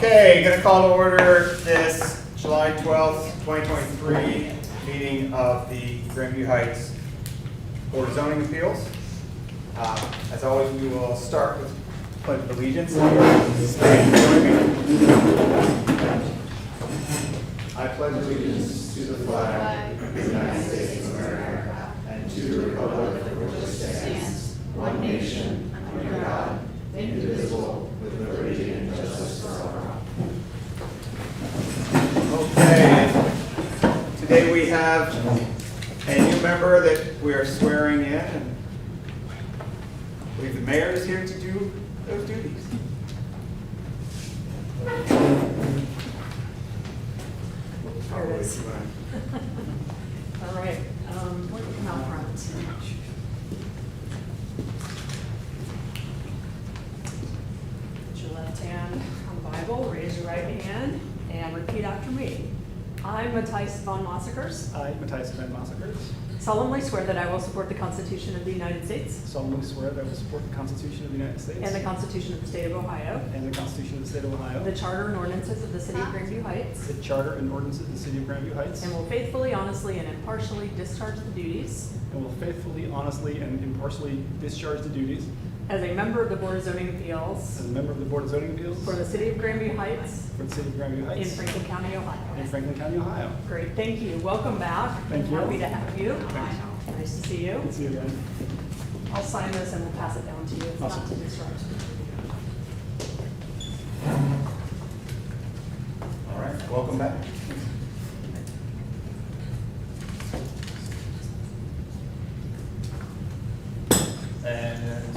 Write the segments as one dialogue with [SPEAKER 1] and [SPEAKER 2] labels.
[SPEAKER 1] Okay, going to call to order this July 12th, 2023 meeting of the Grandview Heights Board of Zoning Appeals. As always, we will start with Pledge of Allegiance. Stand join me. I pledge allegiance to the flag of the United States of America and to the republic for which it stands, one nation, under God, indivisible, with liberty and justice for all. Okay, today we have a new member that we are swearing in, and I believe the mayor is here to do those duties.
[SPEAKER 2] There it is. All right, we'll come out front. Put your left hand on the Bible, raise your right hand, and repeat after me. I, Matthijs van Massakers,
[SPEAKER 3] I, Matthijs van Massakers,
[SPEAKER 2] solemnly swear that I will support the Constitution of the United States
[SPEAKER 3] solemnly swear that I will support the Constitution of the United States
[SPEAKER 2] and the Constitution of the State of Ohio,
[SPEAKER 3] and the Constitution of the State of Ohio,
[SPEAKER 2] the Charter and ordinances of the City of Grandview Heights,
[SPEAKER 3] the Charter and ordinances of the City of Grandview Heights,
[SPEAKER 2] and will faithfully, honestly, and impartially discharge the duties
[SPEAKER 3] and will faithfully, honestly, and impartially discharge the duties
[SPEAKER 2] as a member of the Board of Zoning
[SPEAKER 3] as
[SPEAKER 2] Appeals
[SPEAKER 3] a member of the Board of Zoning Appeals
[SPEAKER 2] for the City of Grandview Heights
[SPEAKER 3] for the City of Grandview
[SPEAKER 2] in
[SPEAKER 3] Heights
[SPEAKER 2] Franklin County, Ohio.
[SPEAKER 3] in Franklin County, Ohio.
[SPEAKER 2] Great, thank you. Welcome back.
[SPEAKER 3] Thank you.
[SPEAKER 2] Happy to have you. Nice to see you.
[SPEAKER 3] Good to see you again.
[SPEAKER 2] I'll sign this and we'll pass it down to you. It's not
[SPEAKER 3] Awesome.
[SPEAKER 2] to discharge.
[SPEAKER 1] All right, welcome back. And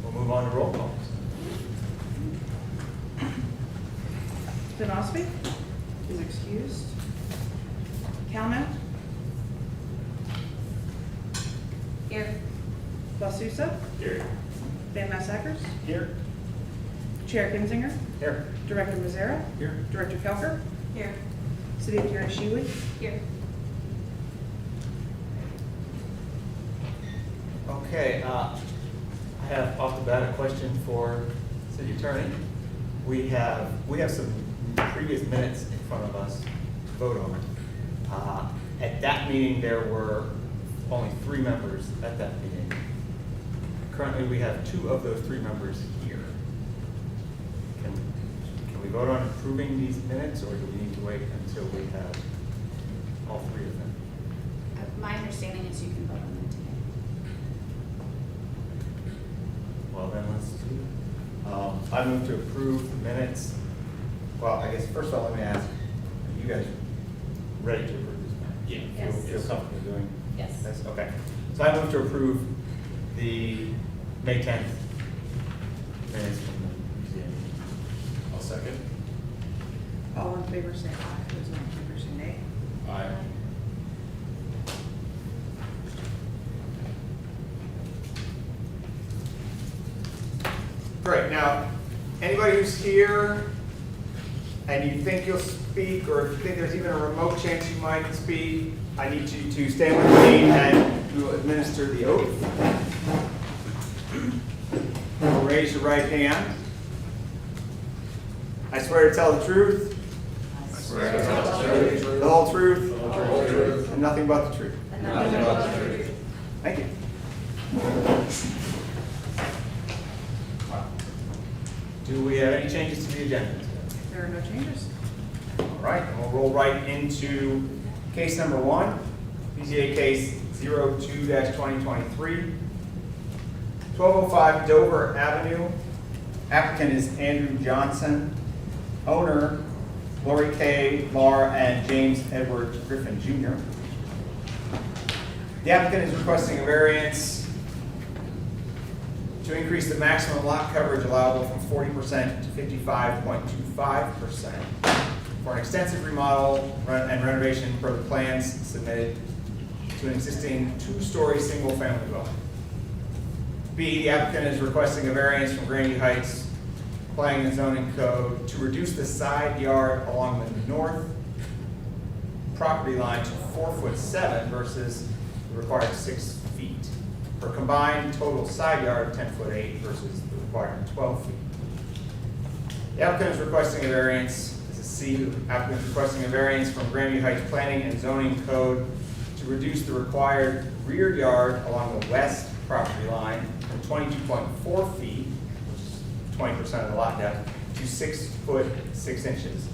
[SPEAKER 1] we'll move on to roll call.
[SPEAKER 4] Ben Osby is excused. Calmount.
[SPEAKER 5] Here.
[SPEAKER 4] Lasusa.
[SPEAKER 1] Here.
[SPEAKER 4] Van Massakers.
[SPEAKER 3] Here.
[SPEAKER 4] Chair Kinzinger.
[SPEAKER 1] Here.
[SPEAKER 4] Director Mazzara.
[SPEAKER 1] Here.
[SPEAKER 4] Director Kelker.
[SPEAKER 5] Here.
[SPEAKER 4] City Attorney Shealy.
[SPEAKER 5] Here.
[SPEAKER 1] Okay, I have off the bat a question for City Attorney. We have some previous minutes in front of us to vote on. At that meeting, there were only 3 members at that meeting. Currently, we have 2 of those 3 members here. Can we vote on approving these minutes, or do we need to wait until we have all 3 of them?
[SPEAKER 5] My understanding is you can vote on them today.
[SPEAKER 1] Well, then let's do it. I move to approve the minutes. Well, I guess first of all, let me ask, are you guys ready to approve this minute? Yeah.
[SPEAKER 5] Yes.
[SPEAKER 1] Feel comfortable doing
[SPEAKER 5] Yes.
[SPEAKER 1] this? Okay. So I move to approve the May 10th minutes from the BZA meeting. I'll second.
[SPEAKER 4] All in favor say aye. Those not in favor say nay.
[SPEAKER 1] Aye. Great. Now, anybody who's here and you think you'll speak, or if you think there's even a remote chance you might speak, I need you to stand with me and we will administer the oath. You'll raise your right hand. I swear to tell the truth, the whole truth, and nothing but the truth. Thank you. Do we have any changes to the agenda today?
[SPEAKER 4] There are no changes.
[SPEAKER 1] All right, and we'll roll right into case number 1, BZA case 02-2023, 1205 Dover Avenue. Applicant is Andrew Johnson. Owner, Lori K. Lahr and James Edward Griffin Jr. The applicant is requesting a variance to increase the maximum lot coverage allowable from 40% to 55.25% for an extensive remodel and renovation per the plans submitted to an existing 2-story single-family dwelling. B, the applicant is requesting a variance from Grandview Heights Planning and Zoning Code to reduce the side yard along the north property line to 4'7" versus the required 6 feet, for a combined total side yard of 10'8" versus the required 12 feet. The applicant is requesting a variance, this is C, the applicant is requesting a variance from Grandview Heights Planning and Zoning Code to reduce the required rear yard along the west property line from 22.4 feet, which is 20% of the lot depth, to 6 foot 6 inches.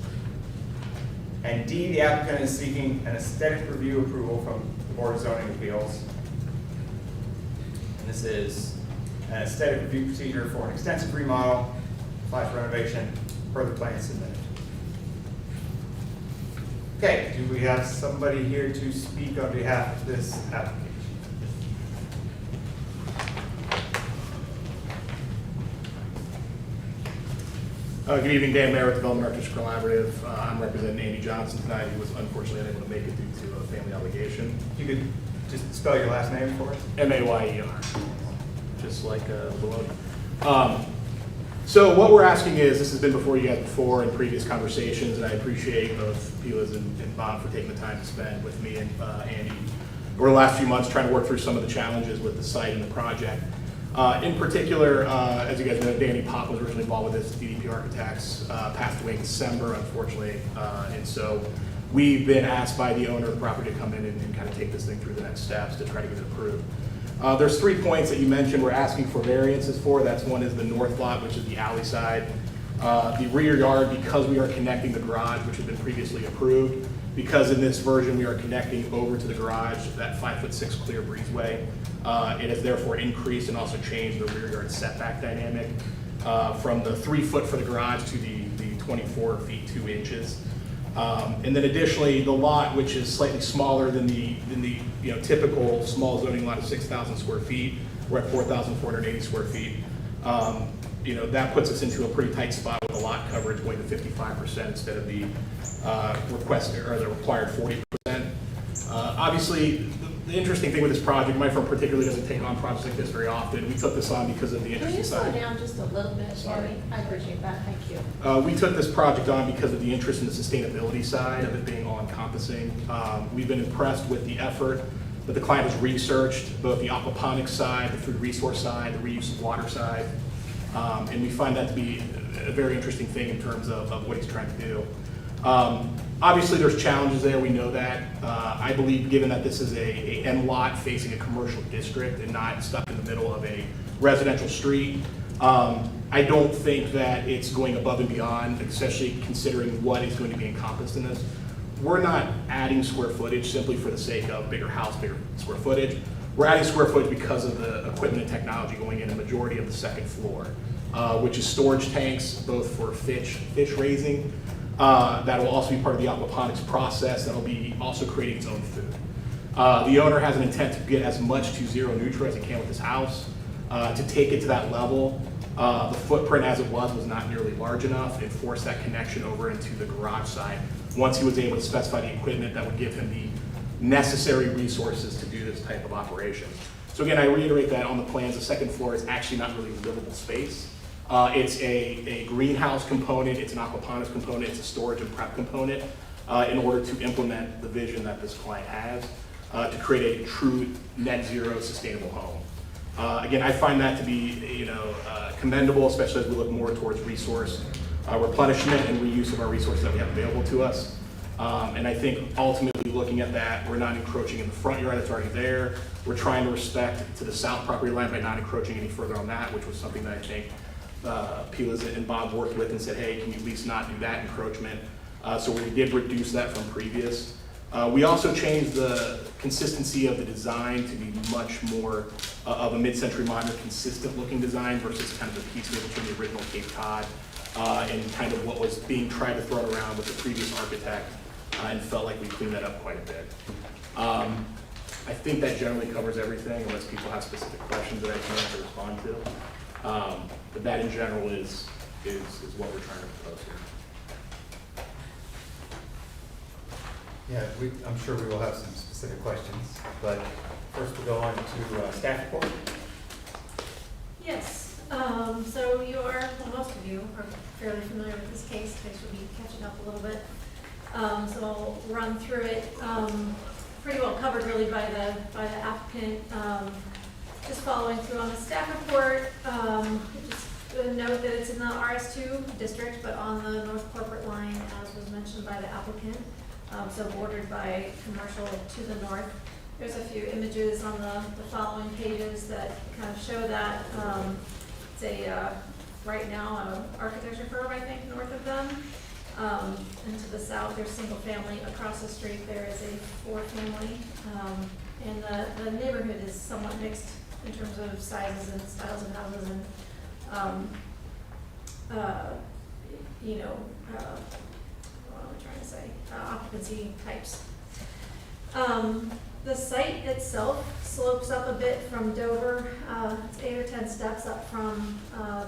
[SPEAKER 1] And D, the applicant is seeking an aesthetic review approval from the Board of Zoning Appeals. And this is an aesthetic review procedure for an extensive remodel / renovation per the plan submitted. Okay, do we have somebody here to speak on behalf of this application?
[SPEAKER 6] Good evening, Dan Mayer with Development Architecture Collaborative. I'm representing Andy Johnson tonight, who was unfortunately unable to make it due to a family obligation.
[SPEAKER 1] If you could just spell your last name for us?
[SPEAKER 6] M-A-Y-E-R, just like bologna. So what we're asking is, this has been before you guys before in previous conversations, and I appreciate both Pilas and Bob for taking the time to spend with me and Andy over the last few months trying to work through some of the challenges with the site and the project. In particular, as you guys know, Danny Pop was originally involved with this, DDP Architects, passed away in December, unfortunately, and so we've been asked by the owner of the property to come in and kind of take this thing through the next steps to try to get it approved. There's 3 points that you mentioned we're asking for variances for. That's one is the north lot, which is the alley side. The rear yard, because we are connecting the garage, which had been previously approved, because in this version we are connecting over to the garage, that 5'6" clear breezeway. It has therefore increased and also changed the rear yard setback dynamic from the 3 foot for the garage to the 24 feet 2 inches. And then additionally, the lot, which is slightly smaller than the typical small zoning lot of 6,000 square feet, we're at 4,480 square feet. That puts us into a pretty tight spot with the lot coverage going to 55% instead of the requested or the required 40%. Obviously, the interesting thing with this project, my firm particularly doesn't take on projects like this very often. We took this on because of the
[SPEAKER 7] Can
[SPEAKER 6] interesting
[SPEAKER 7] you slow
[SPEAKER 6] side.
[SPEAKER 7] down just a little bit,
[SPEAKER 6] Sorry.
[SPEAKER 7] Amy? I appreciate that, thank you.
[SPEAKER 6] We took this project on because of the interest in the sustainability side of it being all-encompassing. We've been impressed with the effort that the client has researched, both the aquaponics side, the food resource side, the reuse of water side, and we find that to be a very interesting thing in terms of what he's trying to do. Obviously, there's challenges there, we know that. I believe given that this is a end lot facing a commercial district and not stuck in the middle of a residential street, I don't think that it's going above and beyond, especially considering what is going to be encompassed in this. We're not adding square footage simply for the sake of bigger house, bigger square footage. We're adding square footage because of the equipment and technology going in the majority of the second floor, which is storage tanks, both for fish raising. That will also be part of the aquaponics process. That'll be also creating its own food. The owner has an intent to get as much to zero neutral as he can with his house. To take it to that level, the footprint as it was not nearly large enough and forced that connection over into the garage side. Once he was able to specify the equipment that would give him the necessary resources to do this type of operation. So again, I reiterate that on the plans, the second floor is actually not really livable space. It's a greenhouse component, it's an aquaponics component, it's a storage and prep component in order to implement the vision that this client has to create a true net zero sustainable home. Again, I find that to be commendable, especially as we look more towards resource replenishment and reuse of our resources that we have available to us. And I think ultimately looking at that, we're not encroaching in the front yard that's already there. We're trying to respect to the south property line by not encroaching any further on that, which was something that I think Pilas and Bob worked with and said, hey, can you at least not do that encroachment? So we did reduce that from previous. We also changed the consistency of the design to be much more of a mid-century modern, consistent looking design versus kind of the piecemeal between the original Cape Cod and kind of what was being tried to throw around with the previous architect, and felt like we cleaned that up quite a bit. I think that generally covers everything, unless people have specific questions that I can answer or respond to. But that in general is what we're trying to propose here.
[SPEAKER 1] Yeah, I'm sure we will have some specific questions, but first we'll go on to staff report.
[SPEAKER 7] Yes, so you are, well, most of you are fairly familiar with this case we'll be catching up a little bit. So I'll run through it. Pretty well covered really by the applicant. Just following through on the staff report, just note that it's in the RS2 district, but on the north corporate line, as was mentioned by the applicant, so bordered by commercial to the north. There's a few images on the following pages that kind of show that. It's a, right now, an architecture firm, I think, north of them. And to the south, there's single family. Across the street, there is a 4-family. And the neighborhood is somewhat mixed in terms of sizes and styles of houses and, what am I trying to say? Occupancy types. The site itself slopes up a bit from Dover. It's 8 or 10 steps up from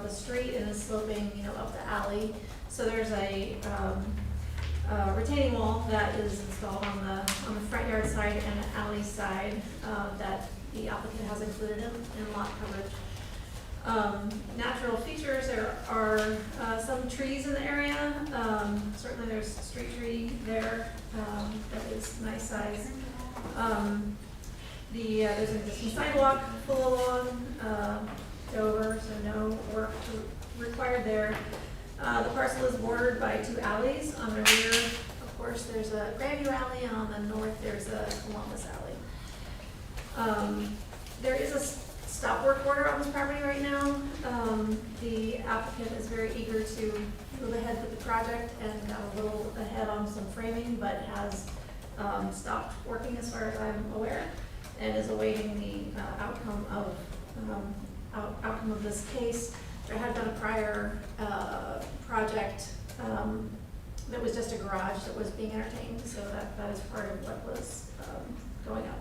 [SPEAKER 7] the street and is sloping, up the alley. So there's a retaining wall that is installed on the front yard side and an alley side that the applicant has included in lot coverage. Natural features, there are some trees in the area. Certainly there's a street tree there that is nice size. There's an existing sidewalk full along Dover, so no work required there. The parcel is bordered by 2 alleys. On the rear, of course, there's a Grandview alley, and on the north, there's a Columbus alley. There is a stop work order on this property right now. The applicant is very eager to move ahead with the project and got a little ahead on some framing, but has stopped working as far as I'm aware, and is awaiting the outcome of this case. There had been a prior project that was just a garage that was being entertained, so that is part of what was going up.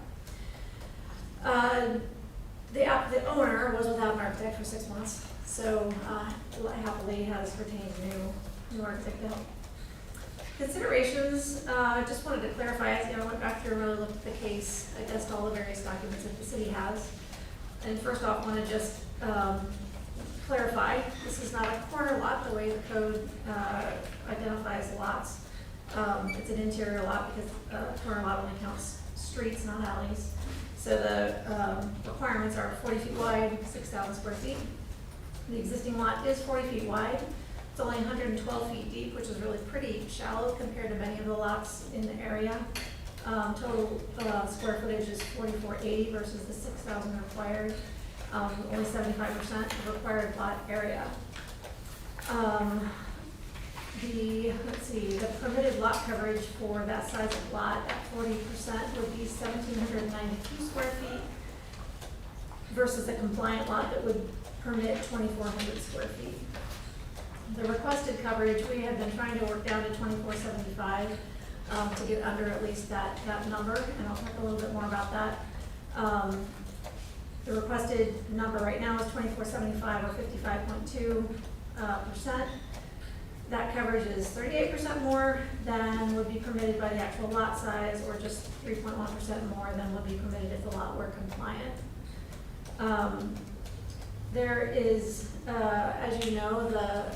[SPEAKER 7] The owner was without an architect for 6 months, so happily has retained a new architect to help. Considerations, I just wanted to clarify, as I went back through and really looked at the case against all the various documents that the city has. And first off, want to just clarify, this is not a corner lot the way the code identifies lots. It's an interior lot because a corner lot only counts streets, not alleys. So the requirements are 40 feet wide, 6,000 square feet. The existing lot is 40 feet wide. It's only 112 feet deep, which is really pretty shallow compared to many of the lots in the area. Total square footage is 4,480 versus the 6,000 required. Only 75% of required lot area. The permitted lot coverage for that size of lot at 40% would be 1,792 square feet versus the compliant lot that would permit 2,400 square feet. The requested coverage, we have been trying to work down to 2,475 to get under at least that number, and I'll talk a little bit more about that. The requested number right now is 2,475 or 55.2%. That coverage is 38% more than would be permitted by the actual lot size, or just 3.1% more than would be permitted if the lot were compliant. There is, as you know, the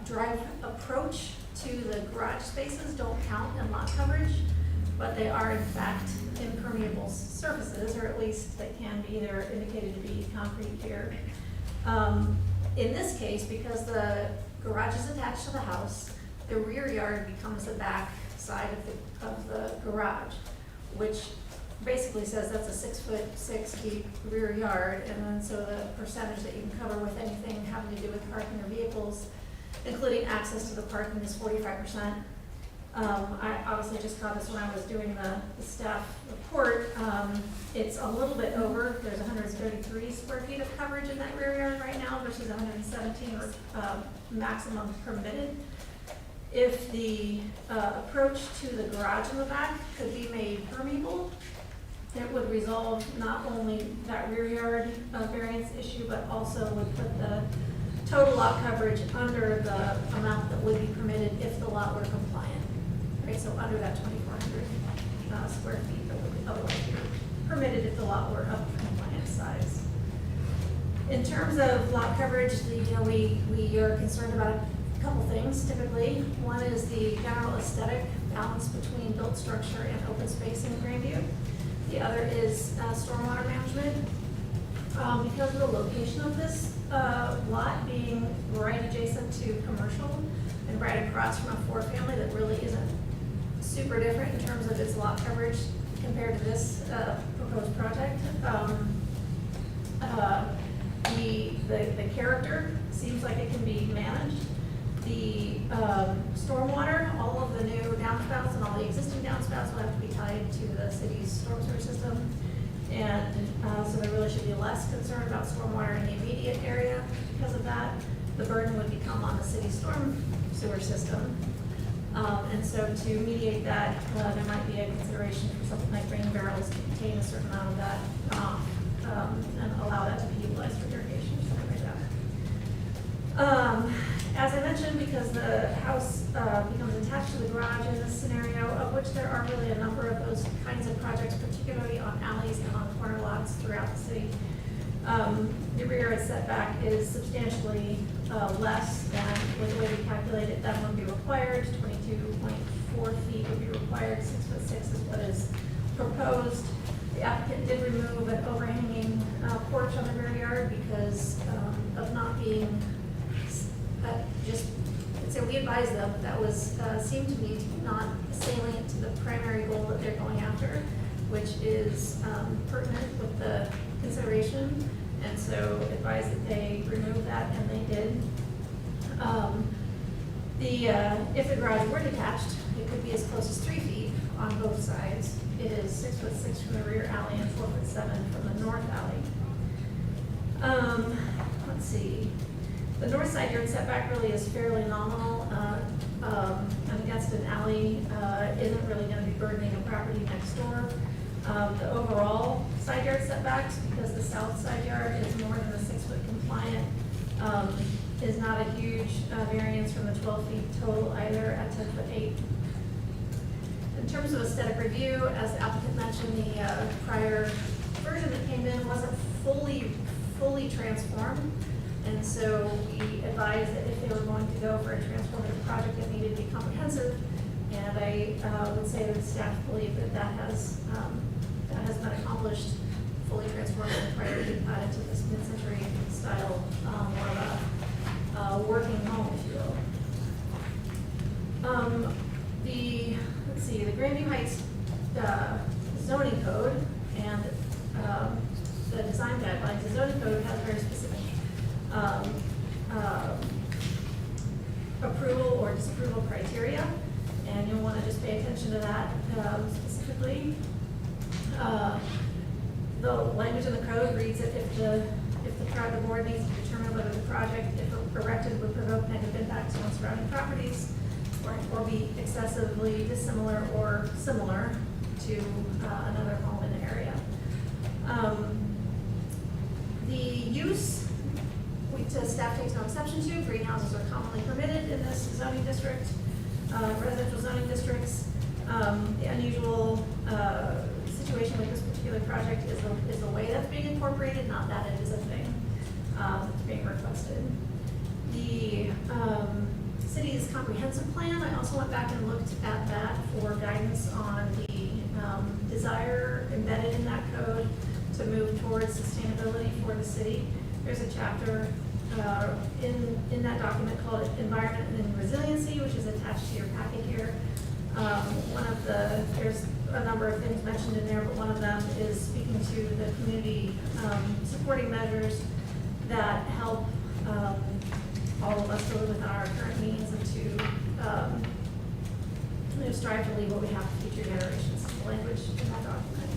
[SPEAKER 7] drive approach to the garage spaces don't count in lot coverage, but they are in fact impermeable surfaces, or at least they can be. They're indicated to be concrete here. In this case, because the garage is attached to the house, the rear yard becomes the back side of the garage, which basically says that's a 6'6" deep rear yard, and then so the percentage that you can cover with anything having to do with parking or vehicles, including access to the parking, is 45%. I obviously just caught this when I was doing the staff report. It's a little bit over. There's 133 square feet of coverage in that rear yard right now versus 117 or maximum permitted. If the approach to the garage in the back could be made permeable, it would resolve not only that rear yard variance issue, but also would put the total lot coverage under the amount that would be permitted if the lot were compliant. Right, so under that 2,400 square feet that would otherwise be permitted if the lot were of compliant size. In terms of lot coverage, we are concerned about a couple things typically. One is the general aesthetic balance between built structure and open space in Grandview. The other is stormwater management. Because of the location of this lot being right adjacent to commercial and right across from a four-family that really isn't super different in terms of its lot coverage compared to this proposed project. The character seems like it can be managed. The stormwater, all of the new downspouts and all the existing downspouts will have to be tied to the city's storm sewer system. And so there really should be less concern about stormwater in the immediate area because of that. The burden would become on the city's storm sewer system. And so to mediate that, there might be a consideration for something like rain barrels to contain a certain amount of that and allow that to be utilized for irrigation or something like that. As I mentioned, because the house becomes attached to the garage in this scenario, of which there are really a number of those kinds of projects, particularly on alleys and on corner lots throughout the city, the rear yard setback is substantially less than, with the way we calculate it, that would be required. 22.4 feet would be required. 6'6" is what is proposed. The applicant did remove an overhanging porch on the rear yard because of not being so we advised them that was seemed to me to be not salient to the primary goal that they're going after, which is pertinent with the consideration, and so advised that they remove that, and they did. If the garage were detached, it could be as close as 3 feet on both sides. It is 6'6" from the rear alley and 4'7" from the north alley. Let's see. The north side yard setback really is fairly nominal, and against an alley isn't really going to be burdening a property next door. The overall side yard setbacks, because the south side yard is more than the 6-foot compliant, is not a huge variance from the 12 feet total either at 10'8". In terms of aesthetic review, as the applicant mentioned, the prior version that came in wasn't fully transformed. And so we advised that if they were going to go for a transformative project, it needed to be comprehensive. And I would say that staff believe that that has been accomplished, fully transformed and prior to being added to this mid-century style, more of a working home, if you will. The Grandview Heights zoning code and the design guidelines, the zoning code has very specific approval or disapproval criteria, and you'll want to just pay attention to that specifically. The language in the code reads that if the board needs to determine whether the project, if erected, would provoke negative impacts on surrounding properties or be excessively dissimilar or similar to another home in the area. The use, staff takes no exception to. Greenhouses are commonly permitted in this zoning district, residential zoning districts. The unusual situation with this particular project is the way that's being incorporated, not that it is a thing that's being requested. The city's comprehensive plan, I also went back and looked at that for guidance on the desire embedded in that code to move towards sustainability for the city. There's a chapter in that document called Environment and Resiliency, which is attached to your packet here. There's a number of things mentioned in there, but one of them is speaking to the community supporting measures that help all of us to live within our current means and to strive to leave what we have to future generations. The language in that document.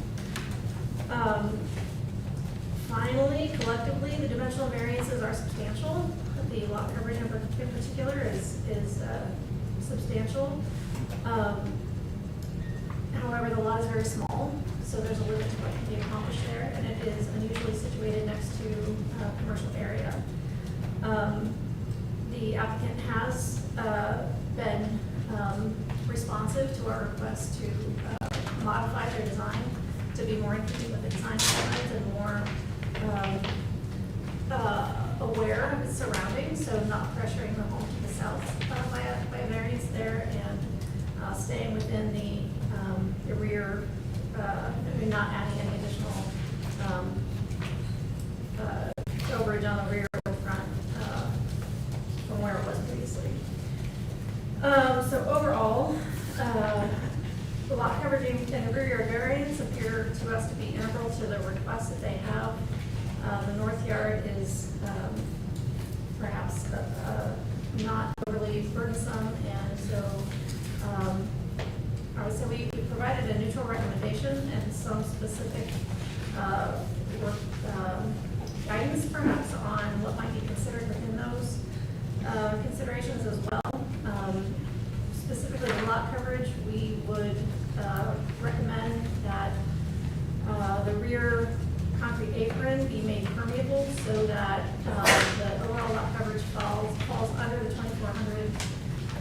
[SPEAKER 7] Finally, collectively, the dimensional variances are substantial. The lot coverage in particular is substantial. However, the lot is very small, so there's a limit to what can be accomplished there, and it is unusually situated next to a commercial area. The applicant has been responsive to our request to modify their design to be more in keeping with the design guidelines and more aware of its surroundings, so not pressuring the home to the south by a variance there, and staying within the rear, not adding any additional overage on the rear or The lot coverage and the rear yard variance appear to us to be integral to the request that they have. The north yard is perhaps not overly burdensome, and so I would say we provided a neutral recommendation and some specific guidance perhaps on what might be considered within those considerations as well. Specifically the lot coverage, we would recommend that the rear concrete apron be made permeable so that the overall lot coverage falls under the 2,400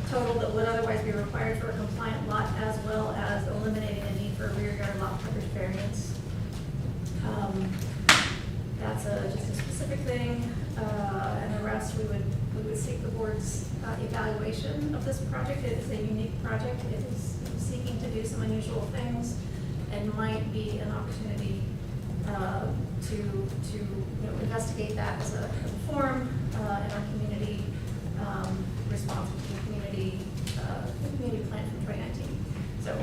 [SPEAKER 7] total that would otherwise be required for a compliant lot, as well as eliminating the need for a rear yard lot coverage variance. That's just a specific thing, and the rest we would seek the board's evaluation of this project. It is a unique project. It is seeking to do some unusual things, and might be an opportunity to investigate that as a forum in our community response to the community plan from 2019. So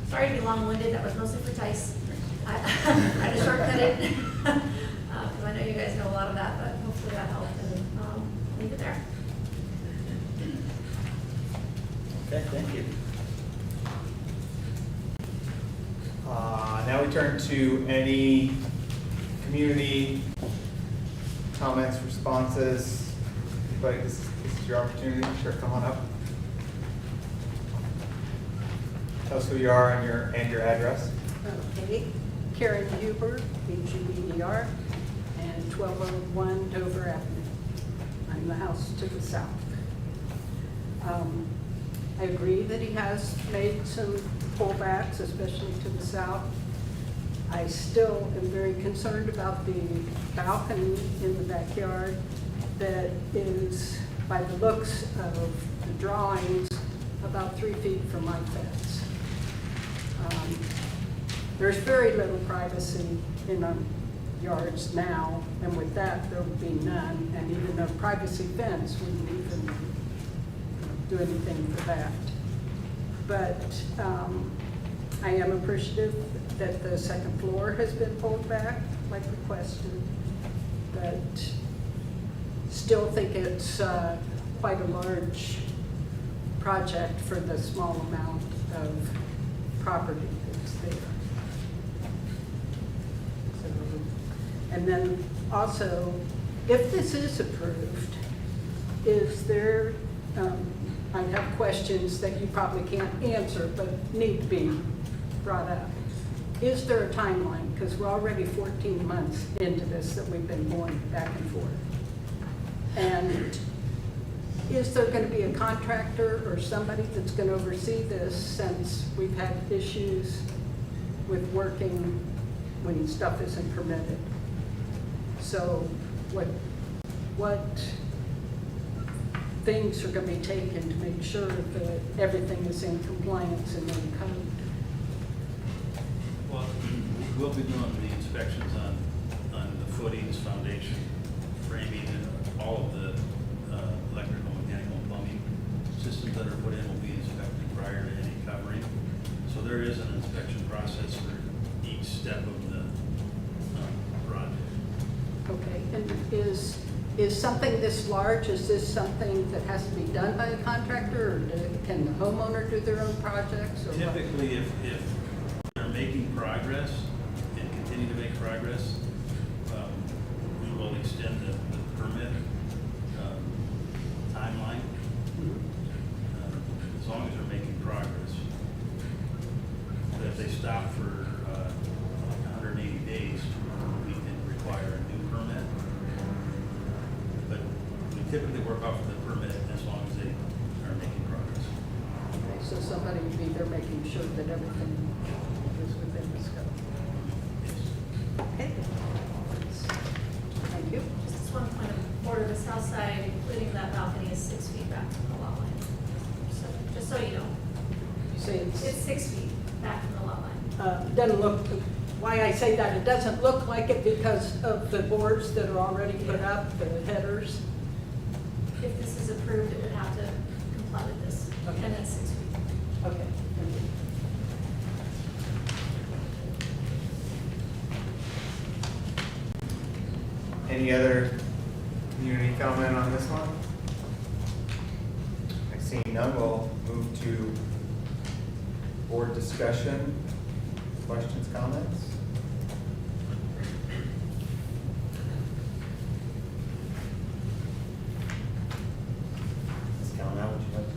[SPEAKER 7] sorry to be long-winded. That was mostly for Tice. I had to shortcut it because I know you guys know a lot of that, but hopefully that helped, and leave it there.
[SPEAKER 1] Okay, thank you. Now we turn to any community comments, responses. Anybody, this is your opportunity. Sure, come on up. Tell us who you are and your address.
[SPEAKER 8] Okay, Karen Huber, HUBER, and 1201 Dover Avenue. I'm the house to the south. I agree that he has made some pullbacks, especially to the south. I still am very concerned about the balcony in the backyard that is, by the looks of the drawings, about 3 feet from my fence. There's very little privacy in our yards now, and with that, there would be none, and even a privacy fence wouldn't even do anything for that. But I am appreciative that the second floor has been pulled back like requested, but still think it's quite a large project for the small amount of property that's there. So, and then also, if this is approved, is there, I have questions that you probably can't answer, but need to be brought up. Is there a timeline? Because we're already 14 months into this that we've been going back and forth. And is there going to be a contractor or somebody that's going to oversee this, since we've had issues with working when stuff isn't permitted? So what things are going to be taken to make sure that everything is in compliance and in code?
[SPEAKER 9] Well, we'll be doing the inspections on the footings, foundation, framing, and all of the electrical, mechanical, and plumbing systems that are put in will be inspected prior to any covering. So there is an inspection process for each step of the project.
[SPEAKER 8] Okay, and is something this large, is this something that has to be done by a contractor, or can the homeowner do their own projects? Or what?
[SPEAKER 9] Typically, if they're making progress and continue to make progress, we will extend the permit timeline as long as they're making progress. But if they stop for 180 days, we can require a new permit. But we typically work off of the permit as long as they are making progress.
[SPEAKER 8] Okay, so somebody would be there making sure that everything is within the scope.
[SPEAKER 9] Yes.
[SPEAKER 8] Okay. Thank you.
[SPEAKER 7] Just as one point of order, the south side, including that balcony, is 6 feet back from the lot line. So, just so you know,
[SPEAKER 8] You say
[SPEAKER 7] it's 6 feet back from the lot line.
[SPEAKER 8] doesn't look, why I say that, it doesn't look like it because of the boards that are already put up, the headers.
[SPEAKER 7] If this is approved, it would have to comply with this,
[SPEAKER 8] Okay.
[SPEAKER 7] and it's 6 feet.
[SPEAKER 8] Okay. Thank you.
[SPEAKER 1] Any other community comment on this one? I see none, we'll move to board discussion. Questions, comments? Ms. Callahan, would you like to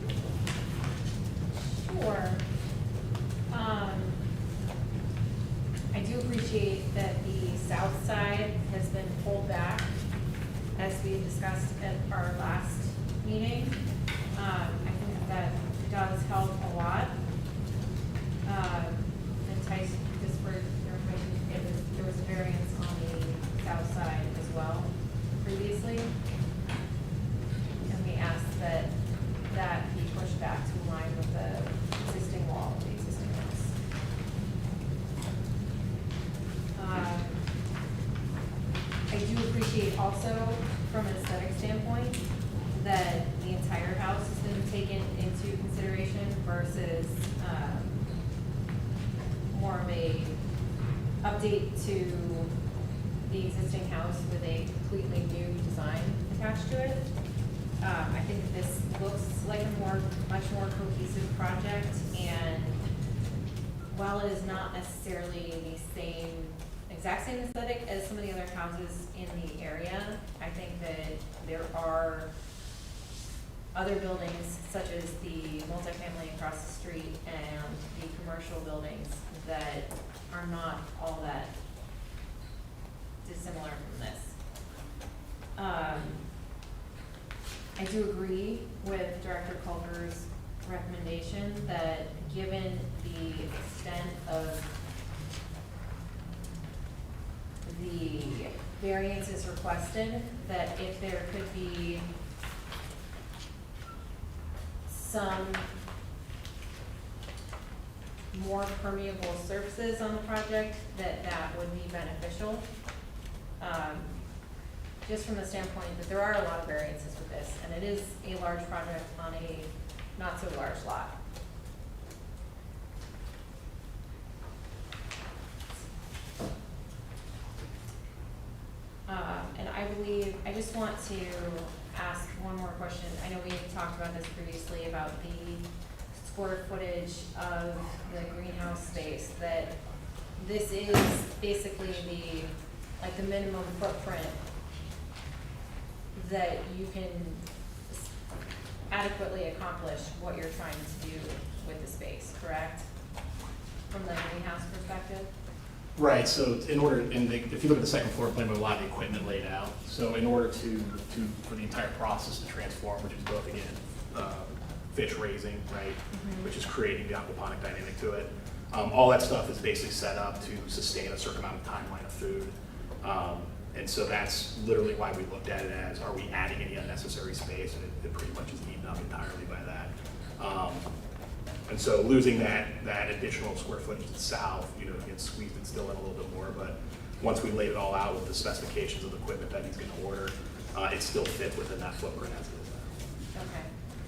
[SPEAKER 1] go?
[SPEAKER 10] Sure. I do appreciate that the south side has been pulled back, as we discussed at our last meeting. I think that does help a lot. And Tice, just for your information, there was a variance on the south side as well previously. And we asked that be pushed back to align with the existing wall of the existing house. I do appreciate also, from an aesthetic standpoint, that the entire house has been taken into consideration versus more of a update to the existing house with a completely new design attached to it. I think this looks like a much more cohesive project, and while it is not necessarily the exact same aesthetic as some of the other houses in the area, I think that there are other buildings, such as the multifamily across the street and the commercial buildings, that are not all that dissimilar from this. I do agree with Director Culver's recommendation that, given the extent of the variances requested, that if there could be some more permeable surfaces on the project, that would be beneficial. Just from the standpoint that there are a lot of variances with this, and it is a large project on a not so large lot. And I just want to ask one more question. I know we had talked about this previously, about the square footage of the greenhouse space, that this is basically the minimum footprint that you can adequately accomplish what you're trying to do with the space, correct? From the greenhouse perspective?
[SPEAKER 6] Right, so if you look at the second floor plan with a lot of the equipment laid out, so in order for the entire process to transform, which is both, again, fish raising, right, which is creating the aquaponic dynamic to it, all that stuff is basically set up to sustain a certain amount of timeline of food. And so that's literally why we looked at it as, are we adding any unnecessary space? And it pretty much is eaten up entirely by that. And so losing that additional square footage to the south, gets squeezed and still in a little bit more. But once we laid it all out with the specifications of the equipment that he's going to order, it still fits within that footprint as it is now.
[SPEAKER 10] Okay,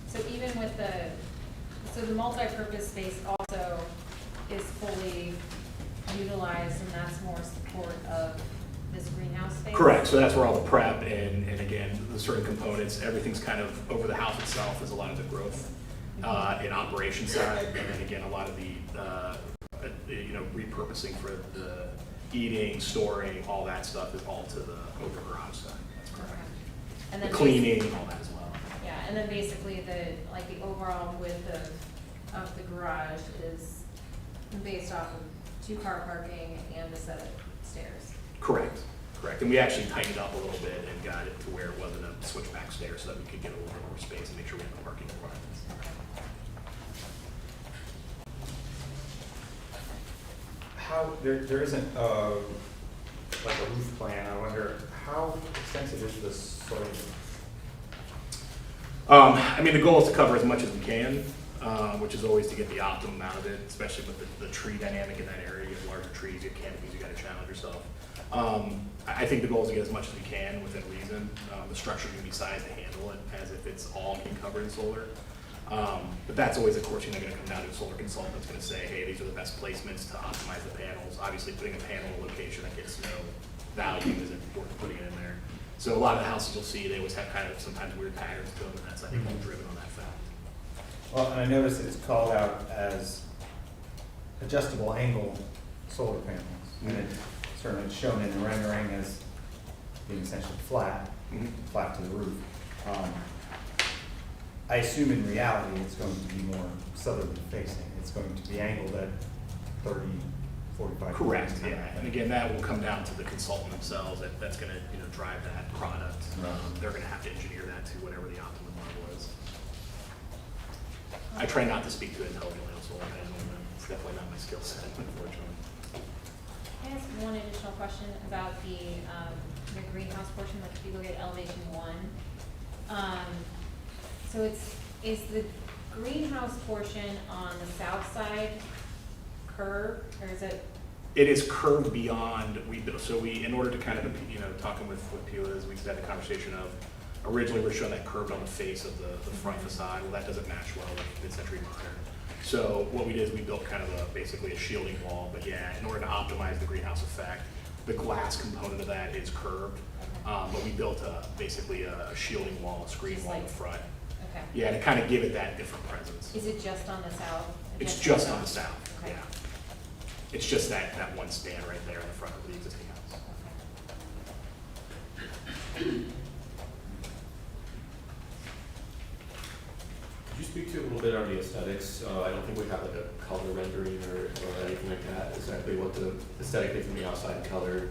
[SPEAKER 10] so even with the multi-purpose space also is fully utilized, and that's more support of this greenhouse space?
[SPEAKER 6] Correct, so that's where all the prep and again, the certain components, everything's kind of over the house itself is a lot of the growth in operation side, and then again, a lot of the, repurposing for the eating, storing, all that stuff is all to the over garage side, that's correct.
[SPEAKER 10] Okay. And then
[SPEAKER 6] The cleaning, all that as well.
[SPEAKER 10] Yeah, and then basically the overall width of the garage is based off of 2-car parking and a set of stairs.
[SPEAKER 6] Correct, and we actually tightened up a little bit and got it to where it wasn't a switchback stairs, so that we could get a little bit more space and make sure we have the parking requirements.
[SPEAKER 1] There isn't a roof plan. I wonder, how extensive is the soil?
[SPEAKER 6] The goal is to cover as much as we can, which is always to get the optimum out of it, especially with the tree dynamic in that area. You have larger trees, you have canopies, you got to challenge yourself. I think the goal is to get as much as we can within reason. The structure can be sized to handle it as if it's all being covered in solar. But that's always, of course, going to come down to a solar consultant that's going to say, hey, these are the best placements to optimize the panels. Obviously, putting a panel in a location that gets no value isn't worth putting it in there. So a lot of the houses you'll see, they always have kind of sometimes weird patterns to them, and that's, I think, all driven on that fact.
[SPEAKER 1] Well, and I noticed it's called out as adjustable angle solar panels. And it's certainly shown in the rendering as being essentially flat, flat to the roof. I assume in reality, it's going to be more southerly facing. It's going to be angled at 30, 45
[SPEAKER 6] Correct,
[SPEAKER 1] degrees.
[SPEAKER 6] yeah, and again, that will come down to the consultant themselves, that's gonna, drive that product.
[SPEAKER 1] Right.
[SPEAKER 6] They're gonna have to engineer that to whatever the optimum model is. I try not to speak to intelligently on solar panels, it's definitely not my skill set, unfortunately.
[SPEAKER 10] Can I ask one additional question about the greenhouse portion, like if you look at elevation 1? So is the greenhouse portion on the south side curved, or is it?
[SPEAKER 6] It is curved beyond, in order to kind of, talking with Pila's, we had a conversation of, originally we're showing that curved on the face of the front facade. Well, that doesn't match well with mid-century modern. So what we did is we built kind of basically a shielding wall, but yeah, in order to optimize the greenhouse effect, the glass component of that is curved, but we built basically a shielding wall, a screen
[SPEAKER 10] Just
[SPEAKER 6] wall in
[SPEAKER 10] like-
[SPEAKER 6] the front.
[SPEAKER 10] Okay.
[SPEAKER 6] Yeah, to kind of give it that different presence.
[SPEAKER 10] Is it just on the south?
[SPEAKER 6] It's just on the south,
[SPEAKER 10] Okay.
[SPEAKER 6] yeah. It's just that one stand right there in the front of the existing house.
[SPEAKER 11] Could you speak to a little bit on the aesthetics? I don't think we have like a color rendering or anything like that. Exactly what the aesthetic is from the outside color,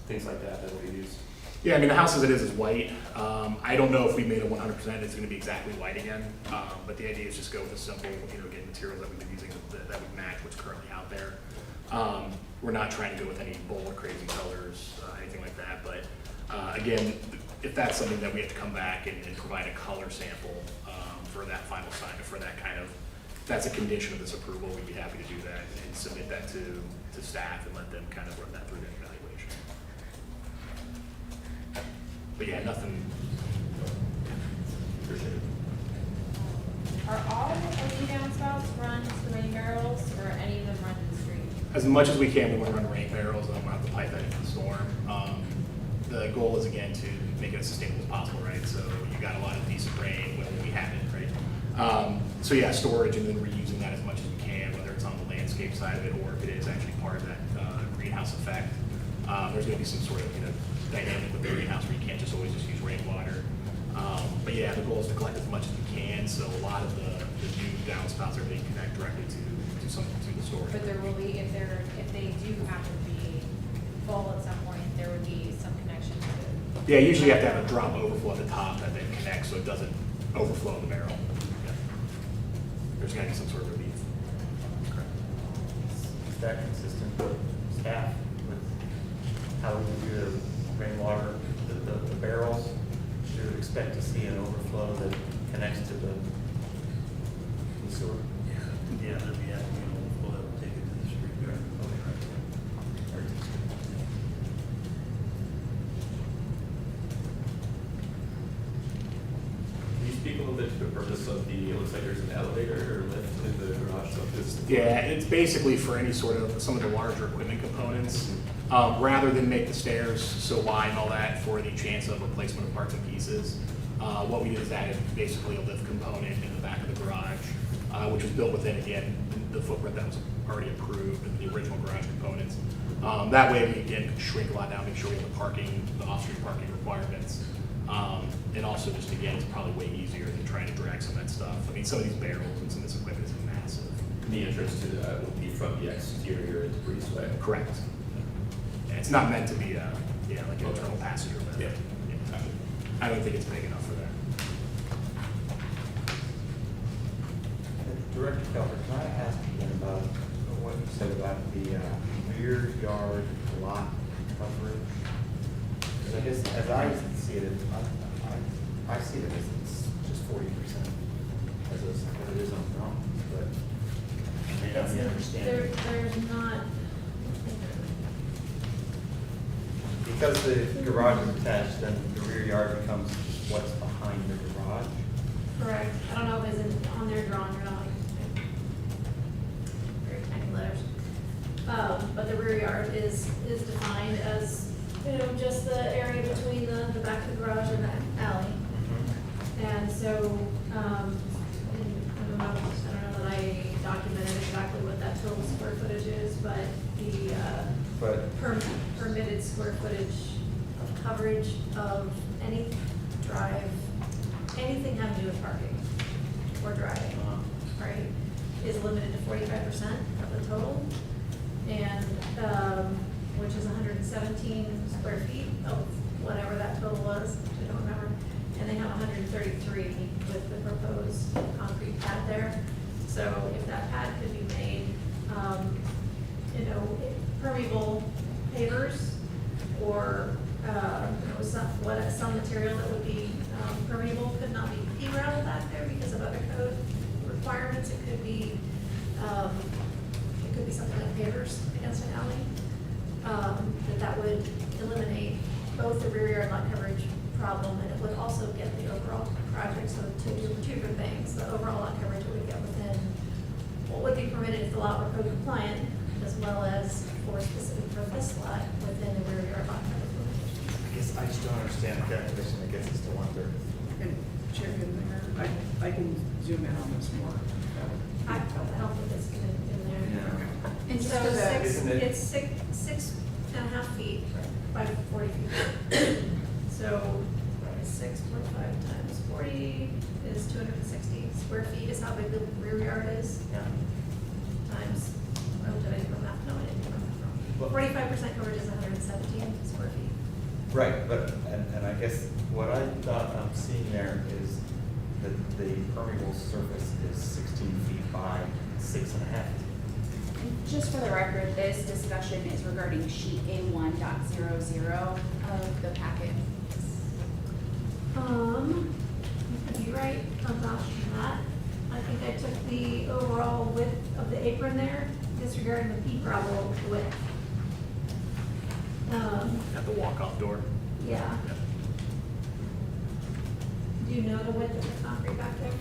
[SPEAKER 11] things like that will be used.
[SPEAKER 6] Yeah, I mean, the house as it is white. I don't know if we made it 100%, it's gonna be exactly white again. But the idea is just go with a simple, again, materials that we've been using that would match what's currently out there. We're not trying to go with any bold, crazy colors, anything like that. But again, if that's something that we have to come back and provide a color sample for that final sign, for that kind of, if that's a condition of this approval, we'd be happy to do that and submit that to staff and let them kind of run that through their evaluation. But yeah, nothing.
[SPEAKER 11] Appreciate it.
[SPEAKER 10] Are all LED downspouts run to the rain barrels, or any of them run to the street?
[SPEAKER 6] As much as we can, we want to run rain barrels, and then we'll have to pipe that into the storm. The goal is, again, to make it as sustainable as possible, right? So you got a lot of decent rain when we have it, right? So yeah, storage and then reusing that as much as we can, whether it's on the landscape side of it or if it is actually part of that greenhouse effect. There's going to be some sort of dynamic with the greenhouse where you can't just always just use rainwater. But yeah, the goal is to collect as much as we can. So a lot of the new downspouts are being connect directly to the storage.
[SPEAKER 10] But there will be, if they do happen to be full at some point, there would be some connection to it.
[SPEAKER 6] Yeah, usually you have to have a drop overflow at the top that then connects so it doesn't overflow in the barrel. Yeah. There's got to be some sort of relief. Correct.
[SPEAKER 1] Is that consistent with staff, with how we do the rainwater, the barrels? You would expect to see an overflow that connects to the sewer?
[SPEAKER 9] Yeah, there'd be, we'll have to take it to the street.
[SPEAKER 11] Can you speak a little bit to the purpose of it looks like there's an elevator or lift in the garage, so this.
[SPEAKER 6] Yeah, it's basically for any sort of, some of the larger equipment components. Rather than make the stairs so wide and all that for the chance of replacement of parts and pieces, what we did is added basically a lift component in the back of the garage, which was built within, again, the footprint that was already approved in the original garage components. That way we, again, could shrink a lot down, make sure we have the parking, the off-street parking requirements. And also just, again, it's probably way easier than trying to drag some of that stuff. I mean, some of these barrels and some of this equipment is massive.
[SPEAKER 11] The entrance to that will be from the exterior into breezeway.
[SPEAKER 6] Correct. Yeah, it's not meant to be like an internal passenger lift.
[SPEAKER 11] Yeah.
[SPEAKER 6] Yeah. I don't think it's big enough for that.
[SPEAKER 1] Director Kelper, can I ask again about what you said about the rear yard lot coverage? Because I guess, as I see it, I see it as it's just 40%, as it is on the drawing, but I may not be understanding.
[SPEAKER 7] There's not,
[SPEAKER 1] Because the garage is attached, then the rear yard becomes what's behind the garage.
[SPEAKER 7] correct, I don't know if it's on their drawing or not, like, very tiny letters. But the rear yard is defined as you know, just the area between the back of the garage and the alley. And so, I don't know that I documented exactly what that total square footage is, but the,
[SPEAKER 1] But
[SPEAKER 7] permitted square footage of coverage of any drive, anything having to do with parking or driving, right, is limited to 45% of the total. And, which is 117 square feet of whatever that total was, which I don't remember. And they have 133 with the proposed concrete pad there. So if that pad could be made, you know, permeable pavers or, you know, some material that would be permeable, could not be pea gravel back there because of other code requirements. It could be something like pavers against an alley. That would eliminate both the rear yard lot coverage problem, and it would also get the overall project, so two different things. The overall lot coverage it would get within what would be permitted if the lot were code compliant, as well as for specific for this lot within the rear yard lot coverage limitations.
[SPEAKER 1] I guess I just don't understand the calculation that gets us to 1/3.
[SPEAKER 4] And Chair Goodlager, I can zoom in on this more.
[SPEAKER 7] I felt the help with this in there.
[SPEAKER 1] Yeah.
[SPEAKER 7] And so
[SPEAKER 4] Just 'cause
[SPEAKER 1] isn't it-
[SPEAKER 7] it's 6.5 feet by 40 feet. So 6.5 times 40 is 260 square feet is how big the rear yard is.
[SPEAKER 1] Yeah.
[SPEAKER 7] Times, oh, did I do the math? No, I didn't do the math wrong. 45% coverage is 117 square feet.
[SPEAKER 1] Right, but, and I guess what I thought I'm seeing there is that the permeable surface is 16 feet by 6.5.
[SPEAKER 5] Just for the record, this discussion is regarding sheet A1.00 of the packet.
[SPEAKER 7] You could be right about that. I think I took the overall width of the apron there, disregarding the pea gravel width.
[SPEAKER 6] At the walk-off door.
[SPEAKER 7] Yeah. Do you know the width of the concrete back there?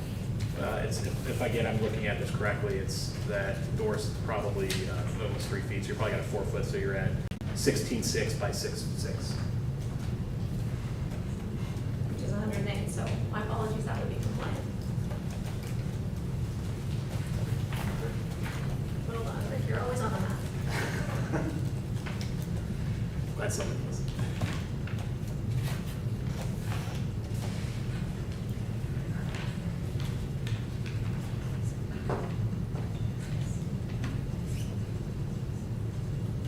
[SPEAKER 6] If I'm looking at this correctly, it's that door's probably almost 3 feet, so you're probably got a 4 foot, so you're at 16.6 by 6.6.
[SPEAKER 7] Which is 108, so my apologies, that would be compliant. Well done, Rick, you're always on the map.
[SPEAKER 6] Glad somebody was.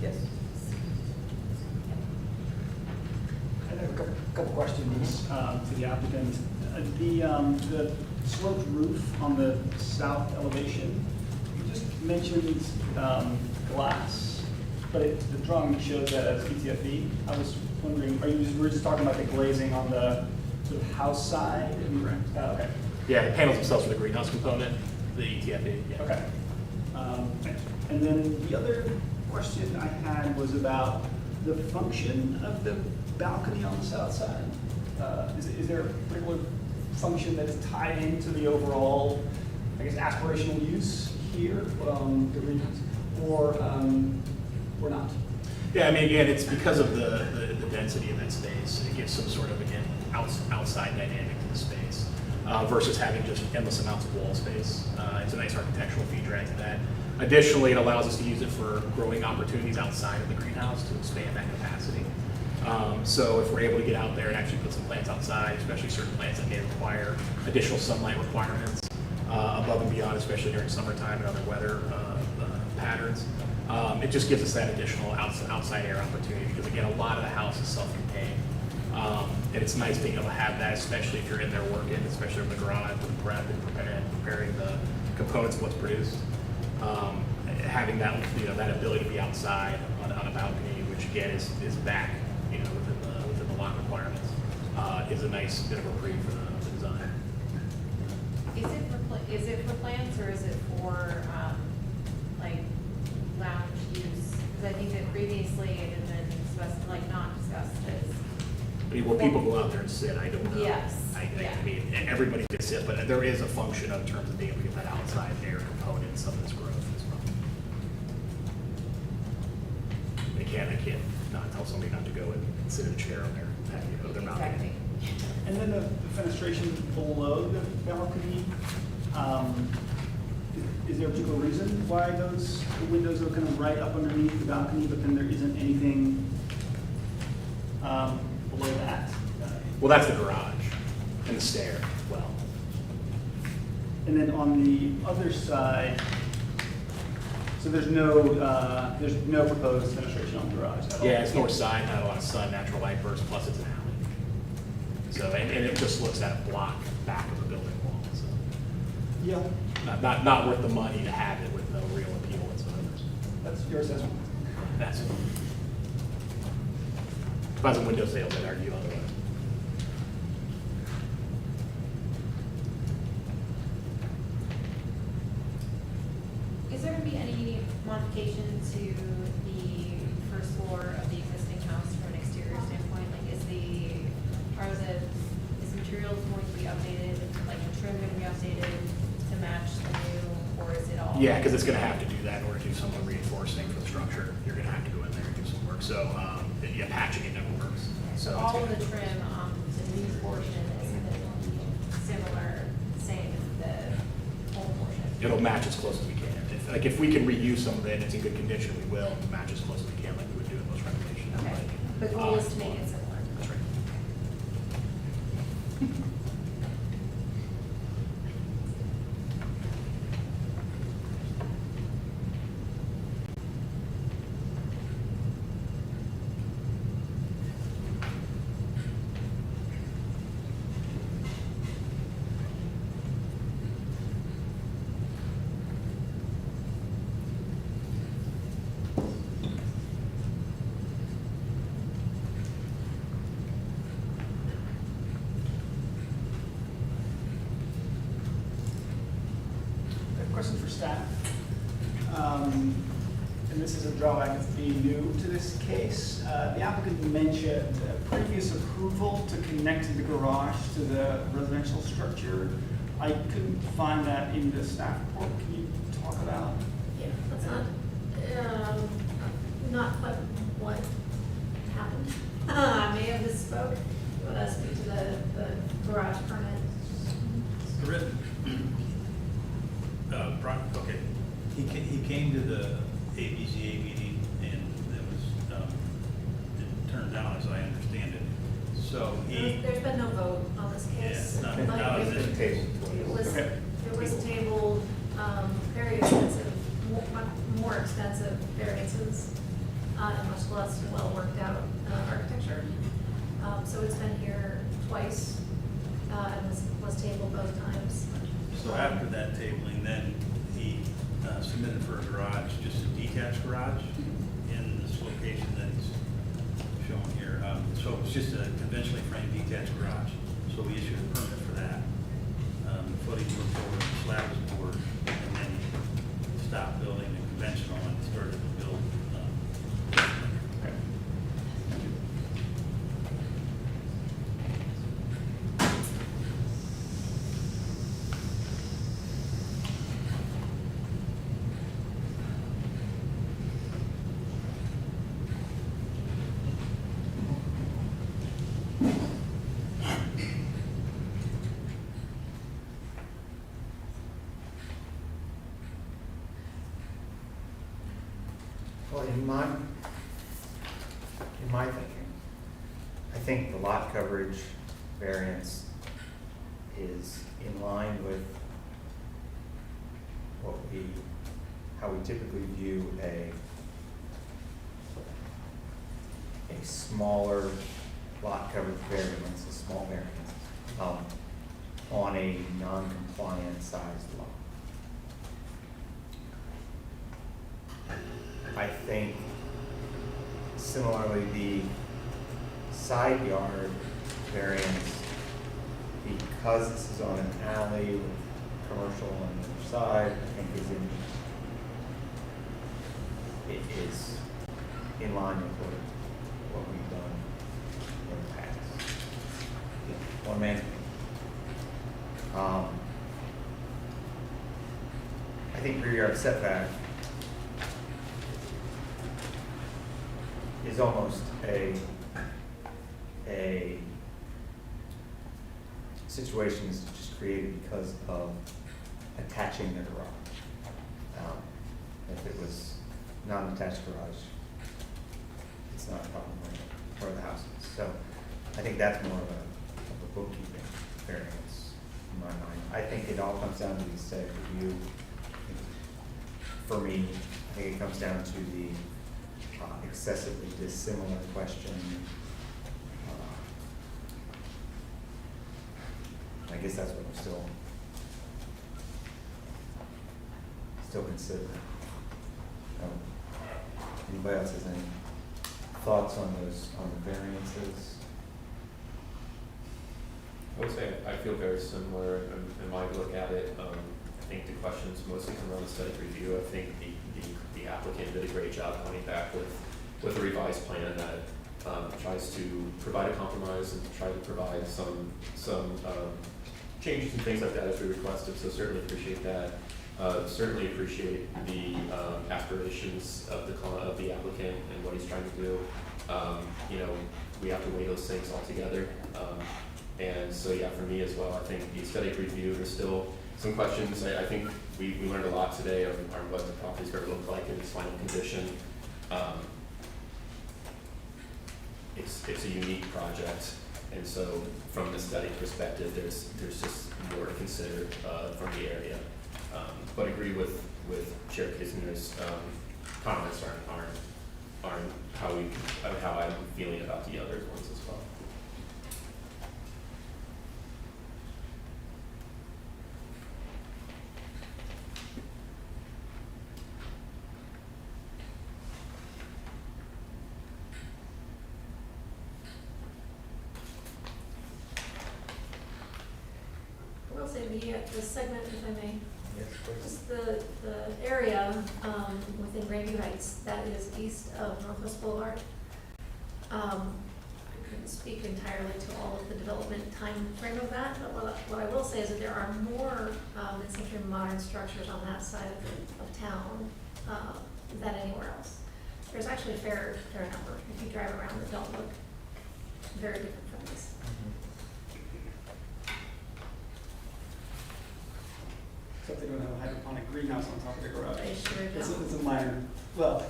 [SPEAKER 1] Yes.
[SPEAKER 3] I have a couple questions to the applicant. The sloped roof on the south elevation, you just mentioned glass, but the drawing shows that as ETFE. I was wondering, we're just talking about the glazing on the sort of house side?
[SPEAKER 6] Correct.
[SPEAKER 3] Okay.
[SPEAKER 6] Yeah, the panels themselves are the greenhouse component, the ETFE, yeah.
[SPEAKER 3] Okay. And then the other question I had was about the function of the balcony on the south side. Is there a particular function that is tied into the overall, I guess, aspirational use here, the greenhouse, or not?
[SPEAKER 6] Yeah, I mean, again, it's because of the density of that space. It gives some sort of, again, outside dynamic to the space versus having just endless amounts of wall space. It's a nice architectural feature add to that. Additionally, it allows us to use it for growing opportunities outside of the greenhouse to expand that capacity. So if we're able to get out there and actually put some plants outside, especially certain plants that may require additional sunlight requirements above and beyond, especially during summertime and other weather patterns, it just gives us that additional outside air opportunity because, again, a lot of the house is self-contained. And it's nice being able to have that, especially if you're in there working, especially in the garage with prep and preparing the components of what's produced. Having that, that ability to be outside on a balcony, which again is back, within the lot requirements, is a nice bit of a reprieve for the design.
[SPEAKER 10] Is it for plants or is it for, like, lounge use? Because I think that previously it had been not discussed as.
[SPEAKER 6] I mean, where people go out there and sit, I don't know.
[SPEAKER 10] Yes,
[SPEAKER 6] I
[SPEAKER 10] yeah.
[SPEAKER 6] mean, everybody can sit, but there is a function in terms of being able to get that outside air component in some of this growth as well. And again, Right, they can't not tell somebody not to go and sit in a chair on their patio, but they're not.
[SPEAKER 10] Exactly.
[SPEAKER 3] And then the fenestration below the balcony, is there a particular reason why those windows are kind of right up underneath the balcony, but then there isn't anything below that?
[SPEAKER 6] Well, that's the garage and the stair as well.
[SPEAKER 3] And then on the other side, so there's no proposed fenestration on the garage at all?
[SPEAKER 6] Yeah, it's north side, not a lot of sun, natural light burst, plus it's an alley. So, and it just looks at a block back of the building wall, so.
[SPEAKER 3] Yeah,
[SPEAKER 6] Not worth the money to have it with no real appeal whatsoever.
[SPEAKER 3] that's your assessment.
[SPEAKER 6] That's it. If I was in window sales, I'd argue otherwise.
[SPEAKER 10] Is there gonna be any modification to the first floor of the existing house from an exterior standpoint? Like, is materials going to be updated, like the trim gonna be updated to match the new, or is it all?
[SPEAKER 6] Yeah, because it's going to have to do that in order to do some reinforcing for the structure. You're going to have to go in there and do some work. So, yeah, patching it never works.
[SPEAKER 10] So
[SPEAKER 6] it's
[SPEAKER 10] all of
[SPEAKER 6] gonna-
[SPEAKER 10] the trim on the new portion is gonna be similar, same as the old portion?
[SPEAKER 6] It'll match as close as we can. If we can reuse some of it and it's in good condition, we will match as close as we can like we would do in most renovations.
[SPEAKER 10] Okay, the goal is to make it similar.
[SPEAKER 6] That's right.
[SPEAKER 3] Question for staff. And this is a drawback of being new to this case. The applicant mentioned previous approval to connect the garage to the residential structure. I couldn't find that in the staff report. Can you talk about?
[SPEAKER 7] Yeah, that's not quite what happened. I may have misspoke. You want to speak to the garage permit?
[SPEAKER 9] The written, okay, he came to the BZA meeting and it was, it turned down as I understand it. So he,
[SPEAKER 7] There's been no vote on this case.
[SPEAKER 9] Yeah,
[SPEAKER 7] Like,
[SPEAKER 9] no,
[SPEAKER 7] it-
[SPEAKER 9] it's
[SPEAKER 1] tabled.
[SPEAKER 3] Okay.
[SPEAKER 7] It was tabled, very expensive, more expensive variances, and much less well worked out architecture. So it's been here twice, and was tabled both times.
[SPEAKER 9] so after that tabling, then he submitted for a garage, just a detached garage in this location that he's showing here. So it's just a conventionally framed detached garage. So we issued a permit for that. The footings were poured, the slab was poured, and then he stopped building the conventional and started to build.
[SPEAKER 1] Well, in my thinking, I think the lot coverage variance is in line with how we typically view a smaller lot coverage variance, a small variance, on a non-compliant sized lot. I think similarly, the side yard variance, because this is on an alley with commercial on the other side, I think it is in line with what we've done in the past. Yeah, one man's opinion. I think rear yard setback is almost a situation that's just created because of attaching the garage. If it was non-attached garage, it's not a problem where the house is. So I think that's more of a bookkeeping variance in my mind. I think it all comes down to the aesthetic review. For me, I think it comes down to the excessively dissimilar question. I guess that's what I'm still considering. Anybody else has any thoughts on the variances?
[SPEAKER 11] I would say I feel very similar in my look at it. I think the questions mostly come around aesthetic review. I think the applicant did a great job coming back with a revised plan that tries to provide a compromise and try to provide some changes and things like that as we requested. So certainly appreciate that. Certainly appreciate the aspirations of the applicant and what he's trying to do. You know, we have to weigh those things all together. And so, yeah, for me as well, I think the aesthetic review, there's still some questions. I think we learned a lot today on what the property's going to look like in its final condition. It's a unique project, and so from an aesthetic perspective, there's just more to consider from the area. But agree with Chair Kisner's comments aren't how I'm feeling about the other ones as well.
[SPEAKER 7] I will say the segment, if I may,
[SPEAKER 1] Yes, please.
[SPEAKER 7] just the area within Grandview Heights that is east of Northwest Boulevard. I couldn't speak entirely to all of the development time frame of that, but what I will say is that there are more mid-century modern structures on that side of town than anywhere else. There's actually a fair number if you drive around that don't look very different from this.
[SPEAKER 3] Except they don't have a hydroponic greenhouse on top of the garage.
[SPEAKER 7] They sure don't.
[SPEAKER 3] It's a minor, well,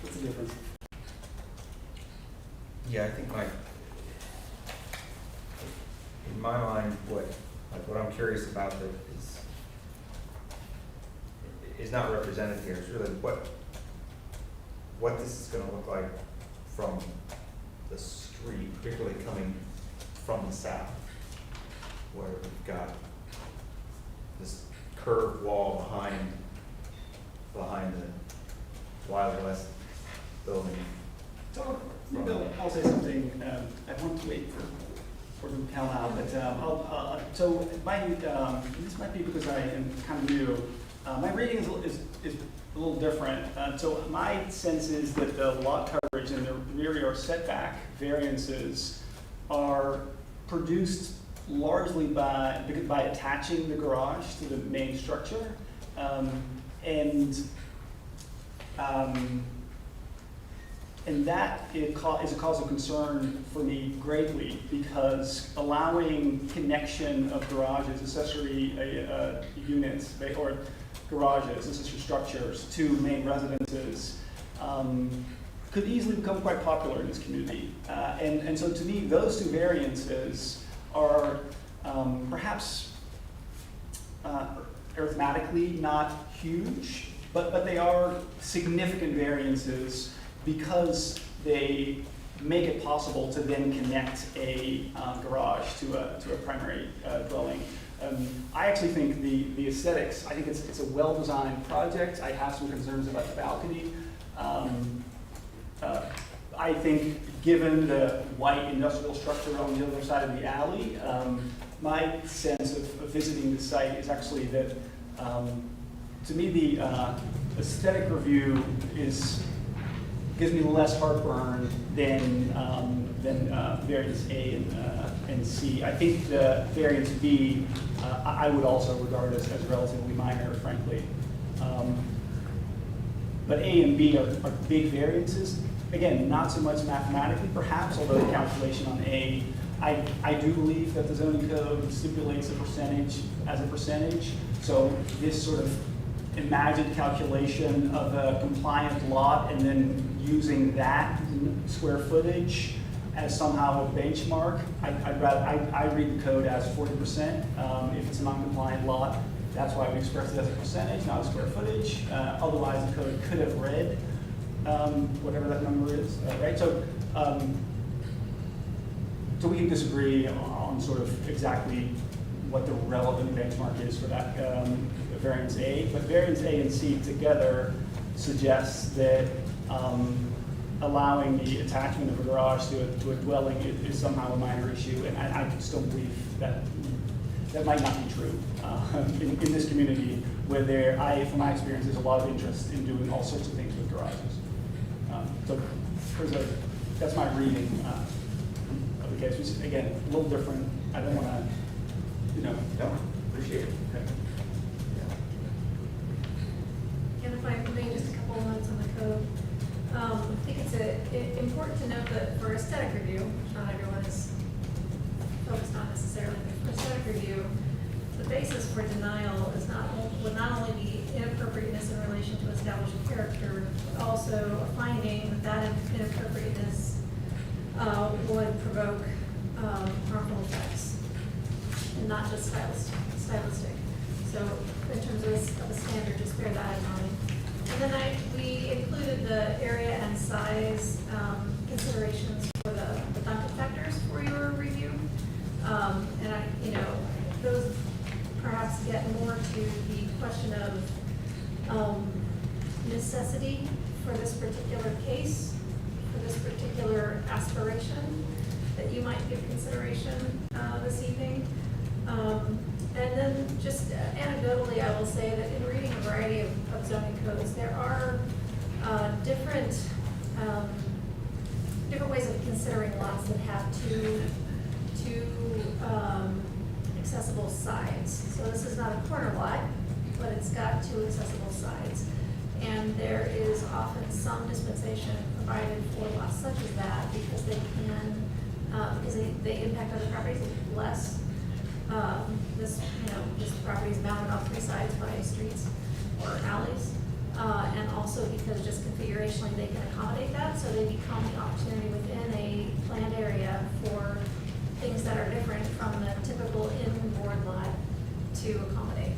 [SPEAKER 3] what's the difference?
[SPEAKER 1] Yeah, I think in my mind, what I'm curious about is not represented here. It's really what this is going to look like from the street, particularly coming from the south, where we've got this curved wall behind the Wild West building.
[SPEAKER 3] So, Bill, I'll say something. I want to wait for them to come out, but so this might be because I am kind of new. My reading is a little different. So my sense is that the lot coverage and the rear yard setback variances are produced largely by attaching the garage to the main structure, and that is a cause of concern for me greatly, because allowing connection of garages, accessory units, or garages, accessory structures to main residences could easily become quite popular in this community. And so to me, those two variances are perhaps arithmetically not huge, but they are significant variances because they make it possible to then connect a garage to a primary dwelling. I actually think the aesthetics, I think it's a well-designed project. I have some concerns about the balcony. I think given the white industrial structure on the other side of the alley, my sense of visiting the site is actually that, to me, the aesthetic review gives me less heartburn than variance A and C. I think the variance B, I would also regard as relatively minor, frankly. But A and B are big variances. Again, not so much mathematically perhaps, although the calculation on A, I do believe that the zoning code stipulates a percentage as a percentage. So this sort of imagined calculation of a compliant lot and then using that square footage as somehow a benchmark, I read the code as 40%. If it's a non-compliant lot, that's why we express it as a percentage, not a square footage. Otherwise, the code could have read whatever that number is, right? So we can disagree on sort of exactly what the relevant benchmark is for that variance A, but variance A and C together suggests that allowing the attachment of a garage to a dwelling is somehow a minor issue, and I still believe that that might not be true in this community, where from my experience, there's a lot of interest in doing all sorts of things with garages. So that's my reading of the case, which is, again, a little different. I don't want to,
[SPEAKER 1] No, appreciate it.
[SPEAKER 3] Okay.
[SPEAKER 7] And if I may, just a couple of notes on the code. I think it's important to note that for aesthetic review, not everyone is focused on necessarily, but for aesthetic review, the basis for denial is would not only be inappropriateness in relation to established character, but also a finding that inappropriateness would provoke harmful effects, and not just stylistic. So in terms of a standard, just bear that in mind. And then we included the area and size considerations for the ducted factors for your review. Those perhaps get more to the question of necessity for this particular case, for this particular aspiration that you might give consideration this evening. And then just anecdotally, I will say that in reading a variety of zoning codes, there are different ways of considering lots that have two accessible sides. So this is not a corner lot, but it's got two accessible sides. And there is often some dispensation provided for lots such as that because they can, because they impact other properties less. This property is bounded on three sides by streets or alleys. And also because just configurationally they can accommodate that, so they become the opportunity within a planned area for things that are different from the typical inboard lot to accommodate.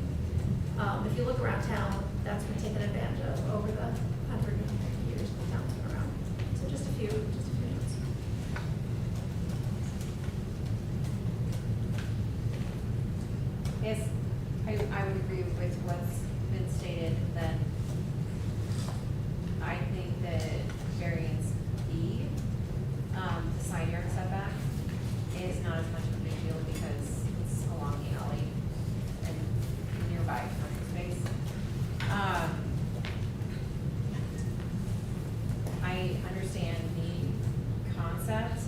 [SPEAKER 7] If you look around town, that's been taken advantage of over the 150 years the town's been around. So just a few notes.
[SPEAKER 10] Yes, I would agree with what's been stated, then I think that variance B, the side yard setback, is not as much of a big deal because it's along the alley and nearby commercial space. I understand the concept.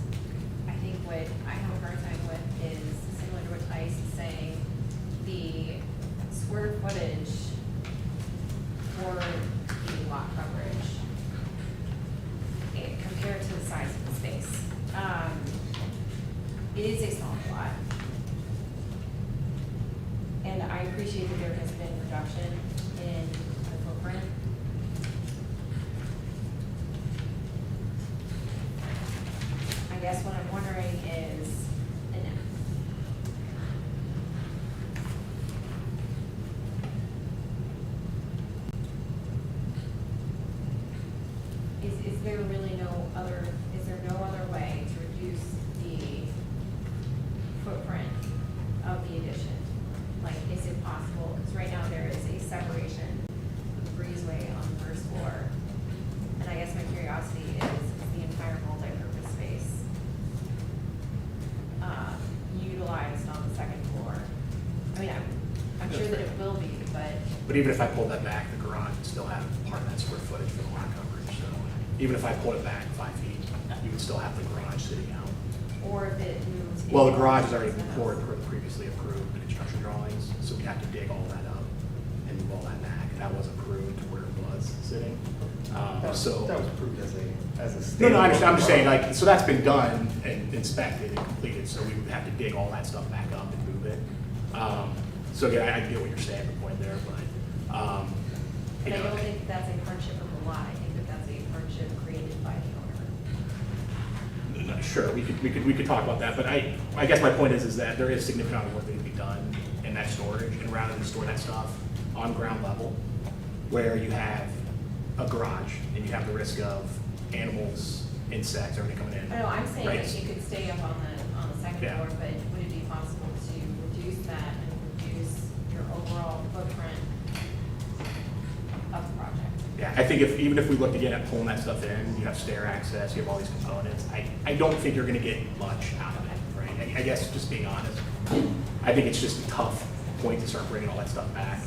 [SPEAKER 10] I think what I have a hard time with is similar to what Tice is saying, the square footage for the lot coverage compared to the size of the space. It is a small lot. And I appreciate that there has been reduction in the footprint. I guess what I'm wondering is, is there really no other way to reduce the footprint of the addition? Like, is it possible, because right now there is a separation of the breezeway on the first floor. And I guess my curiosity is the entire multi-purpose space utilized on the second floor? I mean, I'm sure that it will be, but.
[SPEAKER 6] But even if I pulled that back, the garage would still have part of that square footage for the lot coverage. So even if I pulled it back 5 feet, you would still have the garage sitting out.
[SPEAKER 10] Or if it moves.
[SPEAKER 6] Well, the
[SPEAKER 10] in
[SPEAKER 6] garage has already
[SPEAKER 10] the
[SPEAKER 6] been
[SPEAKER 10] house.
[SPEAKER 6] poured previously approved in construction drawings, so we have to dig all that up and move all that back. That was approved where it was sitting.
[SPEAKER 1] That was approved as a
[SPEAKER 6] No,
[SPEAKER 1] standalone.
[SPEAKER 6] no, I understand, I'm just saying, like, so that's been done and inspected and completed, so we would have to dig all that stuff back up and move it. So again, I get what you're saying, the point there, but,
[SPEAKER 10] But I don't think that's a hardship of the lot, I think that that's a hardship created by the owner.
[SPEAKER 6] Sure, we could talk about that, but I guess my point is that there is significant amount of work that needs to be done in that storage, and rather than store that stuff on ground level, where you have a garage, and you have the risk of animals, insects, everything coming in.
[SPEAKER 10] I know, I'm saying
[SPEAKER 6] Right.
[SPEAKER 10] that you could stay up on the second
[SPEAKER 6] Yeah.
[SPEAKER 10] floor, but would it be possible to reduce that and reduce your overall footprint of the project?
[SPEAKER 6] Yeah, I think even if we looked again at pulling that stuff in, you have stair access, you have all these components, I don't think you're gonna get much out of it, right? I guess, just being honest, I think it's just a tough point to start bringing all that stuff back.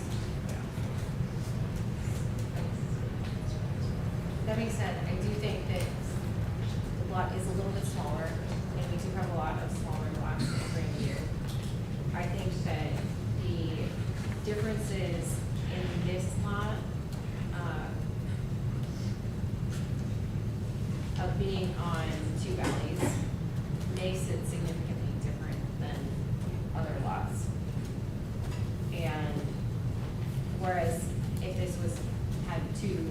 [SPEAKER 10] That being said, I do think that the lot is a little bit smaller, and we do have a lot of smaller lots in Grandview. I think that the differences in this lot, of being on two valleys, makes it significantly different than other lots. And whereas if this had two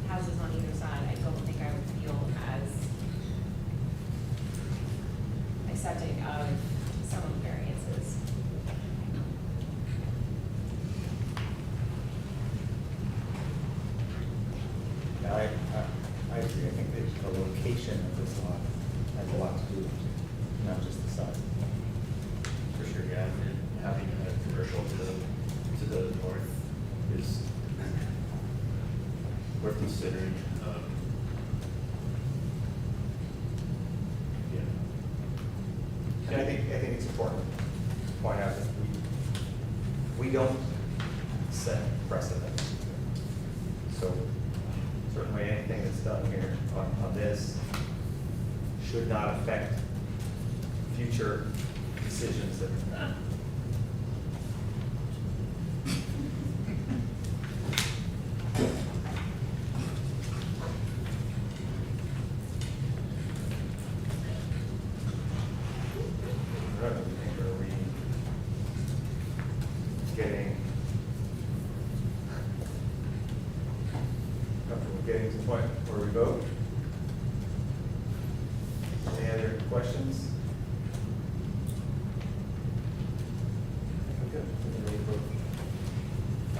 [SPEAKER 10] houses on either side, I don't think I would feel as accepting of some of the variances.
[SPEAKER 1] Yeah, I agree. I think that the location of this lot has a lot to do with it, not just the size.
[SPEAKER 11] For sure, yeah, and having a commercial to the north is worth considering. Yeah.
[SPEAKER 1] And I think it's important to point out that we don't set precedent. So certainly anything that's done here on this should not affect future decisions that are we getting comfortable getting to the point where we vote? Any other questions? Okay, we're ready to vote.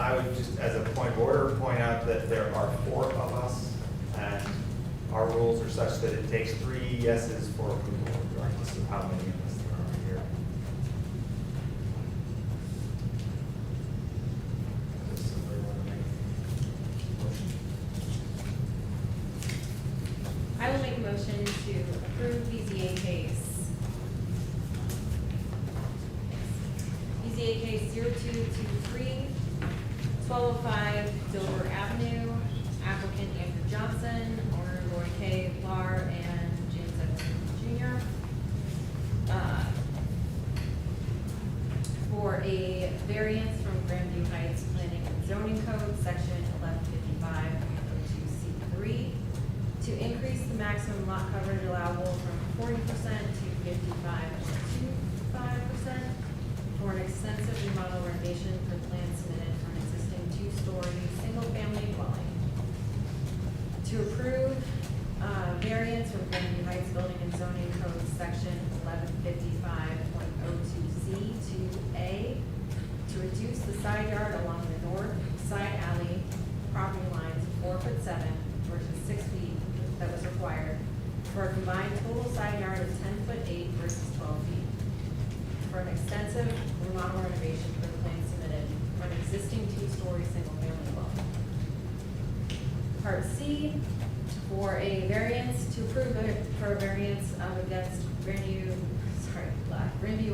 [SPEAKER 1] I would just, as a point of order, point out that there are 4 of us, and our rules are such that it takes 3 yeses for approval, regardless of how many of us there are here. Does somebody want to make a motion?
[SPEAKER 10] I will make a motion to approve BZA case. BZA case 0223, 1205 Dover Avenue, applicant Andrew Johnson, owner Roy K. Lar, and James Evans Jr. For a variance from Grandview Heights Planning and Zoning Code, section 1155.02C3, to increase the maximum lot coverage allowable from 40% to 55.25% for an extensive remodel renovation for plans submitted for an existing 2-story, single-family dwelling. To approve variance from Grandview Heights Building and Zoning Code, section 1155.02C to A, to reduce the side yard along the north side alley property lines 4'7" versus 6 feet that was required, for a combined total side yard of 10'8" versus 12 feet. For an extensive remodel renovation for the plan submitted for an existing 2-story single-family dwelling. Part C, for a variance, to approve for a variance against Grandview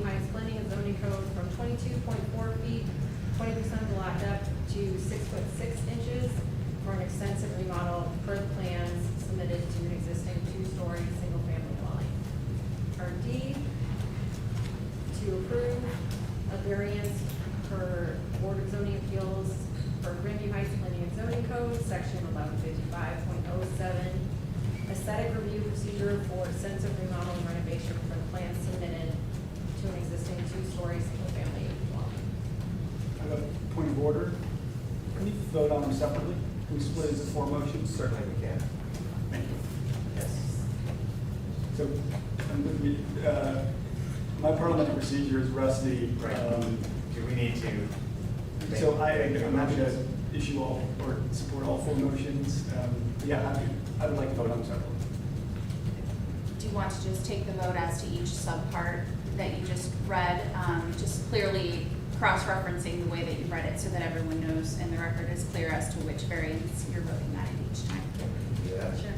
[SPEAKER 10] Heights Planning and Zoning Code from 22.4 feet, 20% of the lot depth, to 6'6" for an extensive remodel per the plans submitted to an existing 2-story single-family dwelling. Part D, to approve a variance for Board of Zoning Appeals aesthetic review procedure for extensive remodel and renovation for the plans submitted to an existing two-story single-family dwelling.
[SPEAKER 3] I have a point of order. Can we vote on them separately? Can we split into 4 motions?
[SPEAKER 1] Certainly we can.
[SPEAKER 3] Thank you.
[SPEAKER 1] Yes.
[SPEAKER 3] So, my parliamentary procedure is rusty.
[SPEAKER 1] Right. Do we need to?
[SPEAKER 3] So I'm happy to issue all, or support all 4 motions. Yeah, I would like to vote on them separately.
[SPEAKER 5] Do you want to just take the vote as to each subpart that you just read, just clearly cross-referencing the way that you read it so that everyone knows and the record is clear as to which variance you're voting that in each time?
[SPEAKER 1] Yeah.
[SPEAKER 5] Sure.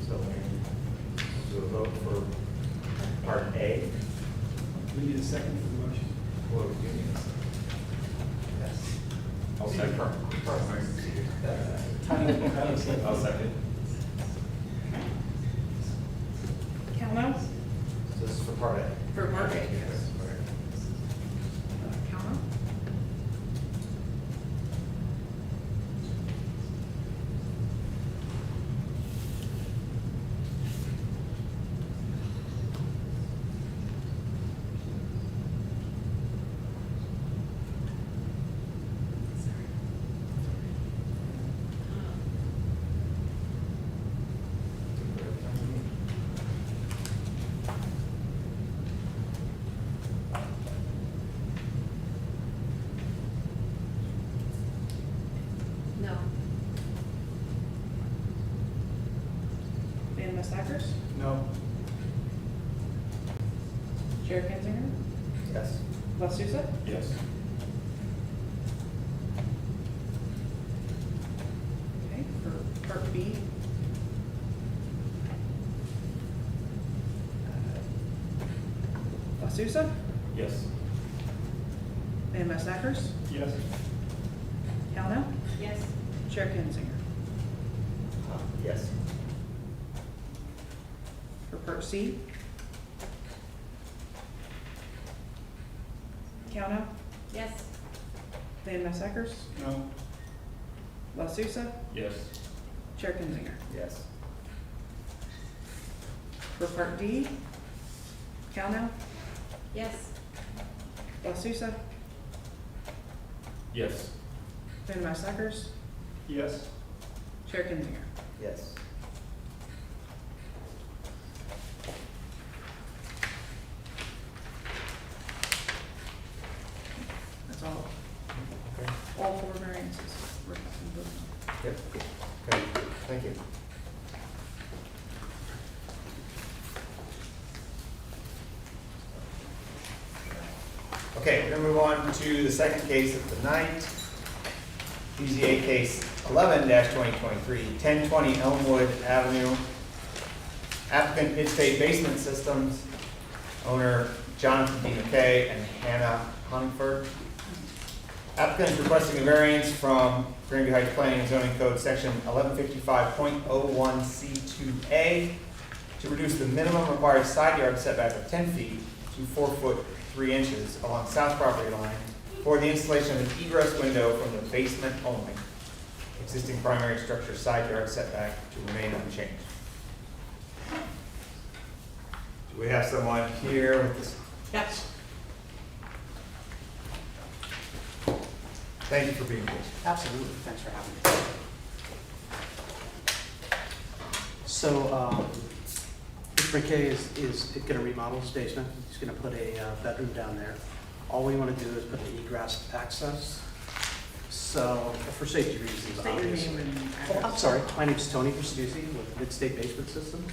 [SPEAKER 1] So we do a vote for part A.
[SPEAKER 3] We need a second for the motion.
[SPEAKER 1] What we do need is. Yes. I'll second. Parliamentary procedure. I'll second.
[SPEAKER 4] Calno?
[SPEAKER 1] So this is for part A.
[SPEAKER 4] For part A, yes.
[SPEAKER 1] Yes.
[SPEAKER 4] Calno?
[SPEAKER 10] No.
[SPEAKER 4] Dan Massakers?
[SPEAKER 3] No.
[SPEAKER 4] Chair Kinzinger?
[SPEAKER 1] Yes.
[SPEAKER 4] La Souza?
[SPEAKER 1] Yes.
[SPEAKER 4] Okay, for part B. La Souza?
[SPEAKER 11] Yes.
[SPEAKER 4] Dan Massakers?
[SPEAKER 3] Yes.
[SPEAKER 4] Calno?
[SPEAKER 10] Yes.
[SPEAKER 4] Chair Kinzinger?
[SPEAKER 1] Yes.
[SPEAKER 4] For part C? Calno?
[SPEAKER 10] Yes.
[SPEAKER 4] Dan Massakers?
[SPEAKER 3] No.
[SPEAKER 4] La Souza?
[SPEAKER 11] Yes.
[SPEAKER 4] Chair Kinzinger?
[SPEAKER 1] Yes.
[SPEAKER 4] For part D? Calno?
[SPEAKER 10] Yes.
[SPEAKER 4] La Souza?
[SPEAKER 11] Yes.
[SPEAKER 4] Dan Massakers?
[SPEAKER 3] Yes.
[SPEAKER 4] Chair Kinzinger?
[SPEAKER 1] Yes.
[SPEAKER 4] That's all.
[SPEAKER 1] Okay.
[SPEAKER 4] All 4 variances. We're voting on.
[SPEAKER 1] Yep. Okay, thank you. Okay, we're gonna move on to the second case of the night. BZA case 11-2023, 1020 Elmwood Avenue. Applicant Midstate Basement Systems, owner Jonathan D. McKay and Hannah Hunford. Applicant is requesting a variance from Greenview Heights Planning and Zoning Code, section 1155.01C2A, to reduce the minimum required side yard setback of 10 feet to 4 foot 3 inches along south property line for the installation of an egress window from the basement only. Existing primary structure side yard setback to remain unchanged. Do we have someone here with this?
[SPEAKER 4] Yes.
[SPEAKER 1] Thank you for being here.
[SPEAKER 12] Absolutely, thanks for having me. So, Mr. McKay is going to remodel his basement. He's going to put a bedroom down there. All we want to do is put an egress access. So, for safety reasons,
[SPEAKER 4] State your
[SPEAKER 12] obviously.
[SPEAKER 4] name and
[SPEAKER 12] Oh,
[SPEAKER 4] address.
[SPEAKER 12] I'm sorry, my name's Tony Pastucci with Midstate Basement Systems.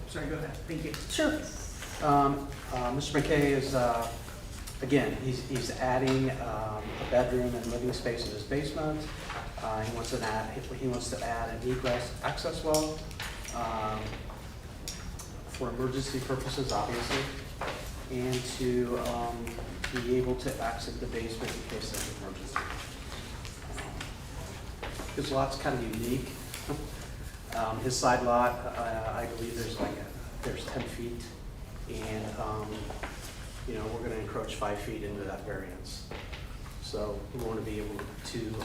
[SPEAKER 4] Sorry, go ahead. Thank you.
[SPEAKER 12] Sure. Mr. McKay is, again, he's adding a bedroom and living space in his basement. He wants to add an egress access well for emergency purposes, obviously, and to be able to exit the basement in case there's an emergency. His lot's kind of unique. His side lot, I believe there's 10 feet, and you know, we're gonna encroach 5 feet into that variance. So we wanna be able to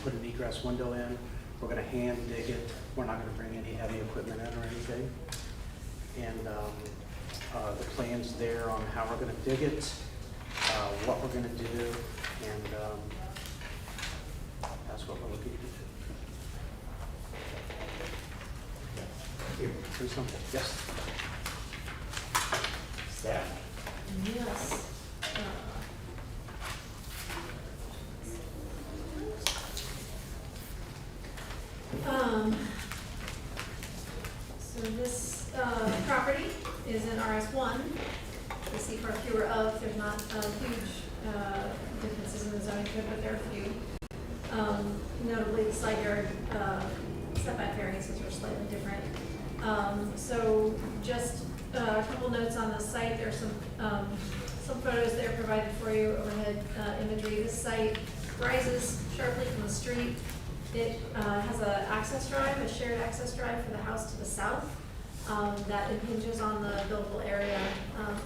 [SPEAKER 12] put an egress window in. We're gonna hand dig it. We're not gonna bring any heavy equipment in or anything. And the plans there on how we're gonna dig it, what we're gonna do, and that's what we're looking to do.
[SPEAKER 1] Thank you.
[SPEAKER 12] Pretty simple. Yes?
[SPEAKER 1] Staff?
[SPEAKER 7] Yes. So this property is in RS1. The C part fewer of, there's not huge differences in the zoning code, but there are a few. Notably, the side yard setback variances are slightly different. So just a couple notes on the site. There's some photos there provided for you, overhead imagery. This site rises sharply from the street. It has an access drive, a shared access drive for the house to the south that impinges on the buildable area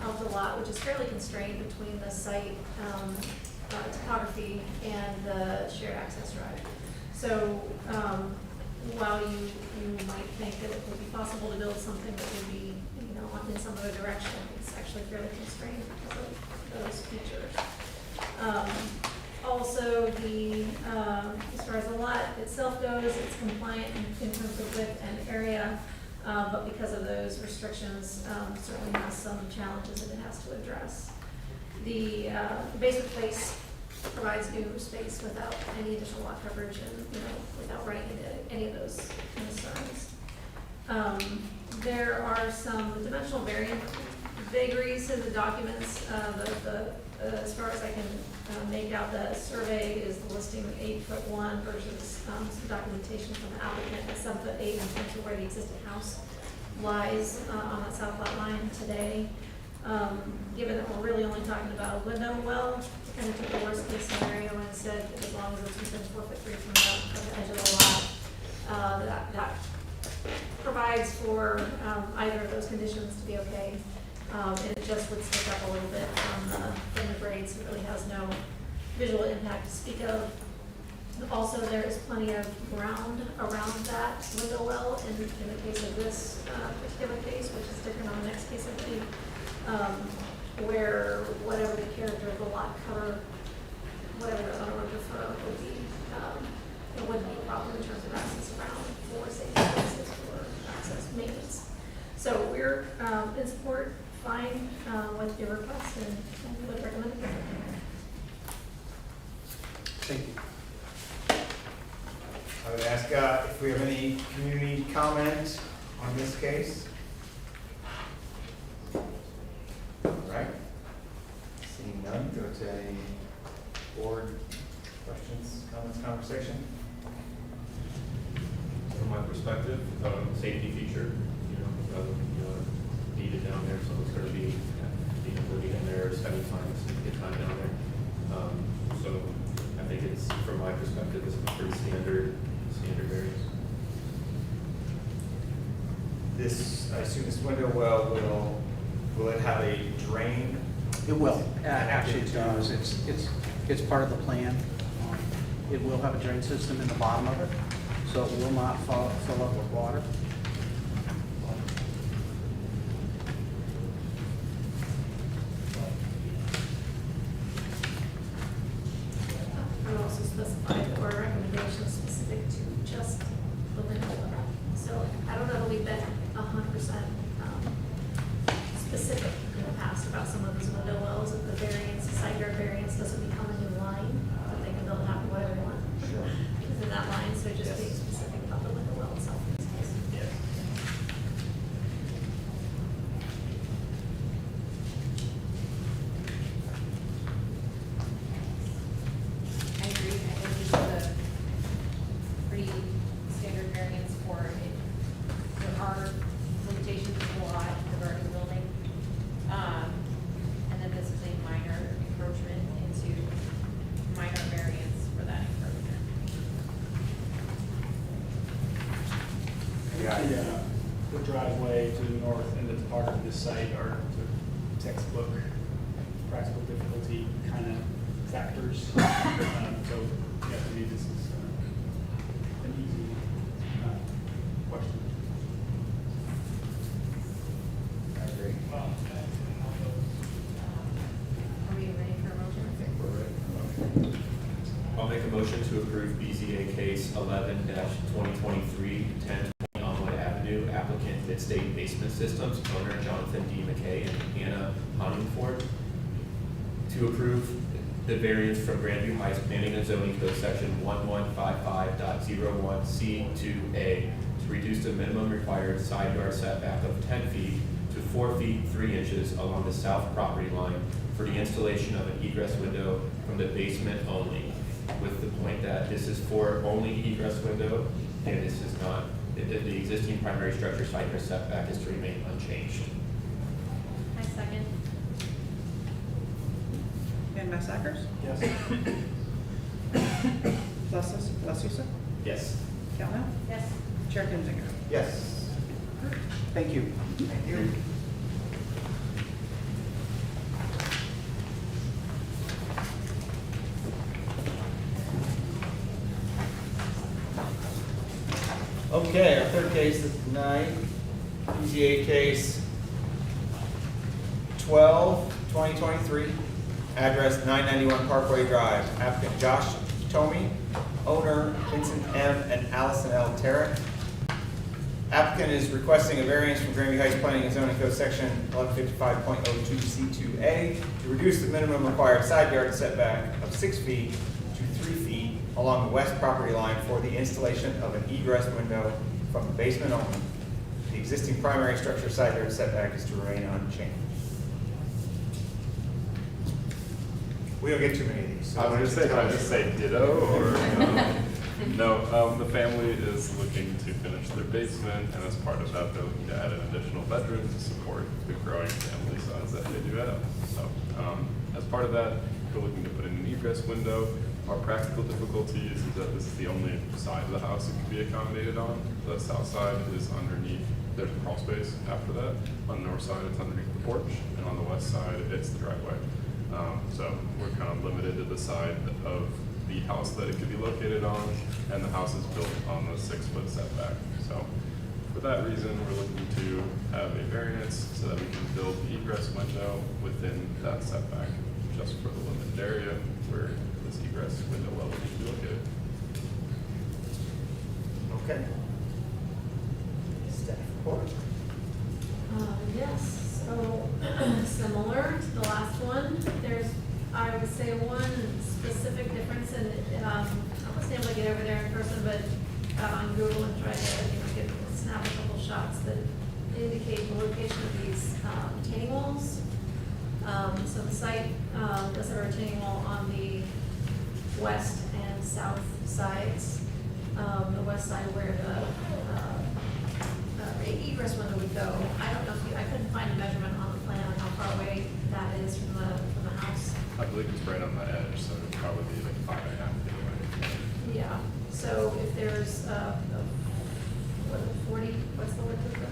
[SPEAKER 7] of the lot, which is fairly constrained between the site topography and the shared access drive. So while you might think that it would be possible to build something that would be, you know, in some other direction, it's actually fairly constrained because of those features. Also, as far as the lot itself goes, it's compliant in terms of width and area, but because of those restrictions, certainly has some challenges that it has to address. The basement place provides new space without any additional lot coverage and, you know, without running into any of those concerns. There are some dimensional vagaries in the documents. As far as I can make out, the survey is listing 8'1" versus some documentation from the applicant at 7'8" in terms of where the existing house lies on that south lot line today. Given that we're really only talking about a window well, kind of took the worst case scenario and said that as long as it's within 4'3" from the edge of the lot, that provides for either of those conditions to be okay. And it just would stick up a little bit from the grade, so it really has no visual impact to speak of. Also, there is plenty of ground around that window well in the case of this particular case, which is different on the next case, I believe, where whatever the character of the lot cover, whatever the owner would prefer, would be, it wouldn't be a problem in terms of access around for safety purposes or access maintenance. So we're in support, fine with your request, and we would recommend it.
[SPEAKER 12] Thank you.
[SPEAKER 1] I would ask if we have any community comment on this case. All right. Seeing none, go to any board questions, comments, conversation.
[SPEAKER 11] From my perspective, safety feature, needed down there, so it's going to be, living in there, spending time, significant time down there. So I think it's, from my perspective, it's a pretty standard variance.
[SPEAKER 1] This, I assume this window well will it have a drain?
[SPEAKER 12] It will. Actually, it does. It's part of the plan. It will have a drain system in the bottom of it, so it will not fill up with water.
[SPEAKER 7] And also specify that our recommendation is specific to just the window well. So I don't know that we've been 100% specific in the past about some of these window wells. If the variance, the side yard variance doesn't become a new line, but they can build it out whatever they want.
[SPEAKER 1] Sure.
[SPEAKER 7] Within that line, so just being specific about the window well itself in this case.
[SPEAKER 1] Yes.
[SPEAKER 10] I agree, I think this is a pretty standard variance for it. There are limitations to the lot regarding building. And then this is a minor encroachment into minor variance for that encroachment.
[SPEAKER 1] Yeah.
[SPEAKER 3] The driveway to the north and the part of this site are the textbook practical difficulty kind of factors. So, yeah, to me, this is an easy question.
[SPEAKER 1] I agree.
[SPEAKER 10] Are we ready for a motion?
[SPEAKER 11] I think we're ready. I'll make a motion to approve BZA case 11-2023, 1020 Onwood Avenue, applicant Midstate Basement Systems, owner Jonathan D. McKay and Anna Honingford, to approve the variance from Grandview Heights Planning and Zoning Code Section 1155.01C2A to reduce the minimum required side yard setback of 10 feet to 4 feet 3 inches along the south property line for the installation of an egress window from the basement only, with the point that this is for only egress window, and this is not, the existing primary structure side yard setback is to remain unchanged.
[SPEAKER 10] I second.
[SPEAKER 4] And Massacres?
[SPEAKER 3] Yes.
[SPEAKER 4] Blasusa?
[SPEAKER 11] Yes.
[SPEAKER 4] Count out?
[SPEAKER 10] Yes.
[SPEAKER 4] Chair Kinzinger?
[SPEAKER 1] Yes.
[SPEAKER 12] Thank you.
[SPEAKER 1] Thank you. Okay, our third case is tonight, BZA case 12-2023, address 991 Parkway Drive, applicant Josh Tomey, owner Vincent M. and Allison L. Tarrant. Applicant is requesting a variance from Grandview Heights Planning and Zoning Code Section 1155.02C2A to reduce the minimum required side yard setback of 6 feet to 3 feet along the west property line for the installation of an egress window from the basement only. The existing primary structure side yard setback is to remain unchanged. We don't get too many of these. So
[SPEAKER 13] I was gonna say, can I just say ditto, or, no, the family is looking to finish their basement, and as part of that, they're looking to add an additional bedroom to support the growing family size that they do have. So, as part of that, we're looking to put in an egress window. Our practical difficulty is that this is the only side of the house it can be accommodated on. The south side is underneath, there's a crawl space after that. On the north side, it's underneath the porch, and on the west side, it's the driveway. So we're kind of limited to the side of the house that it could be located on, and the house is built on the 6-foot setback. So for that reason, we're looking to have a variance so that we can build the egress window within that setback, just for the limited area where this egress window well needs to be located.
[SPEAKER 1] Okay. Staff report.
[SPEAKER 7] Yes, so similar to the last one, there's, I would say, one specific difference in, I wasn't able to get over there in person, but got on Google and tried to, snap a couple shots that indicate the location of these retaining walls. So the site does have a retaining wall on the west and south sides. The west side where the egress window would go. I don't know if I couldn't find a measurement on the plan how far away that is from the house.
[SPEAKER 13] I believe it's right on the edge, so it'd probably be like 5.5 feet away.
[SPEAKER 7] Yeah, so if there's what, 40, what's the width of the,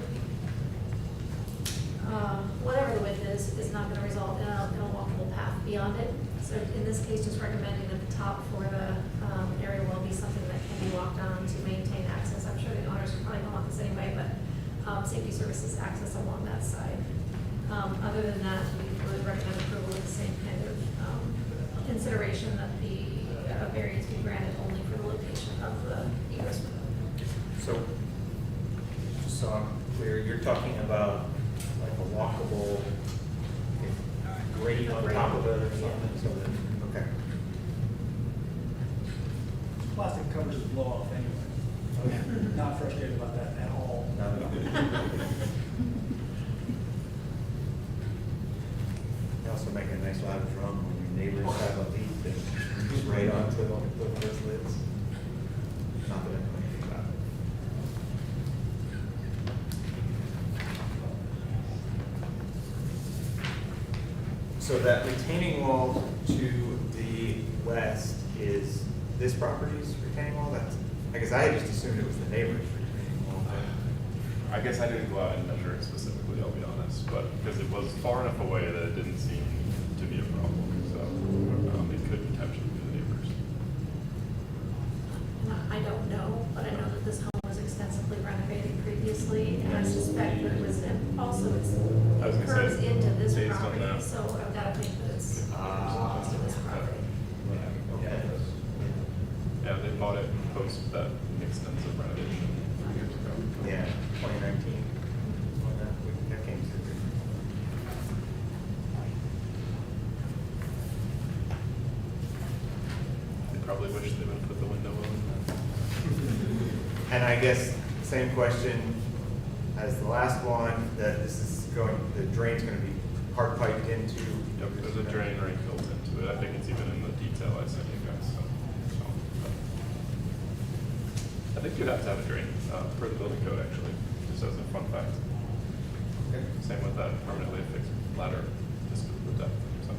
[SPEAKER 7] whatever the width is not gonna result in a walkable path beyond it. So in this case, just recommending that the top for the area will be something that can be walked on to maintain access. I'm sure the owners are probably gonna want this anyway, but safety services access along that side. Other than that, we would recommend approval with the same kind of consideration that the variance be granted only for the location of the egress window.
[SPEAKER 1] So, just so I'm clear, you're talking about like a walkable grate on top of it or something, so that, okay.
[SPEAKER 3] Plastic covers the blow off anyway.
[SPEAKER 1] Okay.
[SPEAKER 3] Not frustrated about that at all.
[SPEAKER 1] Not at all. They also make a nice loud drum when your neighbors have a leak that goes right onto those lids. Not that I know anything about it. So that retaining wall to the west is this property's retaining wall? That's, I guess I just assumed it was the neighbor's retaining wall.
[SPEAKER 13] I guess I didn't go out and measure it specifically, I'll be honest, but because it was far enough away that it didn't seem to be a problem. probably wish they would have put the window in.
[SPEAKER 1] And I guess, same question as the last one, that this is going, the drain's gonna be hard piped into.
[SPEAKER 13] Yep, there's a drain right built into it. I think it's even in the detail I sent you guys, so. I think you'd have to have a drain, per the building code actually, just as a fun fact.
[SPEAKER 1] Okay.
[SPEAKER 13] Same with that permanently affixed ladder, just with the depth, so.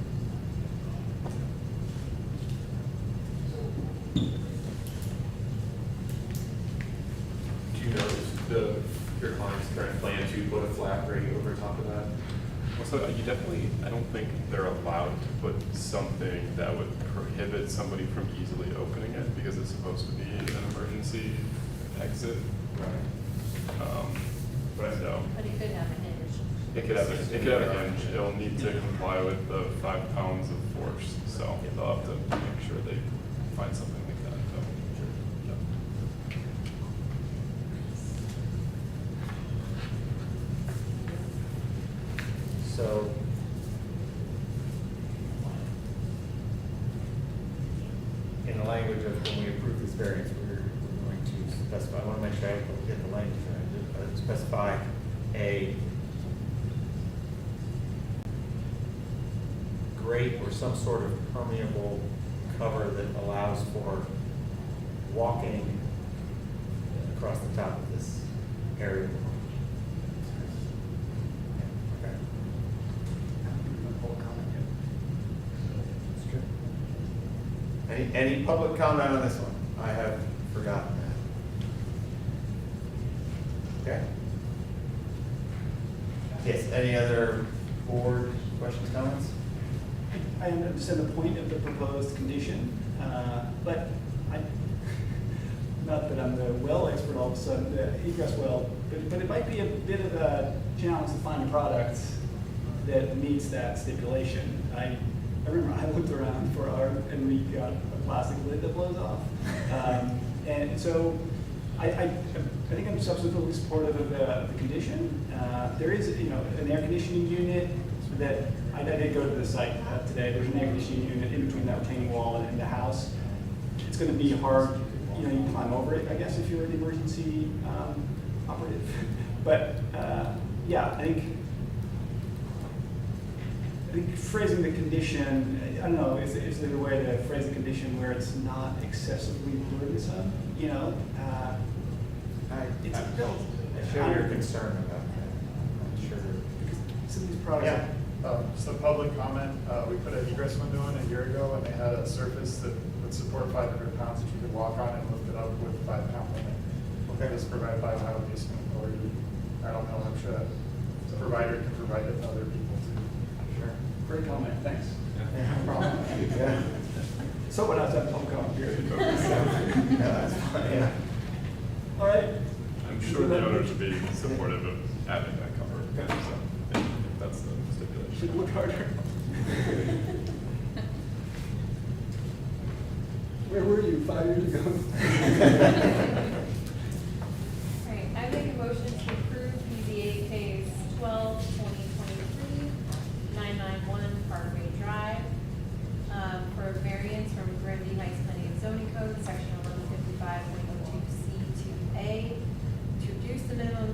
[SPEAKER 11] Do you know your client's current plan to put a flat grate over top of that?
[SPEAKER 13] Well, so you definitely, I don't think they're allowed to put something that would prohibit somebody from easily opening it because it's supposed to be an emergency exit. But no,
[SPEAKER 10] But it could have a hinge.
[SPEAKER 13] it could have a hinge. It'll need to comply with the 5 pounds of force. So they'll have to make sure they find something like that. So, yeah.
[SPEAKER 1] So, in the language of when we approve this variance, we're going to specify, I want to make sure I get the language right, specify a grate or some sort of permeable cover that allows for walking across the top of this area. Okay. Any public comment on this one? I have forgotten that. Okay. Yes, any other board questions, comments?
[SPEAKER 3] I understand the point of the proposed condition, but not that I'm the well expert all of a sudden, the egress well, but it might be a bit of a challenge to find a product that meets that stipulation. I remember I looked around for art and we got a plastic lid that blows off. And so I think I'm substantively supportive of the condition. There is, an air conditioning unit that, I did go to the site today. There's an air conditioning unit in between that retaining wall and the house. It's going to be hard, you can climb over it, I guess, if you're an emergency operative. But yeah, I think phrasing the condition, I don't know, is there a way to phrase the condition where it's not excessively burdensome?
[SPEAKER 1] I share your concern about that. I'm sure.
[SPEAKER 3] Some of these products.
[SPEAKER 1] Yeah.
[SPEAKER 14] Just a public comment, we put an egress window in a year ago and they had a surface that would support 500 pounds that you could walk on and lift it up with a 5-pound limit. Okay, this is provided by Ohio Basement Authority. I don't know, I'm sure that the provider can provide it to other people too.
[SPEAKER 1] Sure.
[SPEAKER 3] Great comment, thanks.
[SPEAKER 1] Yeah, no problem. Yeah.
[SPEAKER 3] Someone else have public comment period.
[SPEAKER 1] Yeah, that's fine, yeah.
[SPEAKER 3] All right.
[SPEAKER 13] I'm sure the owner should be supportive of adding that cover. So if that's the stipulation.
[SPEAKER 3] Should look harder. Where were you 5 years ago?
[SPEAKER 10] All right, I make a motion to approve BZA case 12/2023, 991 Parkway Drive, for a variance from Granby Heights Planning and Zoning Code, section 1155.02C2A, to reduce the minimum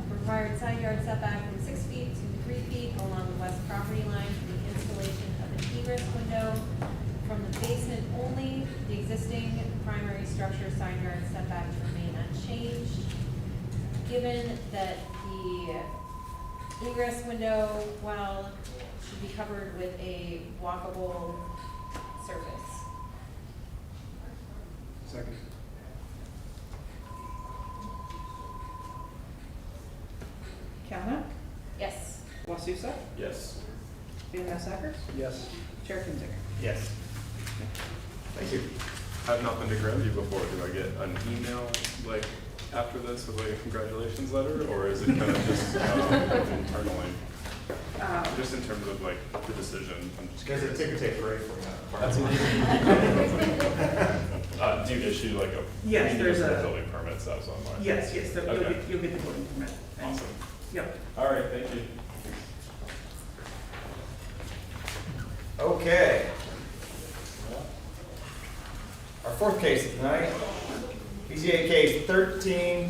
[SPEAKER 10] required side yard setback from 6 feet to 3 feet along the west property line for the installation of an egress window from the basement only. The existing primary structure side yard setback to remain unchanged. Given that the egress window, while should be covered with a walkable surface.
[SPEAKER 3] Second.
[SPEAKER 4] Calhoun,
[SPEAKER 10] Yes.
[SPEAKER 4] Wasusa,
[SPEAKER 11] Yes.
[SPEAKER 4] Van Massaker,
[SPEAKER 3] Yes.
[SPEAKER 4] Chair Kinzik.
[SPEAKER 1] Yes. Thank you.
[SPEAKER 13] I have not been to Granby before. Do I get an email like after this with like a congratulations letter, or is it kind of just internally? Just in terms of like the decision. I'm just
[SPEAKER 1] There's a
[SPEAKER 13] curious.
[SPEAKER 1] ticker tape parade for you.
[SPEAKER 13] That's do you issue like a
[SPEAKER 4] Yes, there's a-
[SPEAKER 13] building permit, so I was online.
[SPEAKER 4] Yes,
[SPEAKER 13] Okay.
[SPEAKER 4] you'll get the building permit.
[SPEAKER 13] Awesome.
[SPEAKER 4] Yep.
[SPEAKER 13] All right, thank you.
[SPEAKER 1] Okay. fourth case of the night, BZA case 13,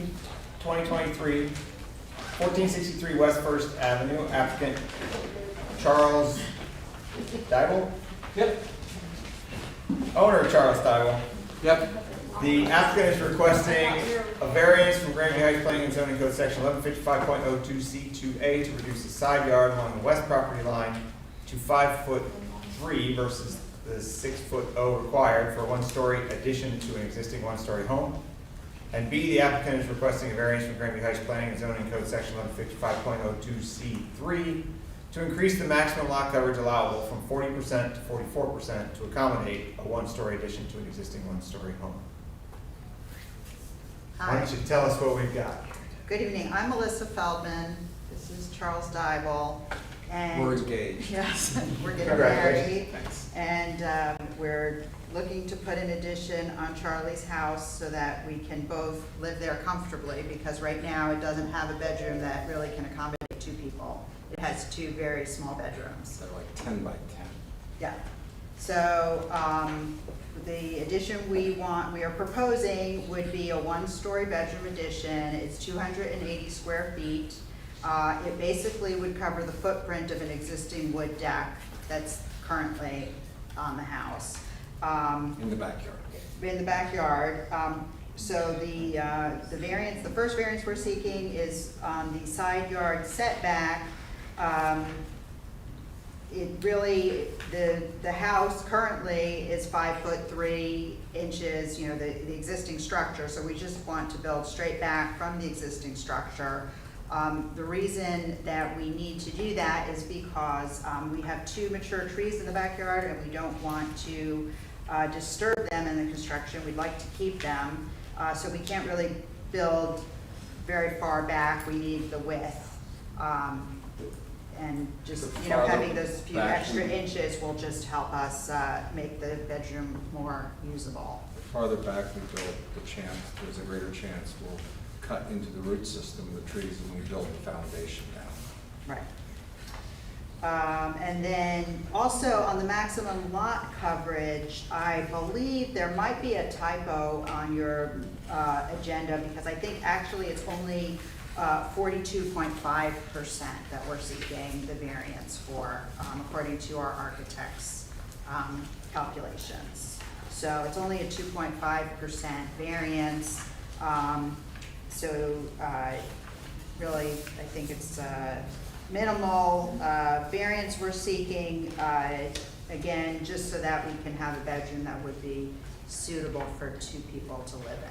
[SPEAKER 1] 2023, 1463 West First Avenue, applicant Charles Dybel?
[SPEAKER 12] Yep.
[SPEAKER 1] Owner Charles Dybel.
[SPEAKER 12] Yep.
[SPEAKER 1] The applicant is requesting a variance from Grandview Heights Planning and Zoning Code Section 1155.02C2A to reduce the side yard along the west property line to 5'3" versus the 6'0" required for a one-story addition to an existing one-story home. And B, the applicant is requesting a variance from Grandview Heights Planning and Zoning Code Section 1155.02C3 to increase the maximum lot coverage allowable from 40% to 44% to accommodate a one-story addition to an existing one-story home. Why
[SPEAKER 15] Hi,
[SPEAKER 1] don't you tell us what we've got?
[SPEAKER 15] good evening. I'm Melissa Feldman. This is Charles Dybel. And
[SPEAKER 12] We're engaged.
[SPEAKER 15] yes, we're getting
[SPEAKER 1] Congratulations.
[SPEAKER 15] married.
[SPEAKER 12] Thanks.
[SPEAKER 15] And we're looking to put an addition on Charlie's house so that we can both live there comfortably, because right now it doesn't have a bedroom that really can accommodate two people. It has two very small bedrooms.
[SPEAKER 12] They're like 10 by 10.
[SPEAKER 15] Yeah, so, the addition we are proposing would be a one-story bedroom addition. It's 280 square feet. It basically would cover the footprint of an existing wood deck that's currently on the house.
[SPEAKER 12] In the backyard.
[SPEAKER 15] In the backyard. So the variance, the first variance we're seeking is on the side yard setback. It really, the house currently is 5'3" the existing structure, so we just want to build straight back from the existing structure. The reason that we need to do that is because we have two mature trees in the backyard and we don't want to disturb them in the construction. We'd like to keep them, so we can't really build very far back. We need the width. And just, having those few extra inches will just help us make the bedroom more usable.
[SPEAKER 16] The farther back we build, there's a greater chance we'll cut into the root system of the trees and we build the foundation down.
[SPEAKER 15] Right. And then also on the maximum lot coverage, I believe there might be a typo on your agenda, because I think actually it's only 42.5% that we're seeking the variance for, according to our architect's calculations. So it's only a 2.5% variance. Really, I think it's minimal variance we're seeking, again, just so that we can have a bedroom that would be suitable for two people to live in.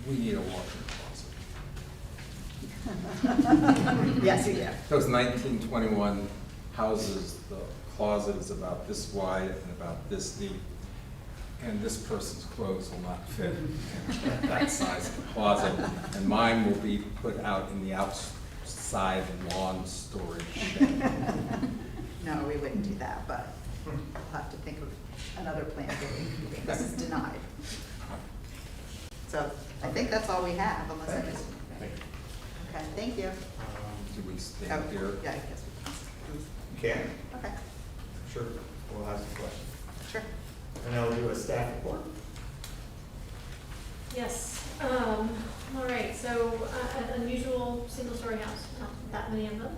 [SPEAKER 16] We need a walk-in closet.
[SPEAKER 15] Yes, you do.
[SPEAKER 16] Those 1921 houses, the closet is about this wide and about this deep. And this person's clothes will not fit in that size of the closet. And mine will be put out in the outside lawn storage shed.
[SPEAKER 15] No, we wouldn't do that, but we'll have to think of another plan if this is denied. So I think that's all we have, unless I missed anything. Okay, thank you.
[SPEAKER 16] Do we stand here?
[SPEAKER 15] Yeah, I guess we
[SPEAKER 1] Okay,
[SPEAKER 15] can. Okay,
[SPEAKER 1] sure, we'll have some questions.
[SPEAKER 15] sure.
[SPEAKER 1] And then we'll do a staff report.
[SPEAKER 7] Yes, all right, so an unusual single-story house, not that many of them.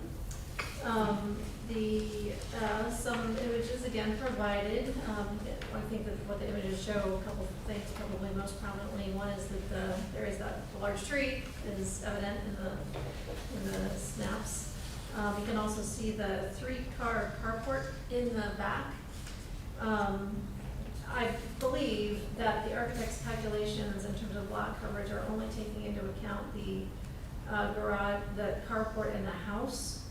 [SPEAKER 7] Some images again provided. I think that what the images show a couple of things, probably most prominently. One is that there is that large tree is evident in the snaps. You can also see the 3-car carport in the back. I believe that the architect's calculations in terms of lot coverage are only taking into account the garage, the carport in the house,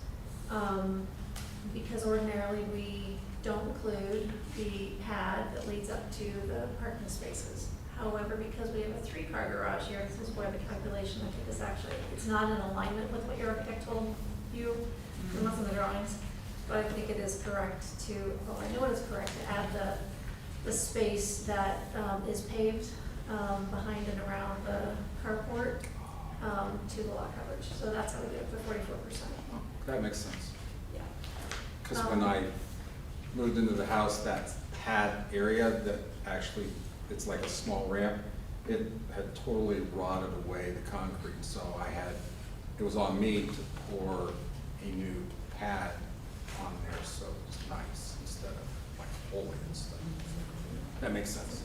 [SPEAKER 7] because ordinarily we don't include the pad that leads up to the parking spaces. However, because we have a 3-car garage here, this is where the calculation, I think, is actually, it's not in alignment with what your architect told you, unless in the drawings, but I think it is correct to, well, I know it is correct to add the space that is paved behind and around the carport to the lot coverage. So that's how we get it for 44%.
[SPEAKER 16] That makes sense.
[SPEAKER 7] Yeah.
[SPEAKER 16] Because when I moved into the house, that pad area that actually, it's like a small ramp, it had totally rotted away the concrete, so it was on me to pour a new pad on there, so it was nice, instead of like holding and stuff. That makes sense.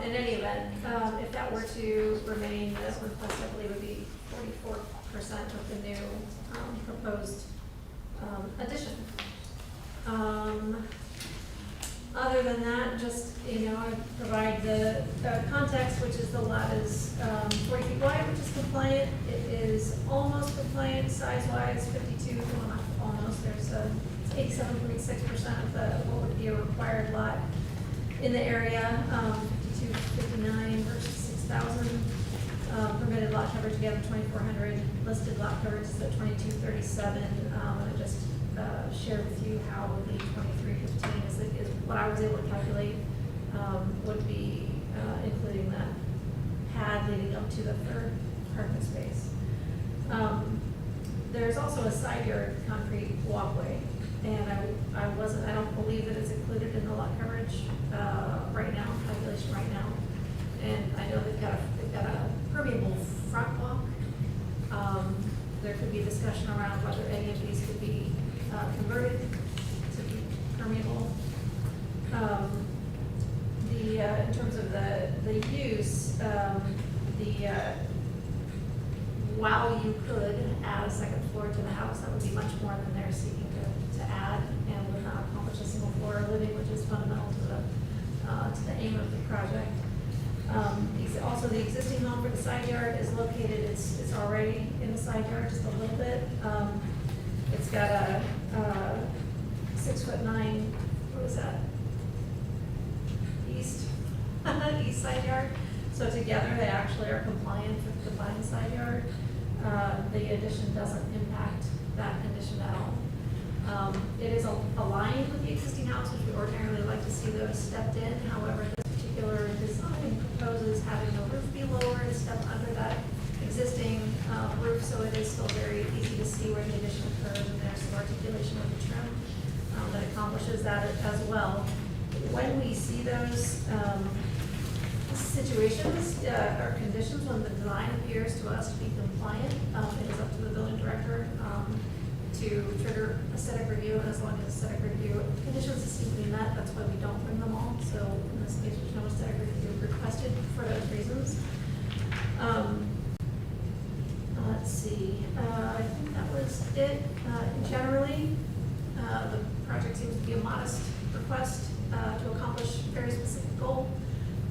[SPEAKER 7] In any event, if that were to remain, the request, I believe, would be 44% of the new proposed addition. Other than that, just, I provide the context, which is the lot is 40 feet wide, which is compliant. It is almost compliant size-wise, 52, well, not almost, there's 87.6% of what would be a required lot in the area, 5259 versus 6,000. Permitted lot coverage again, 2,400. Listed lot coverage is at 2,237. I just share with you how the 2,315 is what I was able to calculate would be including that pad leading up to the third parking space. There's also a side yard concrete walkway, and I don't believe that it's included in the lot coverage right now, calculation right now. And I know they've got a permeable front walk. There could be discussion around whether any of these could be converted to be permeable. In terms of the use, while you could add a second floor to the house, that would be much more than they're seeking to add, and would not accomplish a single floor of living, which is fundamental to the aim of the project. Also, the existing home for the side yard is located, it's already in the side yard just a little bit. It's got a 6'9", what is that? East side yard. So together, they actually are compliant with the combined side yard. The addition doesn't impact that condition at all. It is aligned with the existing house, which we ordinarily like to see those stepped in. However, this particular design proposes having the roof be lower and step under that existing roof, so it is still very easy to see where the addition occurs, and there's some articulation of the trim that accomplishes that as well. When we see those situations or conditions, when the design appears to us to be compliant, it is up to the building director to trigger aesthetic review, and as long as aesthetic review conditions seem to be met, that's why we don't bring them all. So in this case, there's no aesthetic review requested for those reasons. Let's see, I think that was it. Generally, the project seems to be a modest request to accomplish a very specific goal.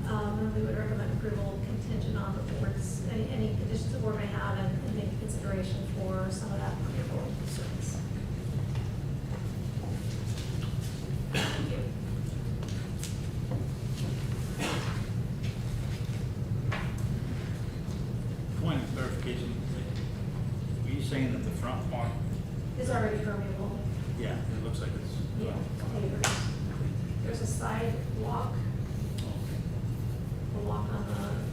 [SPEAKER 7] And we would recommend approval contingent on the board's, any conditions the board may have, and maybe consideration for some of that permeable surface. Thank you.
[SPEAKER 9] Point of clarification, were you saying that the front part?
[SPEAKER 7] It's already permeable.
[SPEAKER 9] Yeah, it looks like it's.
[SPEAKER 7] Yeah, pavers. There's a sidewalk. The walk on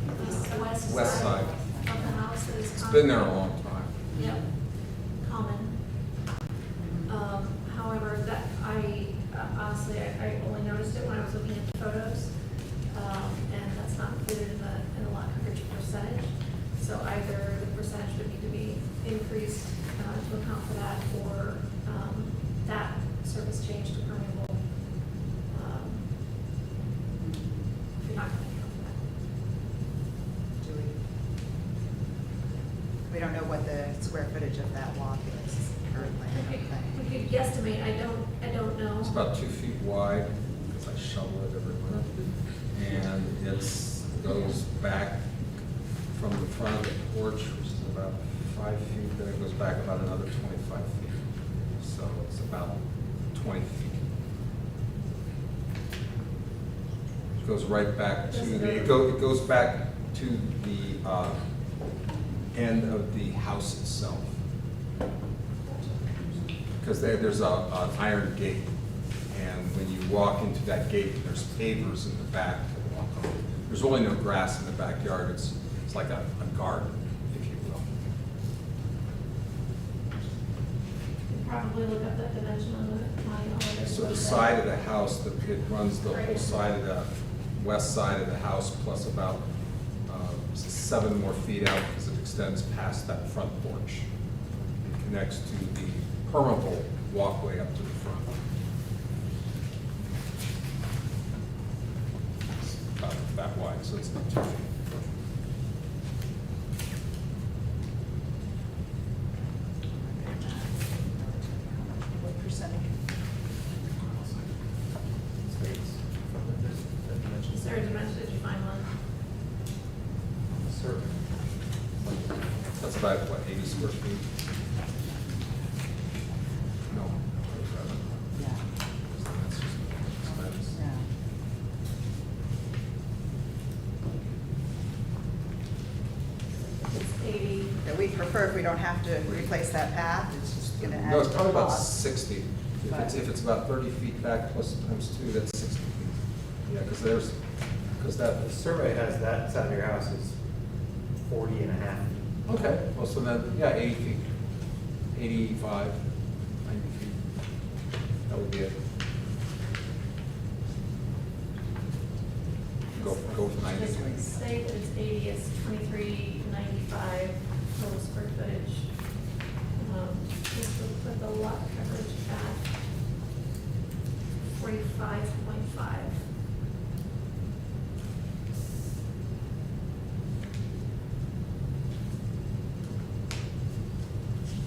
[SPEAKER 7] the west side of the house that is
[SPEAKER 16] It's
[SPEAKER 7] common.
[SPEAKER 16] been there a long time.
[SPEAKER 7] Yep, common. However, that honestly, I only noticed it when I was looking at the photos, and that's not included in the lot coverage percentage. So either the percentage would need to be increased to account for that, or that surface change to permeable. If you're not going to account for that.
[SPEAKER 15] We don't know what the square footage of that walk is currently.
[SPEAKER 7] We could guesstimate, I don't know.
[SPEAKER 16] It's about 2 feet wide, because I shovel it every winter. And it goes back from the front of the porch, which is about 5 feet, then it goes back about another 25 feet. So it's about 20 feet. It goes right back to it goes back to the end of the house itself. Because there's an iron gate, and when you walk into that gate, there's pavers in the back to walk on. There's really no grass in the backyard. It's like a garden, if you will.
[SPEAKER 7] probably look up that dimension on the
[SPEAKER 16] So the side of the house, it runs the whole side of the west side of the house plus about 7 more feet out because it extends past that front porch. It connects to the permeable walkway up to the front. It's about that wide, so it's not 2 feet.
[SPEAKER 4] What percentage?
[SPEAKER 7] Is there a dimension, did you find one?
[SPEAKER 16] That's about, what, 80 square feet? No.
[SPEAKER 4] Yeah.
[SPEAKER 16] That's just expense.
[SPEAKER 4] Yeah.
[SPEAKER 7] It's 80.
[SPEAKER 15] Yeah, we prefer if we don't have to replace that path, it's just gonna add
[SPEAKER 16] No, it's probably about
[SPEAKER 15] cost.
[SPEAKER 16] 60. If it's about 30 feet back plus times 2, that's 60 feet. Yeah, because that.
[SPEAKER 1] The survey has that side of your house is 40 and a half.
[SPEAKER 16] Okay, well, so then, yeah, 80 feet, 85, 90 feet. That would be it. Go for 90.
[SPEAKER 7] Just say that it's 80, it's 2395 total square footage. Just to put the lot coverage at 45.5.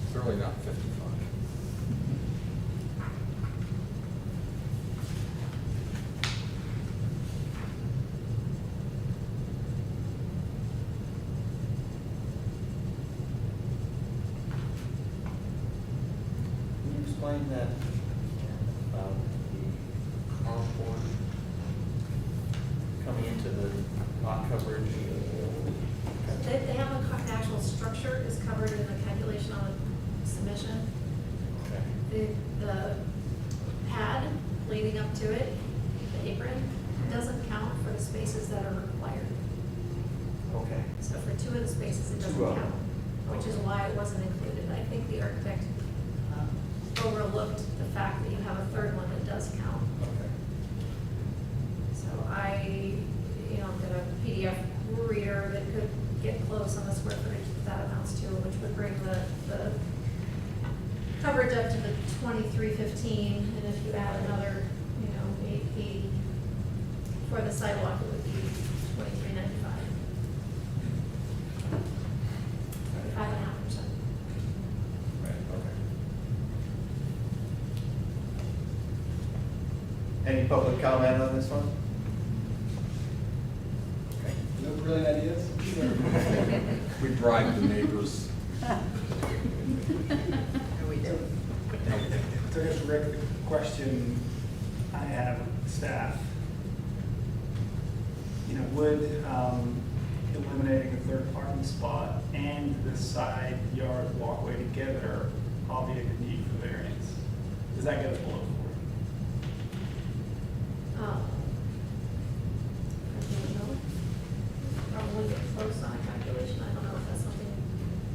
[SPEAKER 16] It's really not 55.
[SPEAKER 1] Can you explain that about the carport coming into the lot coverage?
[SPEAKER 7] They have an actual structure is covered in the calculation on the submission.
[SPEAKER 1] Okay.
[SPEAKER 7] The pad leading up to it, the apron, doesn't count for the spaces that are required.
[SPEAKER 1] Okay.
[SPEAKER 7] So for 2 of the spaces, it doesn't
[SPEAKER 1] Two of
[SPEAKER 7] count,
[SPEAKER 1] them.
[SPEAKER 7] which is why it wasn't included. I think the architect overlooked the fact that you have a third one that does count.
[SPEAKER 1] Okay.
[SPEAKER 7] So I, did a PDF reader that could get close on the square footage that amounts to, which would bring the coverage up to the 2315, and if you add another, 8 feet for the sidewalk, it would be 2395. 5.5%.
[SPEAKER 1] Right, okay. Any public comment on this one? Okay.
[SPEAKER 3] No brilliant ideas?
[SPEAKER 16] We bribed the neighbors.
[SPEAKER 15] No, we did.
[SPEAKER 3] So I guess, Rick, the question I have with staff, would eliminating a third parking spot and the side yard walkway together obviate the need for variance? Does that get us below 40?
[SPEAKER 7] I don't know. Probably get close on a calculation. I don't know if that's something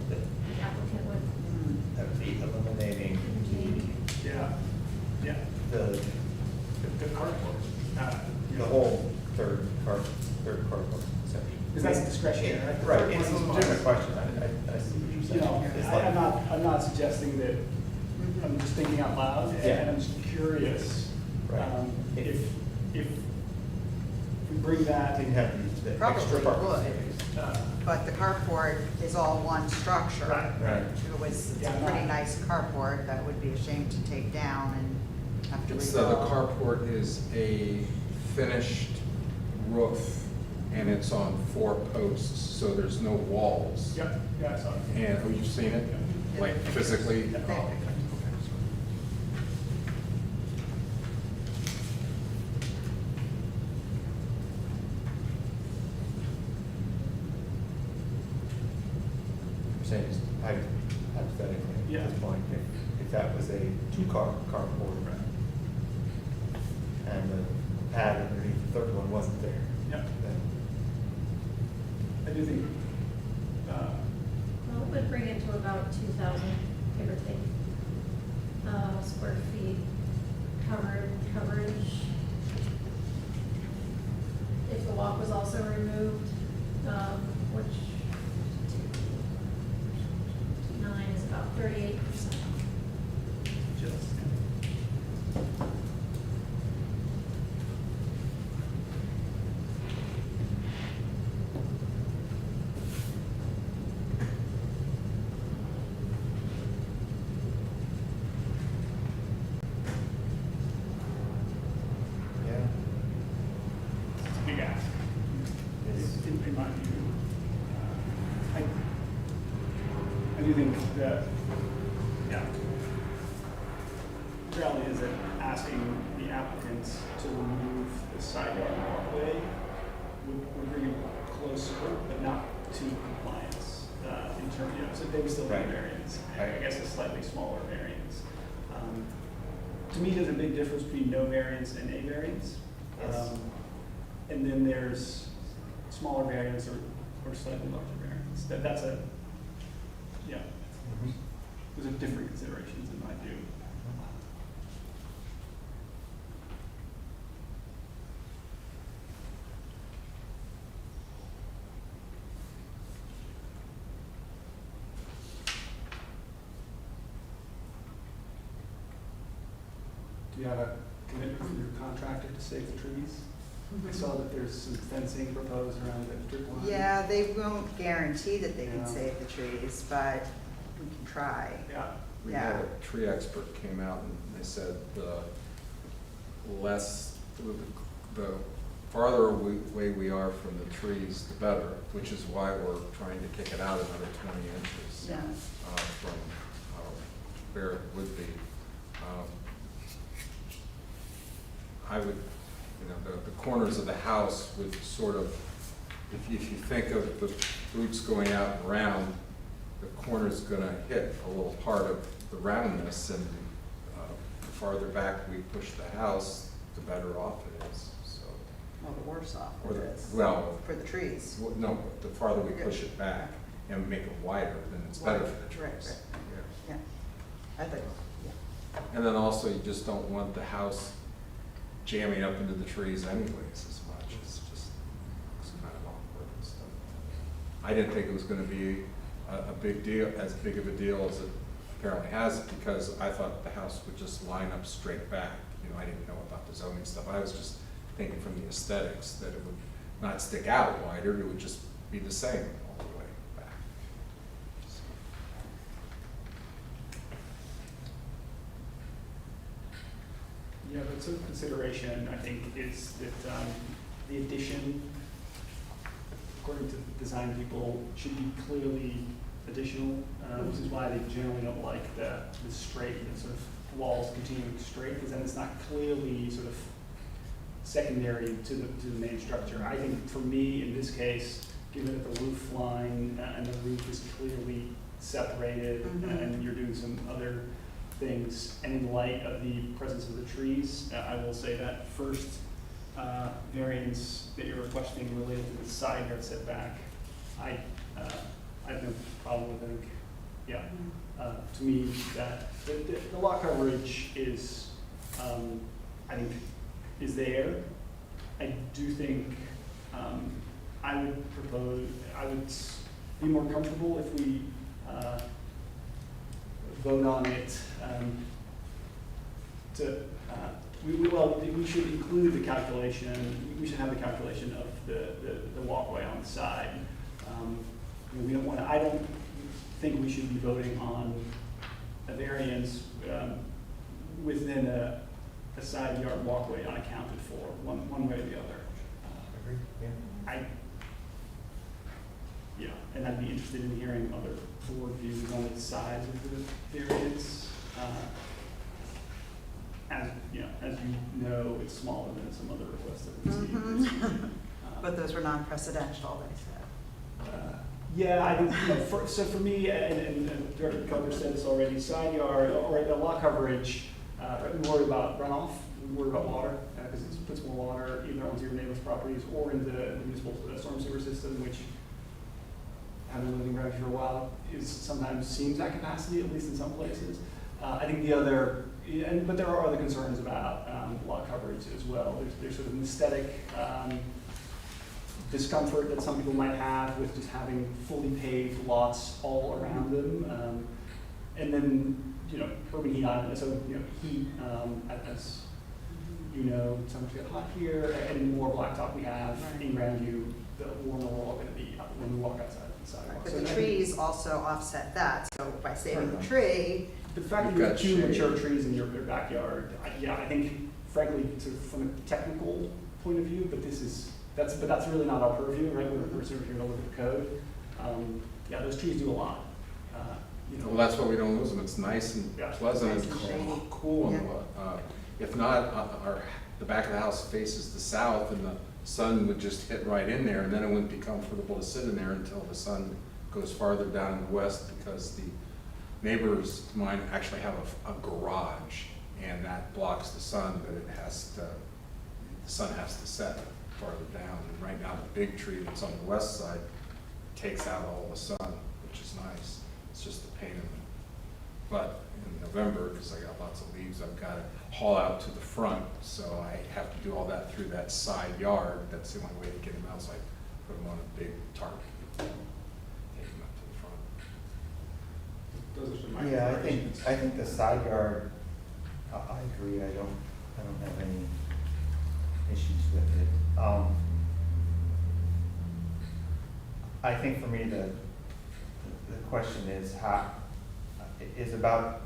[SPEAKER 7] the applicant would.
[SPEAKER 1] That would be eliminating
[SPEAKER 3] Yeah, yeah,
[SPEAKER 1] the
[SPEAKER 3] the carport.
[SPEAKER 1] the whole third carport section.
[SPEAKER 3] Because that's discretionary, right?
[SPEAKER 1] Right, it's a legitimate question, I see what you're saying. It's like-
[SPEAKER 3] I'm not suggesting that, I'm just thinking out loud,
[SPEAKER 1] Yeah.
[SPEAKER 3] and I'm just curious,
[SPEAKER 1] Right.
[SPEAKER 3] if we bring that,
[SPEAKER 1] Didn't have the
[SPEAKER 15] Probably
[SPEAKER 1] extra parking
[SPEAKER 15] would.
[SPEAKER 1] space.
[SPEAKER 15] But the carport is all one structure.
[SPEAKER 3] Right.
[SPEAKER 1] Right.
[SPEAKER 15] It's
[SPEAKER 3] Yeah,
[SPEAKER 15] a
[SPEAKER 3] no.
[SPEAKER 15] pretty nice carport that would be a shame to take down and have to
[SPEAKER 16] So the
[SPEAKER 15] rebuild.
[SPEAKER 16] carport is a finished roof, and it's on 4 posts, so there's no walls.
[SPEAKER 3] yeah, I saw it.
[SPEAKER 16] And, oh, you've seen it? Like physically? Oh, okay.
[SPEAKER 1] I'm saying is hypothetically,
[SPEAKER 3] Yeah.
[SPEAKER 1] at this point, if that was a 2-car carport, and the pad underneath the third one wasn't there,
[SPEAKER 3] Yeah,
[SPEAKER 1] then
[SPEAKER 3] I do think,
[SPEAKER 7] Well, it would bring it to about 2,000, give or take. square feet coverage. If the walk was also removed, which 9 is about 38%.
[SPEAKER 3] Just.
[SPEAKER 1] Yeah.
[SPEAKER 3] It's a big ask. In my view. I do think that, yeah. The reality is that asking the applicants to remove the side yard walkway would bring it closer, but not to compliance, in terms, so they would still be
[SPEAKER 1] Right.
[SPEAKER 3] variance.
[SPEAKER 1] Right.
[SPEAKER 3] I guess a slightly smaller variance. To me, there's a big difference between no variance and a variance.
[SPEAKER 1] Yes.
[SPEAKER 3] And then there's smaller variance or slightly larger variance. That's a, yeah, those are different considerations in my view. Do you have a commitment from your contractor to save the trees? I saw that there's some fencing proposed around the drip line.
[SPEAKER 15] Yeah, they won't guarantee that they can
[SPEAKER 3] Yeah.
[SPEAKER 15] save the trees, but we can try.
[SPEAKER 3] Yeah.
[SPEAKER 16] We had a tree expert came out and they said the farther away we are from the trees, the better, which is why we're trying to kick it out another 20 inches
[SPEAKER 15] Yeah.
[SPEAKER 16] from where it would be. I would, the corners of the house would sort of, if you think of the roots going out and round, the corner's gonna hit a little part of the roundness, and the farther back we push the house, the better off it is, so.
[SPEAKER 15] Well, the worse off
[SPEAKER 16] Or
[SPEAKER 15] it
[SPEAKER 16] the-
[SPEAKER 15] is.
[SPEAKER 16] well-
[SPEAKER 15] For the trees.
[SPEAKER 16] Well, no, the farther we push it back and make it wider, then it's better for the
[SPEAKER 15] Right,
[SPEAKER 16] trees.
[SPEAKER 15] right.
[SPEAKER 16] Yeah.
[SPEAKER 15] Yeah, I think, yeah.
[SPEAKER 16] And then also, you just don't want the house jamming up into the trees anyways as much. It's kind of awkward and stuff. I didn't think it was gonna be a big deal, as big of a deal as it apparently has, because I thought the house would just line up straight back. I didn't know about the zoning stuff. I was just thinking from the aesthetics that it would not stick out wider, it would just be the same all the way back. So.
[SPEAKER 3] Yeah, but sort of consideration, I think, is that the addition, according to design people, should be clearly additional, which is why they generally don't like the straight, the sort of walls continuing straight, because then it's not clearly sort of secondary to the main structure. I think for me, in this case, given that the roof line and the roof is clearly separated, and you're doing some other things, and in light of the presence of the trees, I will say that first variance that you're requesting related to the side yard setback, I have no problem with it. Yeah, to me, that the lot coverage is, I think, is there. I do think I would be more comfortable if we vote on it we should include the calculation, we should have the calculation of the walkway on the side. We don't want to, I don't think we should be voting on a variance within a side yard walkway unaccounted for, one way or the other.
[SPEAKER 1] Agreed, yeah.
[SPEAKER 3] Yeah, and I'd be interested in hearing other board views on the size of the variance. As you know, it's smaller than some other requests that we've seen.
[SPEAKER 15] But those were non-precedential, they said.
[SPEAKER 3] Yeah, I think, so for me, and Director Cutler said this already, side yard or the lot coverage, we worry about runoff, we worry about water, because it puts more water either onto your neighbor's properties or into the municipal storm sewer system, which, having lived in Greenwich for a while, sometimes seems at capacity, at least in some places. I think the other, but there are other concerns about lot coverage as well. There's sort of an aesthetic discomfort that some people might have with just having fully paved lots all around them. And then, urban heat island, so, heat, as you know, summers get hot here, and the more blacktop we have in Grandview, the warmer we're all gonna be when we walk outside the sidewalk.
[SPEAKER 15] But
[SPEAKER 3] So
[SPEAKER 15] the
[SPEAKER 3] I think
[SPEAKER 15] trees also offset that, so by saving the tree,
[SPEAKER 3] the fact that
[SPEAKER 16] You've
[SPEAKER 3] you have
[SPEAKER 16] got
[SPEAKER 3] two
[SPEAKER 16] shade.
[SPEAKER 3] mature trees in your backyard, I think frankly, sort of from a technical point of view, but that's really not our purview, right? We're sort of here to look at the code. Yeah, those trees do a lot.
[SPEAKER 16] Well, that's why we don't lose them. It's nice and
[SPEAKER 3] Yeah.
[SPEAKER 16] pleasant
[SPEAKER 15] Nice
[SPEAKER 16] and
[SPEAKER 15] and shady.
[SPEAKER 16] cool. And,
[SPEAKER 15] Yeah.
[SPEAKER 16] if not, the back of the house faces the south and the sun would just hit right in there, and then it wouldn't be comfortable to sit in there until the sun goes farther down in the west, because the neighbors of mine actually have a garage, and that blocks the sun, but the sun has to set farther down. And right now, the big tree that's on the west side takes out all the sun, which is nice. It's just a pain in the butt in November, because I got lots of leaves I've got to haul out to the front, so I have to do all that through that side yard. That's the only way to get them out, so I put them on a big tarp, take them up to the front.
[SPEAKER 3] Those are some minor
[SPEAKER 1] Yeah,
[SPEAKER 3] alterations.
[SPEAKER 1] I think the side yard, I agree, I don't have any issues with it. I think for me, the question is about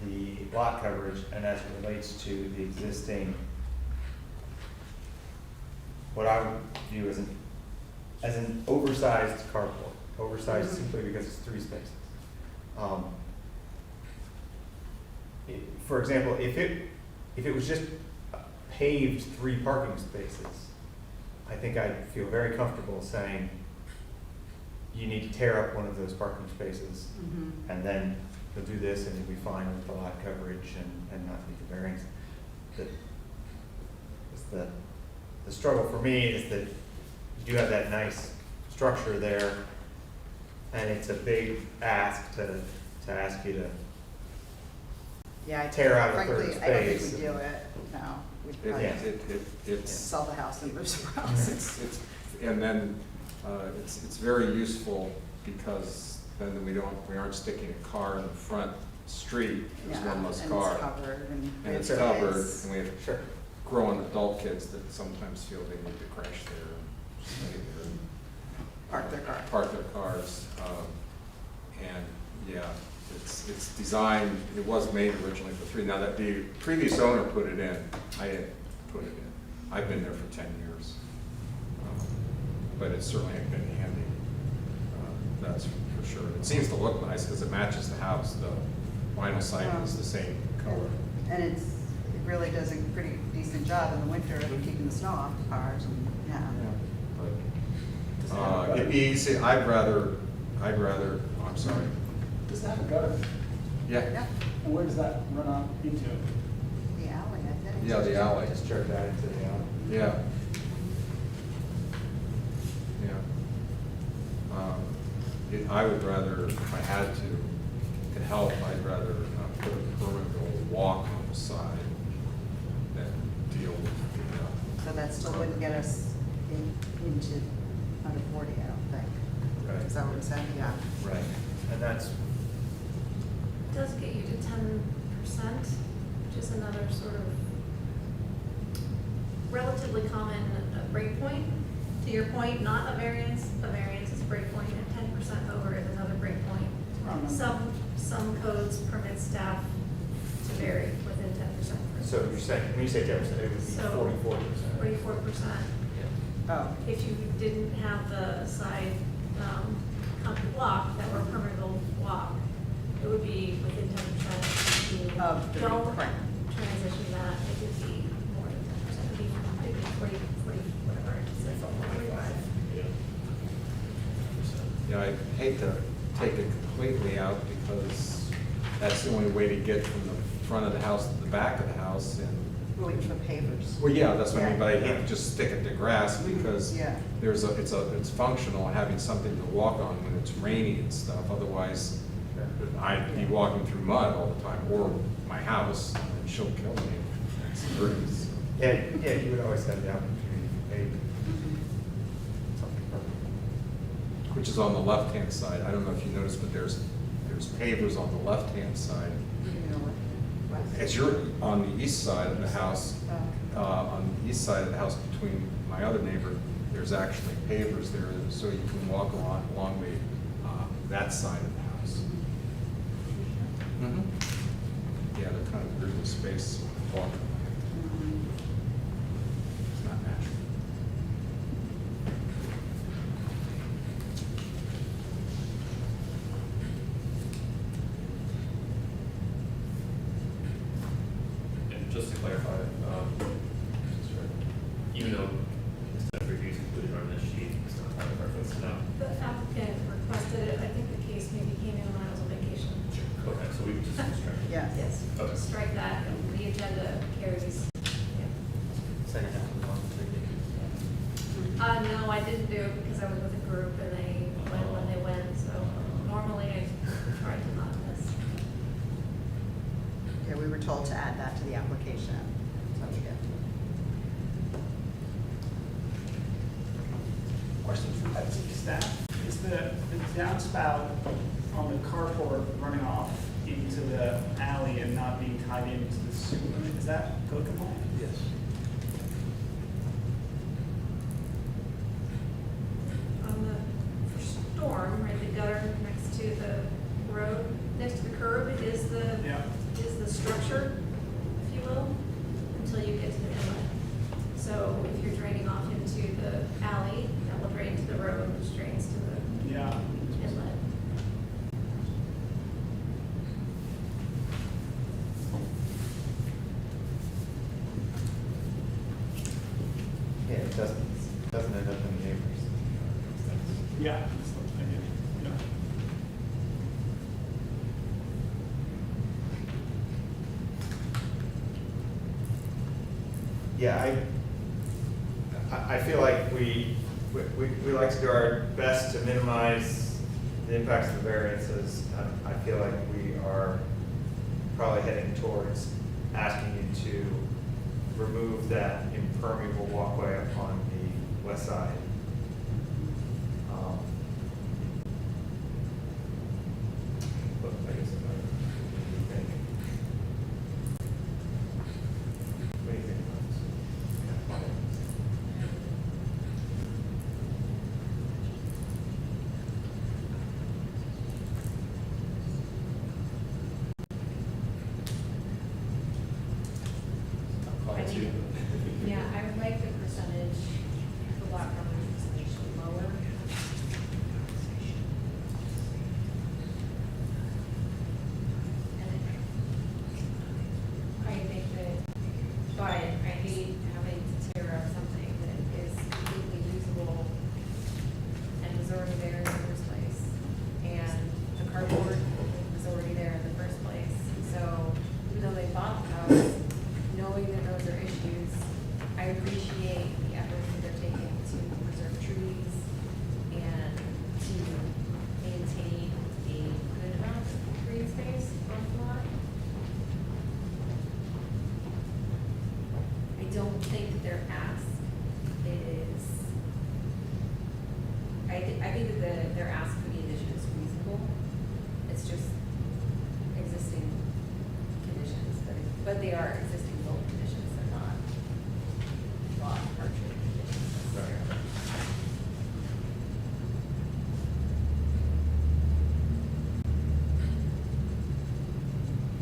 [SPEAKER 1] the lot coverage and as it relates to the existing, what I would view as an oversized carport, oversized simply because it's 3 spaces. For example, if it was just paved 3 parking spaces, I think I'd feel very comfortable saying, you need to tear up one of those parking spaces, and then you'll do this, and you'll be fine with the lot coverage and not need the variance. The struggle for me is that you do have that nice structure there, and it's a big ask to ask you to
[SPEAKER 15] yeah,
[SPEAKER 1] tear out a third
[SPEAKER 15] frankly, I don't think
[SPEAKER 1] space.
[SPEAKER 15] we'd do it, no. We'd probably
[SPEAKER 16] It's
[SPEAKER 15] sell the house and move somewhere else.
[SPEAKER 16] and then it's very useful, because then we aren't sticking a car in the front street. There's
[SPEAKER 15] Yeah,
[SPEAKER 16] one less
[SPEAKER 15] and
[SPEAKER 16] car.
[SPEAKER 15] it's covered, and
[SPEAKER 16] And it's
[SPEAKER 15] it's
[SPEAKER 16] covered,
[SPEAKER 15] space.
[SPEAKER 16] and we have
[SPEAKER 1] Sure.
[SPEAKER 16] growing adult kids that sometimes feel they need to crash there and stay there and
[SPEAKER 15] Park their car.
[SPEAKER 16] park their cars. And yeah, it's designed, it was made originally for 3. Now, that the previous owner put it in, I didn't put it in. I've been there for 10 years. But it certainly ain't been handy, that's for sure. It seems to look nice because it matches the house. The vinyl siding is the same color.
[SPEAKER 15] And it really does a pretty decent job in the winter of keeping the snow off the cars, and, yeah.
[SPEAKER 16] But it'd be easy, I'd rather, oh, I'm sorry.
[SPEAKER 3] Does that have a gutter?
[SPEAKER 16] Yeah,
[SPEAKER 15] Yeah,
[SPEAKER 3] And where does that run out into?
[SPEAKER 15] the alley, I think.
[SPEAKER 16] yeah, the alley,
[SPEAKER 1] Just jerk that into the alley.
[SPEAKER 16] yeah. Yeah. I would rather, if I had to help, I'd rather put a permanent walk on the side than deal with the,
[SPEAKER 15] So that still wouldn't get us into under 40, I don't think.
[SPEAKER 1] Right.
[SPEAKER 15] Is that what we said? Yeah.
[SPEAKER 1] Right. And that's,
[SPEAKER 7] It does get you to 10%, which is another sort of relatively common breakpoint. To your point, not a variance is a breakpoint, and 10% over is another breakpoint. Some codes permit staff to vary within 10%.
[SPEAKER 1] so you're saying, when you say 10%, it would be
[SPEAKER 7] So-
[SPEAKER 1] 44%.
[SPEAKER 7] 44%.
[SPEAKER 15] Oh,
[SPEAKER 7] If you didn't have the side concrete block that were permeable block, it would be within 10%. If you
[SPEAKER 15] Of the
[SPEAKER 7] don't
[SPEAKER 15] requirement.
[SPEAKER 7] transition that, it would be more than 10%. It'd be 40, whatever, it says, 45.
[SPEAKER 16] Yeah, I hate to take it completely out, because that's the only way to get from the front of the house to the back of the house. And
[SPEAKER 15] well, we can put pavers.
[SPEAKER 16] well, yeah, that's what I mean, but I
[SPEAKER 15] Yeah.
[SPEAKER 16] hate to just stick it to grass, because
[SPEAKER 15] Yeah.
[SPEAKER 16] it's functional having something to walk on when it's rainy and stuff. Otherwise, I'd be walking through mud all the time, or my house, and she'll kill me. It's bruise.
[SPEAKER 1] Yeah, you would always have the opportunity to pay something perfect.
[SPEAKER 16] Which is on the left-hand side. I don't know if you noticed, but there's pavers on the left-hand side. As you're on the east side of the house, on the east side of the house between my other neighbor, there's actually pavers there, so you can walk along that side of the house. Yeah, they're kind of weird space to walk. It's not natural.
[SPEAKER 11] And just to clarify, even though aesthetic review is included on this sheet, it's not part of our preference now.
[SPEAKER 7] The applicant requested it, I think the case maybe came in when I was on vacation.
[SPEAKER 11] Okay, so we just strike it.
[SPEAKER 15] Yes.
[SPEAKER 7] Yes,
[SPEAKER 11] Okay.
[SPEAKER 7] strike that, and the agenda carries.
[SPEAKER 11] Second half of the month,
[SPEAKER 7] No, I didn't do it because I was with a group and they went when they went, so normally I try to not miss.
[SPEAKER 15] Yeah, we were told to add that to the application, so we did.
[SPEAKER 3] Question from staff, is the downspout on the carport running off into the alley and not being tied into the sewer, is that code compliant?
[SPEAKER 12] Yes.
[SPEAKER 7] On the storm, right, the gutter next to the road, next to the curb is
[SPEAKER 3] Yeah.
[SPEAKER 7] the structure, if you will, until you get to the inlet. So if you're draining off into the alley, that will drain to the road, which drains to the
[SPEAKER 3] Yeah.
[SPEAKER 7] inlet.
[SPEAKER 1] Yeah, it doesn't end up in the neighbors.
[SPEAKER 3] Yeah. That's what I did. Yeah.
[SPEAKER 1] Yeah, I feel like we like to do our best to minimize the impacts of the variances. I feel like we are probably heading towards asking you to remove that impermeable walkway up on the west side. But I guess, what do you think? What do you think about this?
[SPEAKER 10] I think, yeah, I would like the percentage, the lot coverage percentage lower. And I think that, but I hate having to tear up something that is completely usable and was already there in the first place. And the cardboard was already there in the first place. So even though they bought the house, knowing that those are issues, I appreciate the efforts that they're taking to preserve trees and to maintain a good amount of green space on the lot. I don't think that their ask is, I think that their ask for the addition is reasonable. It's just existing conditions, but they are existing building conditions, they're not lot hardship conditions necessarily.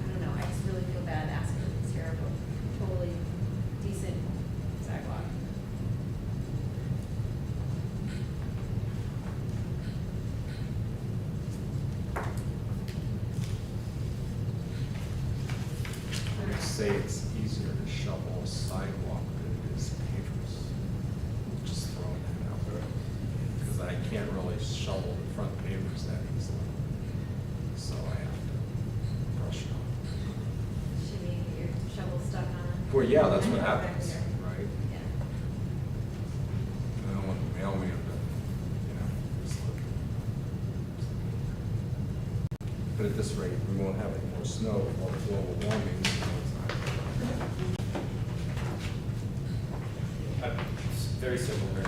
[SPEAKER 10] I don't know, I just really feel bad asking for this terrible, totally decent sidewalk.
[SPEAKER 16] I would say it's easier to shovel a sidewalk than it is pavers. Just throwing that out there. Because I can't really shovel the front pavers that easily. So I have to brush it off.
[SPEAKER 10] Should we get your shovel stuck on?
[SPEAKER 16] Well, yeah, that's
[SPEAKER 10] I
[SPEAKER 16] what
[SPEAKER 10] know, back
[SPEAKER 16] happens,
[SPEAKER 10] there.
[SPEAKER 16] right?
[SPEAKER 10] Yeah.
[SPEAKER 16] I don't want the mailman to, just look. But at this rate, we won't have any more snow, more global warming.
[SPEAKER 11] Very similar,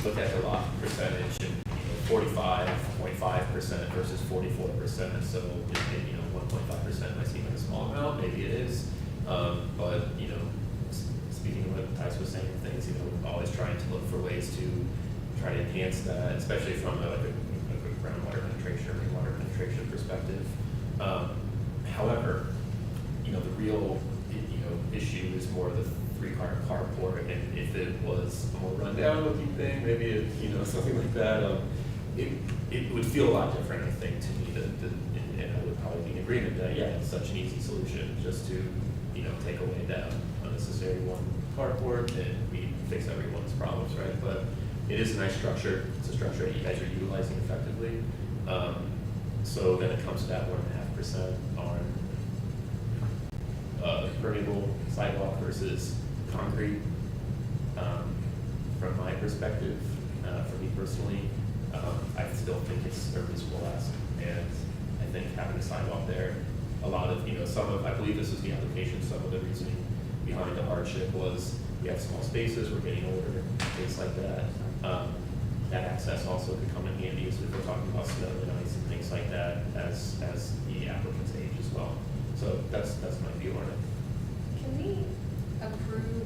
[SPEAKER 11] look at the lot percentage and, 45.5% versus 44%, so maybe, 1.5% might seem like a small amount, maybe it is. But, speaking of what Tice was saying, things, always trying to look for ways to try to enhance that, especially from a groundwater penetration or water penetration perspective. However, the real, issue is more the three-car carport, and if it was a more rundown looking thing, maybe it, something like that, it would feel a lot different, I think, to me, and I would probably be in agreement that, yeah, it's such an easy solution just to, take away that unnecessary one carport and we fix everyone's problems, right? But it is a nice structure. It's a structure that you guys are utilizing effectively. So then it comes to that 1.5% on permeable sidewalk versus concrete. From my perspective, for me personally, I still think it's a reasonable ask, and I think having a sidewalk there, a lot of, I believe this is the application, some of the reasoning behind the hardship was we have small spaces, we're getting older, things like that. That access also could come in handy as if we're talking about snow and ice and things like that as the applicants age as well. So that's my view on it.
[SPEAKER 10] Can we approve,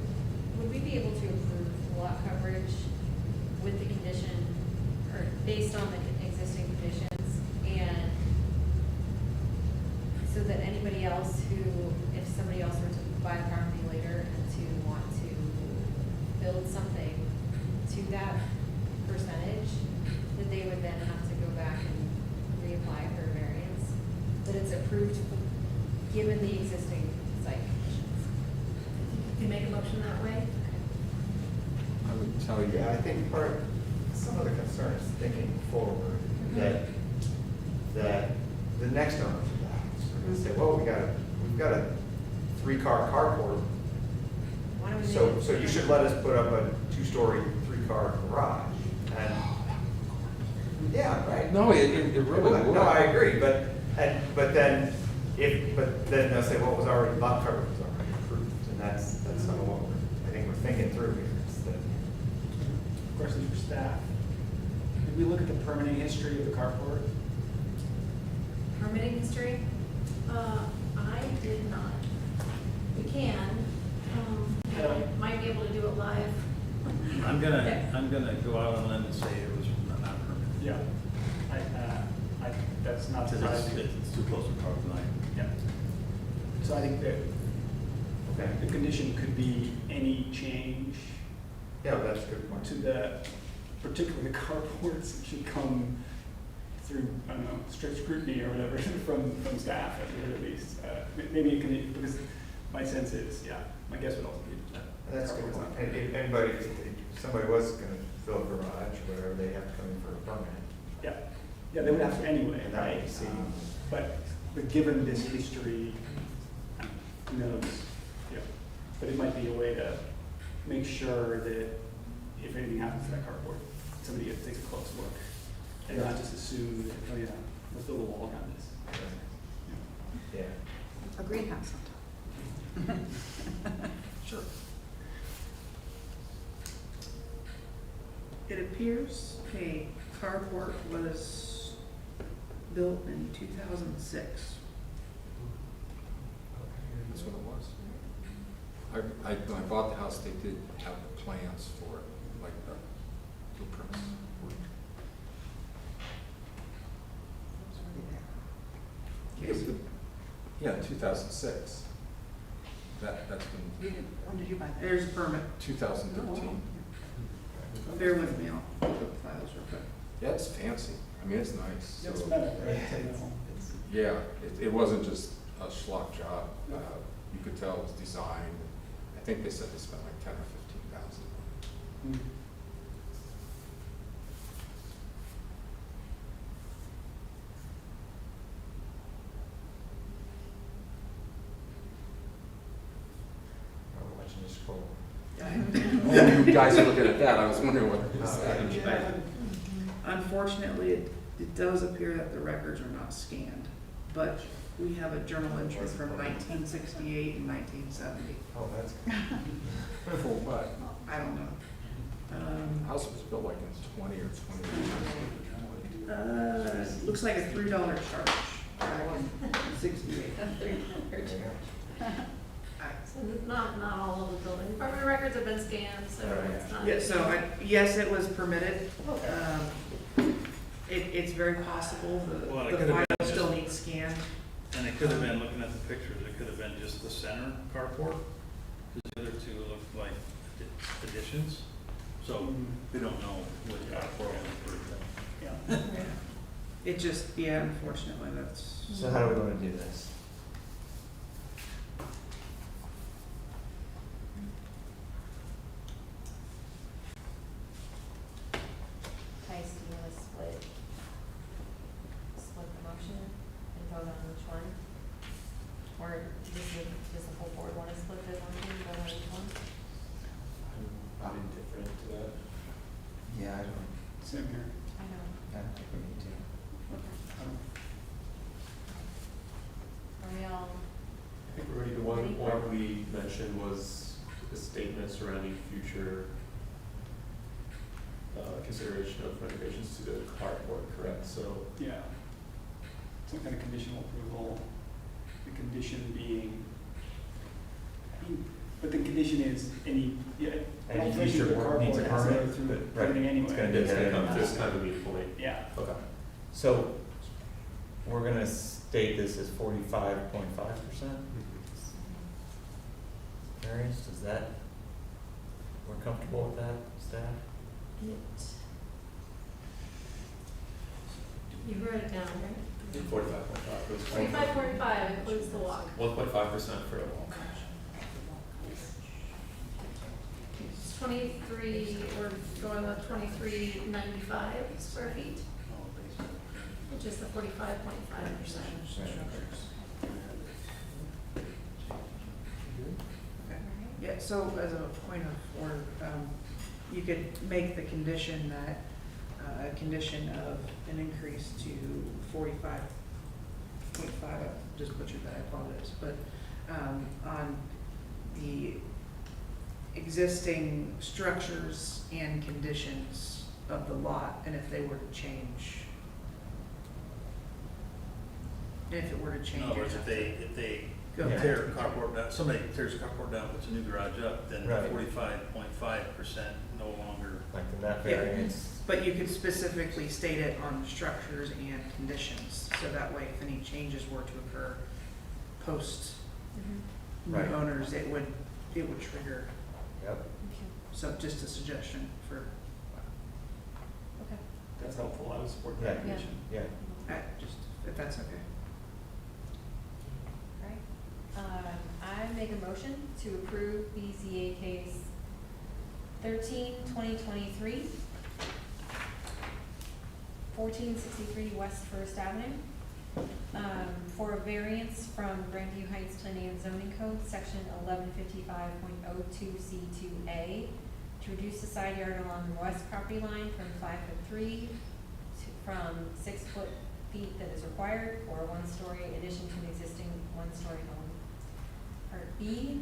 [SPEAKER 10] would we be able to approve lot coverage with the condition, or based on the existing conditions, and so that anybody else who, if somebody else were to buy the property later and to want to build something to that percentage, that they would then have to go back and reapply for a variance, that it's approved given the existing site conditions?
[SPEAKER 7] You make a motion that way?
[SPEAKER 16] I would tell you.
[SPEAKER 1] Yeah, I think some of the concern is thinking forward, that the next owner of the house are gonna say, well, we've got a three-car carport,
[SPEAKER 10] Why don't we
[SPEAKER 1] so
[SPEAKER 10] make it-
[SPEAKER 1] you should let us put up a two-story, three-car garage. And, yeah, right.
[SPEAKER 16] No, it really would.
[SPEAKER 1] No, I agree, but then they'll say, well, it was already, lot coverage was already approved, and that's some of what I think we're thinking through here, is that,
[SPEAKER 3] Questions for staff? Did we look at the permitting history of the carport?
[SPEAKER 7] Permitting history? I did not. We can, and I might be able to do it live.
[SPEAKER 9] I'm gonna go out on a limb and say it was not permitted.
[SPEAKER 3] Yeah. That's not
[SPEAKER 9] Because
[SPEAKER 3] surprising.
[SPEAKER 9] it's too close to property line.
[SPEAKER 3] Yeah. So I think that
[SPEAKER 1] okay,
[SPEAKER 3] the condition could be any change
[SPEAKER 1] yeah, that's a good point.
[SPEAKER 3] to the, particularly the carports should come through, I don't know, strict scrutiny or whatever from staff at the very least. Maybe it can, because my sense is, yeah, my guess would also be that.
[SPEAKER 1] That's a good
[SPEAKER 3] carport's
[SPEAKER 1] point.
[SPEAKER 3] not
[SPEAKER 1] And
[SPEAKER 3] permitted.
[SPEAKER 1] if somebody was gonna fill a garage, or whatever, they have to come in for a permit.
[SPEAKER 3] Yeah, yeah, they would have to anyway,
[SPEAKER 1] And that
[SPEAKER 3] right?
[SPEAKER 1] would seem-
[SPEAKER 3] But given this history, who knows? Yeah. But it might be a way to make sure that if anything happens to that carport, somebody takes a close look and not just assume that, oh yeah, let's build a wall around this.
[SPEAKER 1] Yeah.
[SPEAKER 15] A greenhouse on top.
[SPEAKER 3] Sure.
[SPEAKER 4] It appears a carport was built in 2006.
[SPEAKER 16] That's what it was. When I bought the house, they did have the plans for it, like the blueprints. Yeah, 2006. That's been
[SPEAKER 15] When did you buy that?
[SPEAKER 4] There's a permit.
[SPEAKER 16] 2013.
[SPEAKER 4] Bear with me, I'll pull up the files real quick.
[SPEAKER 16] Yeah, it's fancy. I mean, it's nice.
[SPEAKER 3] It's
[SPEAKER 16] So-
[SPEAKER 3] better, right?
[SPEAKER 1] Yeah,
[SPEAKER 3] You know.
[SPEAKER 16] Yeah, it wasn't just a schlock job. You could tell it was designed. I think they said they spent like 10 or 15,000.
[SPEAKER 3] Mm.
[SPEAKER 1] I'm watching you scroll.
[SPEAKER 16] Oh, you guys are looking at that. I was wondering what was that.
[SPEAKER 4] Unfortunately, It does appear that the records are not scanned, but we have a journal entry from 1968 and 1970.
[SPEAKER 1] Oh, that's.
[SPEAKER 16] For what?
[SPEAKER 4] I don't know.
[SPEAKER 16] House was built like in 20 or 21.
[SPEAKER 4] Looks like a $3 charge back in 68.
[SPEAKER 7] So not all of the building department records have been scanned, so it's not.
[SPEAKER 4] Yeah, so yes, it was permitted. It's very possible
[SPEAKER 9] Well, it
[SPEAKER 4] the
[SPEAKER 9] could have
[SPEAKER 4] file
[SPEAKER 9] been
[SPEAKER 4] still
[SPEAKER 9] just-
[SPEAKER 4] needs scanned.
[SPEAKER 9] And it could have been, looking at the pictures, it could have been just the center carport. The other two look like additions, so we don't know what the carport was approved.
[SPEAKER 3] Yeah.
[SPEAKER 4] It just, yeah, unfortunately, that's.
[SPEAKER 1] So how do we want to do this?
[SPEAKER 10] Tice, do you wanna split the motion and vote on which one? Or does the whole board wanna split the motion and vote on each one?
[SPEAKER 11] I'm indifferent to that.
[SPEAKER 1] Yeah, I don't,
[SPEAKER 3] Same here.
[SPEAKER 10] I know.
[SPEAKER 1] I don't think we need to.
[SPEAKER 10] Are we all,
[SPEAKER 11] I think we're ready. The one point we mentioned was the statement surrounding future consideration of renovations to the carport, correct? So,
[SPEAKER 3] Yeah. Some kind of conditional approval, the condition being, but the condition is any, yeah.
[SPEAKER 1] Any
[SPEAKER 3] alteration to
[SPEAKER 1] future
[SPEAKER 3] the
[SPEAKER 1] work needs a
[SPEAKER 3] carport has to go
[SPEAKER 1] permit,
[SPEAKER 3] through
[SPEAKER 1] but, right,
[SPEAKER 3] permitting anyway.
[SPEAKER 1] it's gonna
[SPEAKER 11] it's gonna come
[SPEAKER 1] Yeah.
[SPEAKER 11] to this kind of a meeting point.
[SPEAKER 3] Yeah.
[SPEAKER 11] Okay.
[SPEAKER 1] So we're gonna state this as 45.5% variance, does that, we're comfortable with that, staff?
[SPEAKER 7] You wrote it down, right?
[SPEAKER 11] 45.5.
[SPEAKER 7] 45.5 includes the walk.
[SPEAKER 11] 1.5% for a walk.
[SPEAKER 7] It's 23, we're going with 2395 square feet, which is the 45.5%.
[SPEAKER 4] Yeah, so as a point of order, you could make the condition that, a condition of an increase to 45.5, I just butchered that, I apologize, but on the existing structures and conditions of the lot, and if they were to change. If it were to change.
[SPEAKER 9] In other words,
[SPEAKER 4] you'd
[SPEAKER 9] if
[SPEAKER 4] have to
[SPEAKER 9] they
[SPEAKER 4] go back
[SPEAKER 9] tear
[SPEAKER 4] to
[SPEAKER 9] a
[SPEAKER 4] the-
[SPEAKER 9] carport down, somebody tears a carport down, puts a new garage up, then
[SPEAKER 1] Right.
[SPEAKER 9] 45.5% no longer.
[SPEAKER 1] Like in that
[SPEAKER 4] Yeah.
[SPEAKER 1] variance?
[SPEAKER 4] But you could specifically state it on structures and conditions, so that way if any changes were to occur post new
[SPEAKER 1] Right.
[SPEAKER 4] owners, it would trigger.
[SPEAKER 1] Yep.
[SPEAKER 4] So just a suggestion for,
[SPEAKER 10] okay.
[SPEAKER 3] That's helpful, I would support
[SPEAKER 1] Yeah.
[SPEAKER 3] that condition.
[SPEAKER 1] Yeah.
[SPEAKER 4] just, if that's okay.
[SPEAKER 10] Alright, I make a motion to approve BZA case 13/2023, 1463 West First Avenue, for a variance from Grandview Heights Planning and Zoning Code, section 1155.02C2A, to reduce the side yard along the west property line from 5'3" from 6 feet that is required for a one-story addition to an existing one-story home. Part B,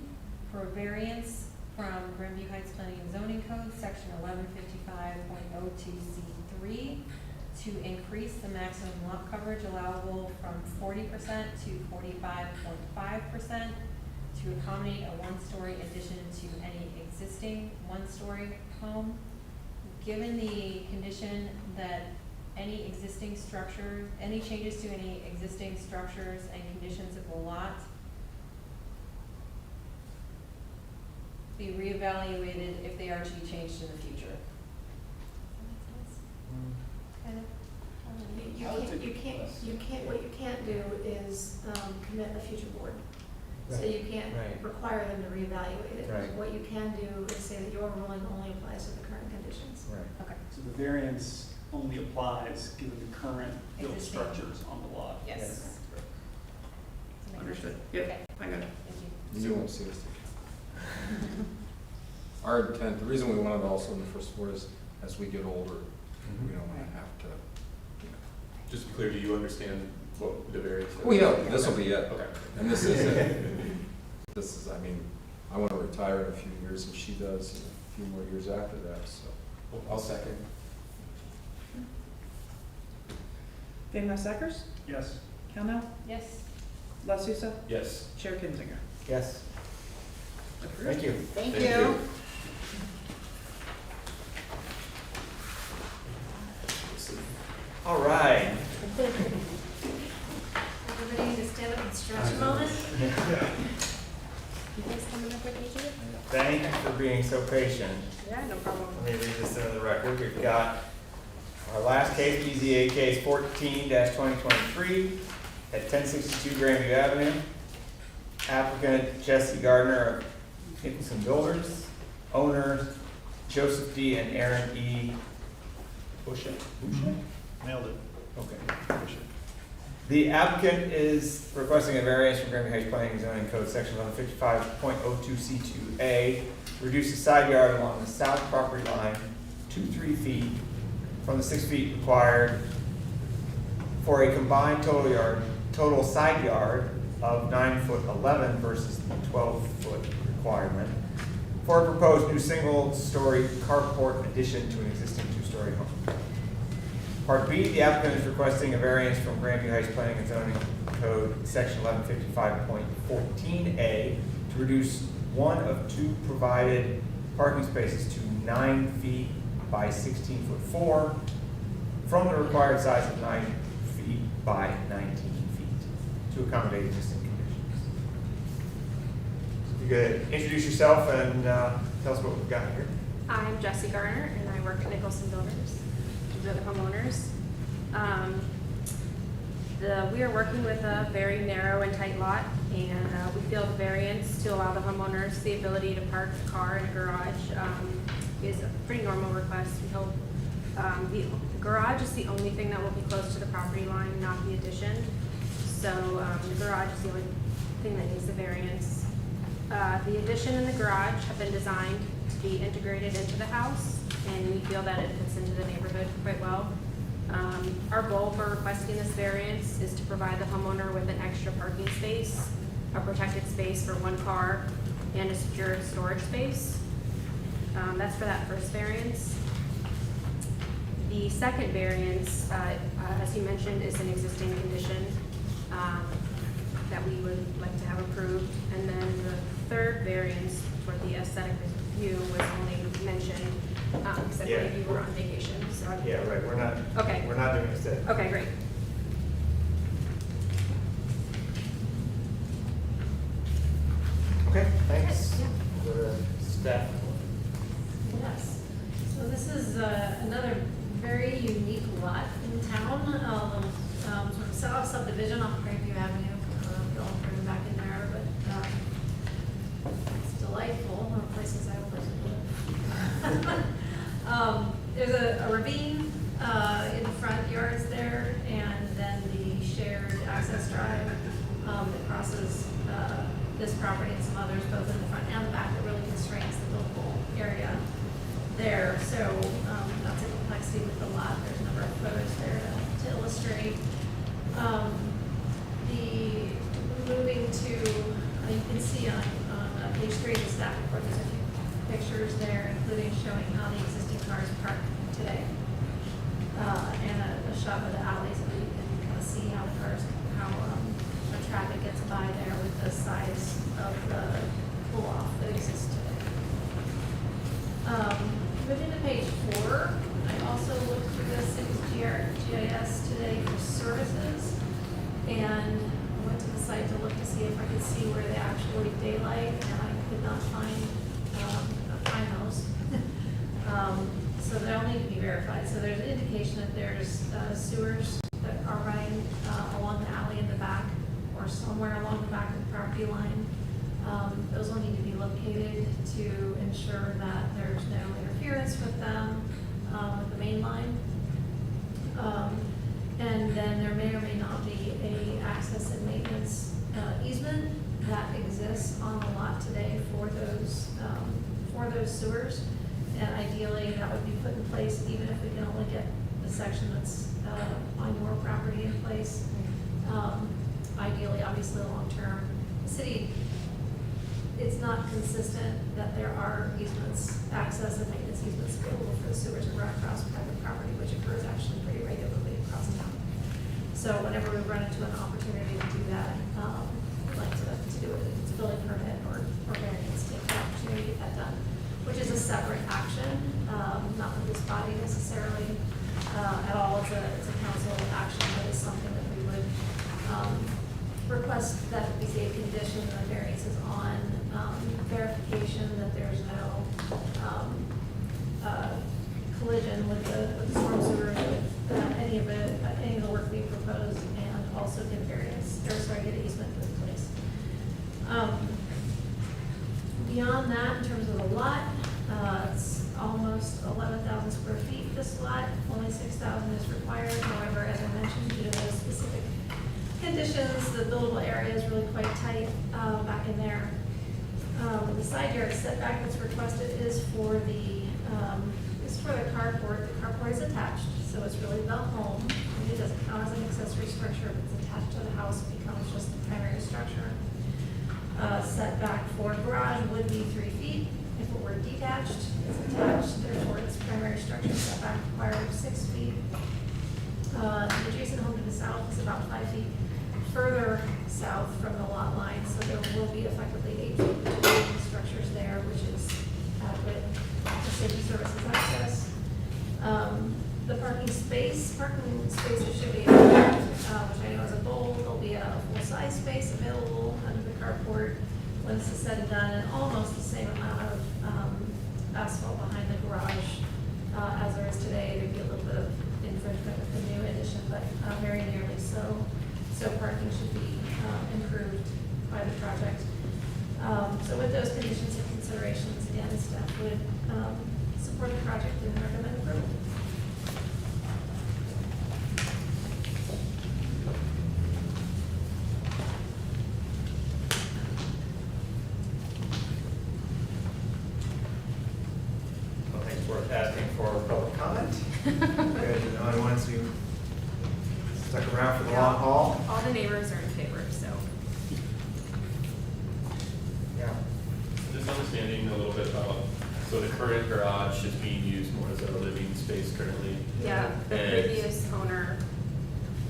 [SPEAKER 10] for a variance from Grandview Heights Planning and Zoning Code, section 1155.02C3, to increase the maximum lot coverage allowable from 40% to 45.5% to accommodate a one-story addition to any existing one-story home. Given the condition that any existing structure, any changes to any existing structures and conditions of the lot be reevaluated if they are to be changed in the future. Kind of?
[SPEAKER 7] What you can't do is commit a future board. So
[SPEAKER 1] Right.
[SPEAKER 7] you can't
[SPEAKER 1] Right.
[SPEAKER 7] require them to reevaluate it.
[SPEAKER 1] Right.
[SPEAKER 7] What you can do is say that your ruling only applies to the current conditions.
[SPEAKER 1] Right.
[SPEAKER 10] Okay,
[SPEAKER 3] So the variance only applies given the current built
[SPEAKER 10] Existing.
[SPEAKER 3] structures on the lot.
[SPEAKER 10] yes.
[SPEAKER 1] Yes.
[SPEAKER 10] So make a
[SPEAKER 4] Understood.
[SPEAKER 10] motion.
[SPEAKER 4] Yep,
[SPEAKER 10] Okay,
[SPEAKER 4] I got it.
[SPEAKER 10] thank you.
[SPEAKER 16] You won't see this. Our intent, the reason we wanted also in the first floor is as we get older, we don't want to have to,
[SPEAKER 11] just to be clear, do you understand what the variance is?
[SPEAKER 16] Oh, yeah, this will be it.
[SPEAKER 11] Okay.
[SPEAKER 16] And this is it. This is, I mean, I want to retire in a few years, and she does in a few more years after that, so.
[SPEAKER 11] I'll second.
[SPEAKER 4] Van West
[SPEAKER 3] Yes.
[SPEAKER 4] Calno,
[SPEAKER 10] Yes.
[SPEAKER 4] La Souza,
[SPEAKER 11] Yes.
[SPEAKER 4] Chair Kinzinger.
[SPEAKER 1] Yes.
[SPEAKER 4] Approved.
[SPEAKER 1] Thank you.
[SPEAKER 15] Thank
[SPEAKER 11] Thank
[SPEAKER 15] you.
[SPEAKER 11] you.
[SPEAKER 1] All right.
[SPEAKER 7] Everybody need to stand up and stretch a moment.
[SPEAKER 10] You guys coming up with each of
[SPEAKER 1] Thank you for being so patient.
[SPEAKER 10] Yeah, no problem.
[SPEAKER 1] Let me read this into the record. We've got our last case, BZA case 14-2023 at 1062 Grandview Avenue. Applicant Jesse Gardner of Nicholson Builders. Owners Joseph D. and Aaron E. Busha.
[SPEAKER 3] Nailed it.
[SPEAKER 1] Okay. The applicant is requesting a variance from Granby Heights Planning and Zoning Code, section 1155.02C2A, to reduce the side yard along the south property line to 3 feet from the 6 feet required for a combined total side yard of 9'11" versus the 12-foot requirement for a proposed new single-story carport addition to an existing 2-story home. Part B, the applicant is requesting a variance from Grandview Heights Planning and Zoning Code, section 1155.14A, to reduce one of 2 provided parking spaces to 9 feet by 16'4" from the required size of 9 feet by 19 feet to accommodate existing conditions. You could introduce yourself and tell us what we've got here.
[SPEAKER 17] I'm Jesse Garner, and I work at Nicholson Builders. These are the homeowners. We are working with a very narrow and tight lot, and we feel the variance to allow the homeowners the ability to park the car in a garage is a pretty normal request. We hope the garage is the only thing that will be close to the property line, not the addition. So the garage is the only thing that needs the variance. The addition and the garage have been designed to be integrated into the house, and we feel that it fits into the neighborhood quite well. Our goal for requesting this variance is to provide the homeowner with an extra parking space, a protected space for 1 car, and a secured storage space. That's for that first variance. The second variance, as you mentioned, is an existing condition that we would like to have approved. And then the third variance for the aesthetic review was only mentioned because I believe you were on vacation. So
[SPEAKER 1] Yeah, right, we're not,
[SPEAKER 17] Okay.
[SPEAKER 1] we're not doing this today.
[SPEAKER 17] Okay, great.
[SPEAKER 1] Okay, thanks.
[SPEAKER 7] Yeah.
[SPEAKER 1] Go to staff.
[SPEAKER 7] Yes, so this is another very unique lot in town, sort of south subdivision off Grandview Avenue. Don't bring it back in there, but it's delightful, one of the places I would like to live. There's a ravine in the front yards there, and then the shared access drive that crosses this property and some others, both in the front and the back, that really constrains the buildable area there. So that's a complexity with the lot. There's a number of photos there to illustrate. Moving to, you can see on page 3 of the staff report, there's a few pictures there, including showing how the existing cars park today. And a shot of the alley so that you can kind of see how the cars, how the traffic gets by there with the size of the pull-off that exists today. Moving to page 4, I also looked through the city's GIS today for services, and I went to the site to look to see if I could see where they actually daylight, and I could not find those. So they'll need to be verified. So there's an indication that there's sewers that are running along the alley in the back, or somewhere along the back of the property line. Those will need to be located to ensure that there's no interference with them, with the main line. And then there may or may not be a access and maintenance easement that exists on the lot today for those sewers. And ideally, that would be put in place even if we can only get the section that's on your property obviously long-term. The city, it's not consistent that there are easements, access and maintenance easements available for the sewers to run across private property, which occurs actually pretty regularly across town. So whenever we run into an opportunity to do that, we'd like to do it, if it's a building permit or variance, take the opportunity to get that done, which is a separate action, not with this body necessarily at all. It's a council action, but it's something that we would request that it be a condition that variance is on verification that there's no collision with the storm sewer, with any of the work being proposed, and also get variance, or sorry, get easement put in place. Beyond that, in terms of the lot, it's almost 11,000 square feet, this lot, only 6,000 is required. However, as I mentioned, due to those specific conditions, the buildable area is really quite tight back in there. The side yard setback that's requested is for the carport. The carport is attached, so it's really the home. It doesn't count as an accessory structure, but it's attached to the house, it becomes just the primary structure. Setback for garage would be 3 feet. If it were detached, it's attached, therefore its primary structure setback required 6 feet. The adjacent home to the south is about 5 feet further south from the lot line, so there will be effectively 8 feet between the structures there, which is adequate for safety services access. The parking spaces should be, which I know is a goal. There'll be a full-size space available under the carport when this is said and done, and almost the same amount of asphalt behind the garage as there is today. There'd be a little bit of infringement with the new addition, but very nearly so. So parking should be improved by the project. So with those conditions and considerations, again, staff would support the project and recommend approval.
[SPEAKER 1] Well, thanks for asking for public comment. Good, no one wants to stuck around for the long haul.
[SPEAKER 10] All the neighbors are in favor, so.
[SPEAKER 1] Yeah.
[SPEAKER 11] Just understanding a little bit about, so the current garage is being used more as a living space currently.
[SPEAKER 10] Yeah, the
[SPEAKER 11] And-
[SPEAKER 10] previous owner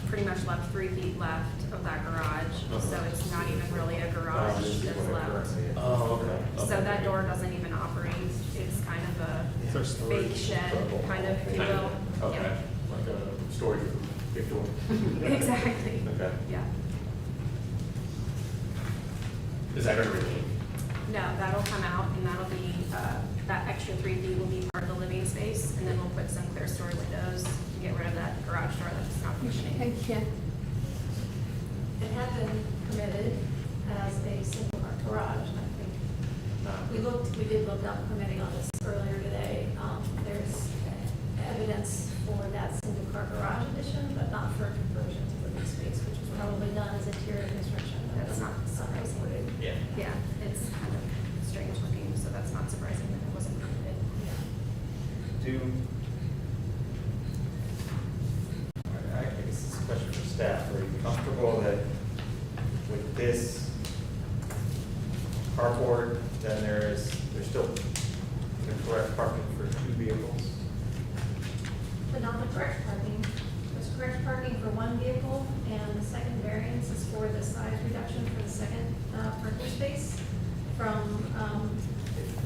[SPEAKER 10] pretty much left 3 feet left of that garage, so it's not even really a garage that's left.
[SPEAKER 11] Oh, okay.
[SPEAKER 10] So that door doesn't even operate, it's kind of a fake shed, kind of, if you will.
[SPEAKER 11] Okay,
[SPEAKER 10] Yeah.
[SPEAKER 11] like a storage room, big door.
[SPEAKER 10] Exactly,
[SPEAKER 11] Okay.
[SPEAKER 10] yeah.
[SPEAKER 11] Is that gonna remain?
[SPEAKER 10] No, that'll come out and that'll be, that extra 3 feet will be part of the living space, and then we'll put some clear story windows to get rid of that garage door that's not functioning.
[SPEAKER 7] It had been permitted as a single-car garage, and I think, we did look up permitting on this earlier today. There's evidence for that single-car garage addition, but not for conversion to living space, which was probably done as interior construction. That's not supported.
[SPEAKER 11] Yeah.
[SPEAKER 10] Yeah, it's kind of strange looking, so that's not surprising that it wasn't permitted.
[SPEAKER 1] I guess this is a question for staff. Are you comfortable that with this carport, then there's still the correct parking for 2 vehicles?
[SPEAKER 7] But not the correct parking. There's correct parking for 1 vehicle, and the second variance is for the size reduction for the second parking space from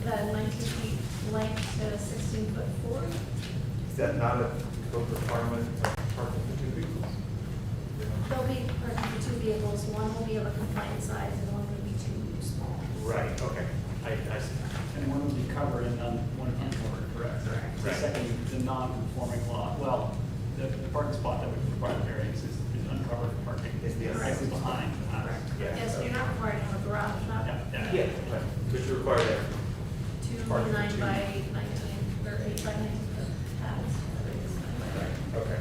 [SPEAKER 7] the 19 feet length to 16 foot 4.
[SPEAKER 1] Is that not a code requirement of parking for 2 vehicles?
[SPEAKER 7] There'll be parking for 2 vehicles. One will be of a compliant size, and one will be too small.
[SPEAKER 1] Right, okay. I see.
[SPEAKER 3] And one would be covered and one uncovered, correct?
[SPEAKER 7] Correct.
[SPEAKER 3] The
[SPEAKER 1] Right.
[SPEAKER 3] second, the non-conforming lot, well, the parking spot that would require variance is uncovered parking.
[SPEAKER 1] Is the-
[SPEAKER 3] Directly behind the house.
[SPEAKER 7] Correct.
[SPEAKER 1] Yeah.
[SPEAKER 7] Yes, you're not required to have a garage, not
[SPEAKER 3] Yeah.
[SPEAKER 1] Right. But you require that.
[SPEAKER 7] 2
[SPEAKER 1] Parking for
[SPEAKER 7] 9
[SPEAKER 1] 2.
[SPEAKER 7] by 19 or 8 by 9 pads. whatever it is, 9 by 9.
[SPEAKER 1] Okay.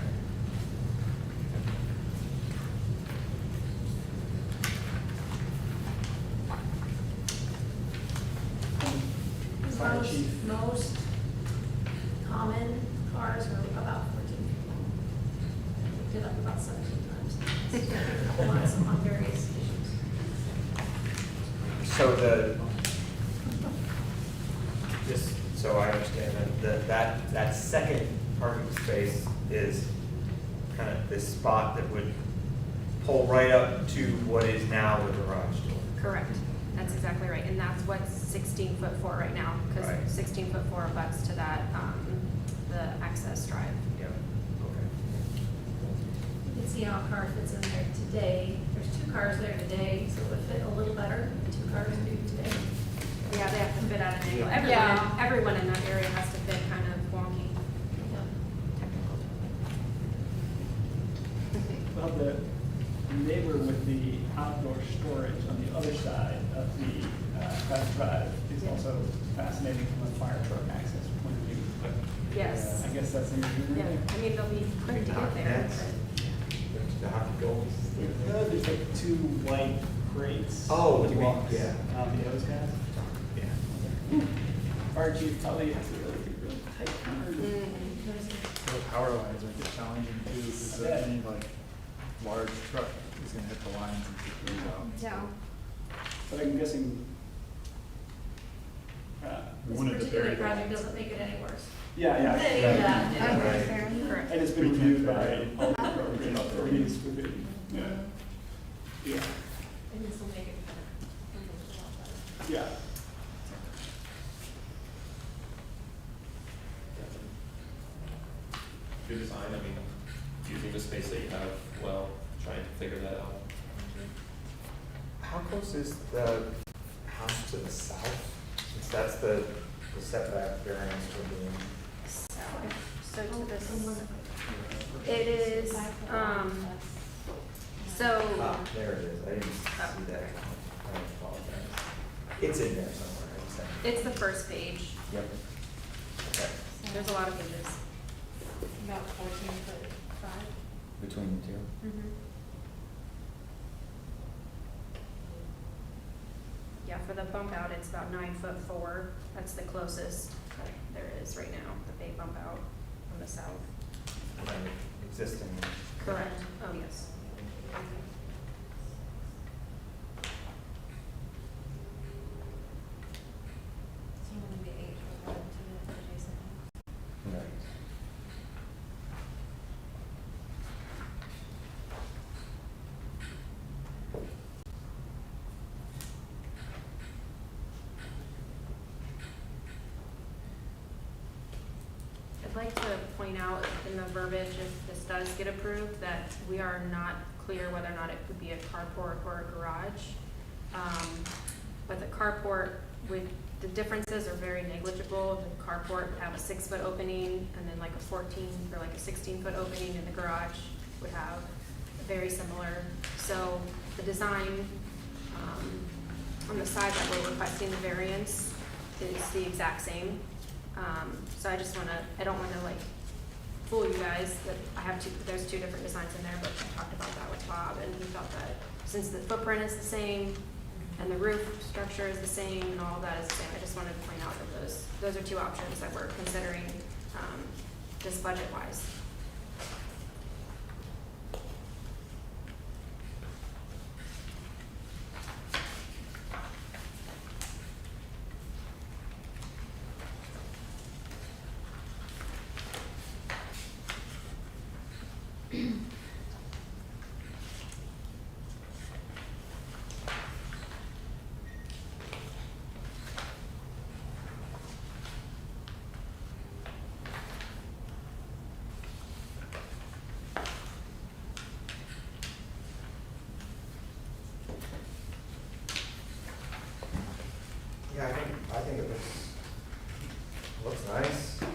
[SPEAKER 3] Fire chief.
[SPEAKER 7] Most common cars are about 14 feet long. We did up about 17 times. On various issues.
[SPEAKER 1] So just so I understand, that second parking space is kind of this spot that would pull right up to what is now the garage door.
[SPEAKER 17] Correct. That's exactly right. And that's what's 16 foot for right now, because
[SPEAKER 1] Right.
[SPEAKER 17] 16 foot for abuts to that, the access drive.
[SPEAKER 1] Yeah, okay.
[SPEAKER 7] You can see how a car fits in there today. There's 2 cars there today, so it would fit a little better than 2 cars do today.
[SPEAKER 17] Yeah, they have to fit at an angle.
[SPEAKER 7] Yeah.
[SPEAKER 17] Everyone in that area has to fit kind of wonky. Technical.
[SPEAKER 3] Well, the neighbor with the outdoor storage on the other side of the fast drive is also fascinating from a fire truck access point of view. But
[SPEAKER 17] Yes.
[SPEAKER 3] I guess that's in your
[SPEAKER 17] Yeah, I mean, they'll be quick to get there.
[SPEAKER 1] The hockey goals.
[SPEAKER 3] There's like 2 white crates.
[SPEAKER 1] Oh,
[SPEAKER 3] with
[SPEAKER 1] you mean,
[SPEAKER 3] locks
[SPEAKER 1] yeah.
[SPEAKER 3] on those guys.
[SPEAKER 1] Yeah.
[SPEAKER 3] Fire chief probably has to really tight corners.
[SPEAKER 14] Those power lines are challenging too, because any like large truck is gonna hit the lines and keep those out.
[SPEAKER 17] Yeah.
[SPEAKER 3] But I'm guessing,
[SPEAKER 7] This
[SPEAKER 14] One of the
[SPEAKER 7] particular
[SPEAKER 14] very
[SPEAKER 7] project
[SPEAKER 14] ones.
[SPEAKER 7] doesn't make it any worse.
[SPEAKER 3] yeah, yeah.
[SPEAKER 7] Yeah.
[SPEAKER 17] Correct.
[SPEAKER 3] And it's been reviewed by all the appropriate authorities within, yeah. Yeah,
[SPEAKER 2] And this will make it better.
[SPEAKER 3] yeah.
[SPEAKER 11] Good design, I mean, using the space that you have well, trying to figure that out.
[SPEAKER 1] How close is the house to the south? Since that's the setback variance for being.
[SPEAKER 17] So to this, it is, so,
[SPEAKER 1] Ah, there it is, I didn't see that. I apologize. It's in there somewhere, I was saying.
[SPEAKER 17] it's the first page.
[SPEAKER 1] Yep. Okay.
[SPEAKER 17] There's a lot of pages.
[SPEAKER 2] About 14'5".
[SPEAKER 1] Between the two?
[SPEAKER 17] Yeah, for the bump out, it's about 9'4". That's the closest that there is right now, the big bump out on the south.
[SPEAKER 1] And existing.
[SPEAKER 17] Correct. Oh, yes.
[SPEAKER 2] So it's gonna be 8'4" to the adjacent house.
[SPEAKER 1] Right.
[SPEAKER 17] I'd like to point out in the verbiage, if this does get approved, that we are not clear whether or not it would be a carport or a garage. But the carport, the differences are very negligible. The carport would have a 6-foot opening and then like a 14 or like a 16-foot opening, and the garage would have very similar. So the design on the side that we're requesting the variance is the exact same. So I just I don't wanna like fool you guys that there's 2 different designs in there, but I talked about that with Bob, and he thought that since the footprint is the same and the roof structure is the same and all of that is the same, I just wanted to point out that those are 2 options that we're considering, just budget-wise.
[SPEAKER 1] Yeah, I think it looks nice. I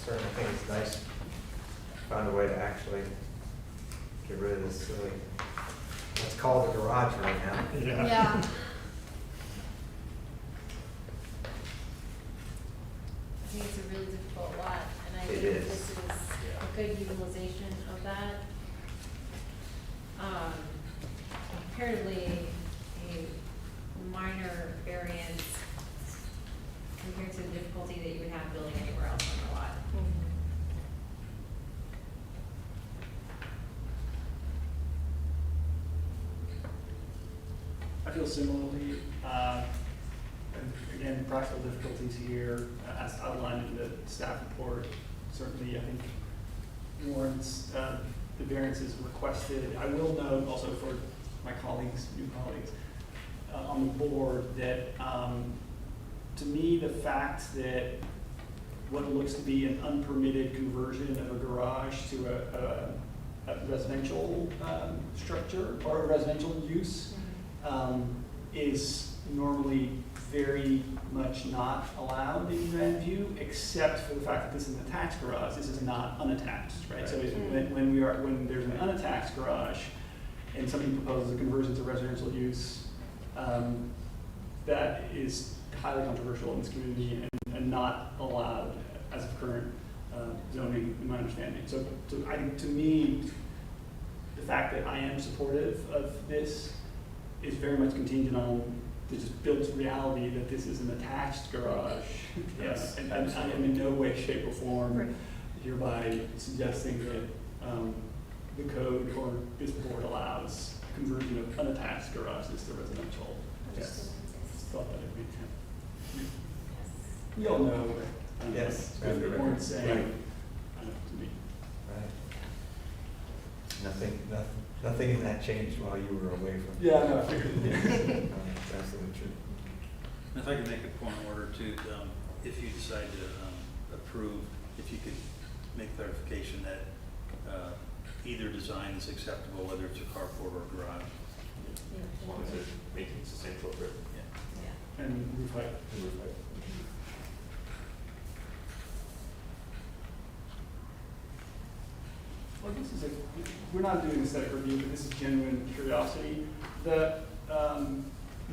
[SPEAKER 1] certainly think it's nice. Found a way to actually get rid of this silly, let's call it a garage right now.
[SPEAKER 7] Yeah.
[SPEAKER 10] I think it's a really difficult lot, and I
[SPEAKER 1] It
[SPEAKER 10] think
[SPEAKER 1] is.
[SPEAKER 10] this is a good utilization of that. Comparatively, a minor variance compared to the difficulty that you would have building anywhere else on the lot.
[SPEAKER 3] I feel similarly. And again, practical difficulties here, as outlined in the staff report, certainly I think warrants the variances requested. I will note also for my colleagues, new colleagues on the board, that to me, the fact that what looks to be an unpermitted conversion of a garage to a residential structure or a residential use is normally very much not allowed in Grandview, except for the fact that this is an attached garage. This is not unattached, right? So when there's an unattached garage and somebody proposes a conversion to residential use, that is highly controversial in this community and not allowed as of current zoning, in my understanding. So I think, to me, the fact that I am supportive of this is very much contingent on the just built reality that this is an attached garage.
[SPEAKER 11] Yes,
[SPEAKER 3] And I am in no way, shape, or form hereby suggesting that the code or this board allows conversion of unattached garages to residential.
[SPEAKER 11] Yes.
[SPEAKER 3] Thought that would be, we all know that.
[SPEAKER 1] Yes.
[SPEAKER 3] What the board's saying,
[SPEAKER 1] Right.
[SPEAKER 3] to me.
[SPEAKER 1] Right. Nothing in that changed while you were away from.
[SPEAKER 3] Yeah, no, I figured.
[SPEAKER 1] That's absolutely true.
[SPEAKER 9] If I could make a point of order too, if you decide to approve, if you could make clarification that either design is acceptable, whether it's a carport or a garage.
[SPEAKER 11] As long as it maintains the same footprint.
[SPEAKER 9] Yeah.
[SPEAKER 3] And roof height.
[SPEAKER 11] And roof height.
[SPEAKER 3] Well, this is we're not doing aesthetic review, but this is genuine curiosity. The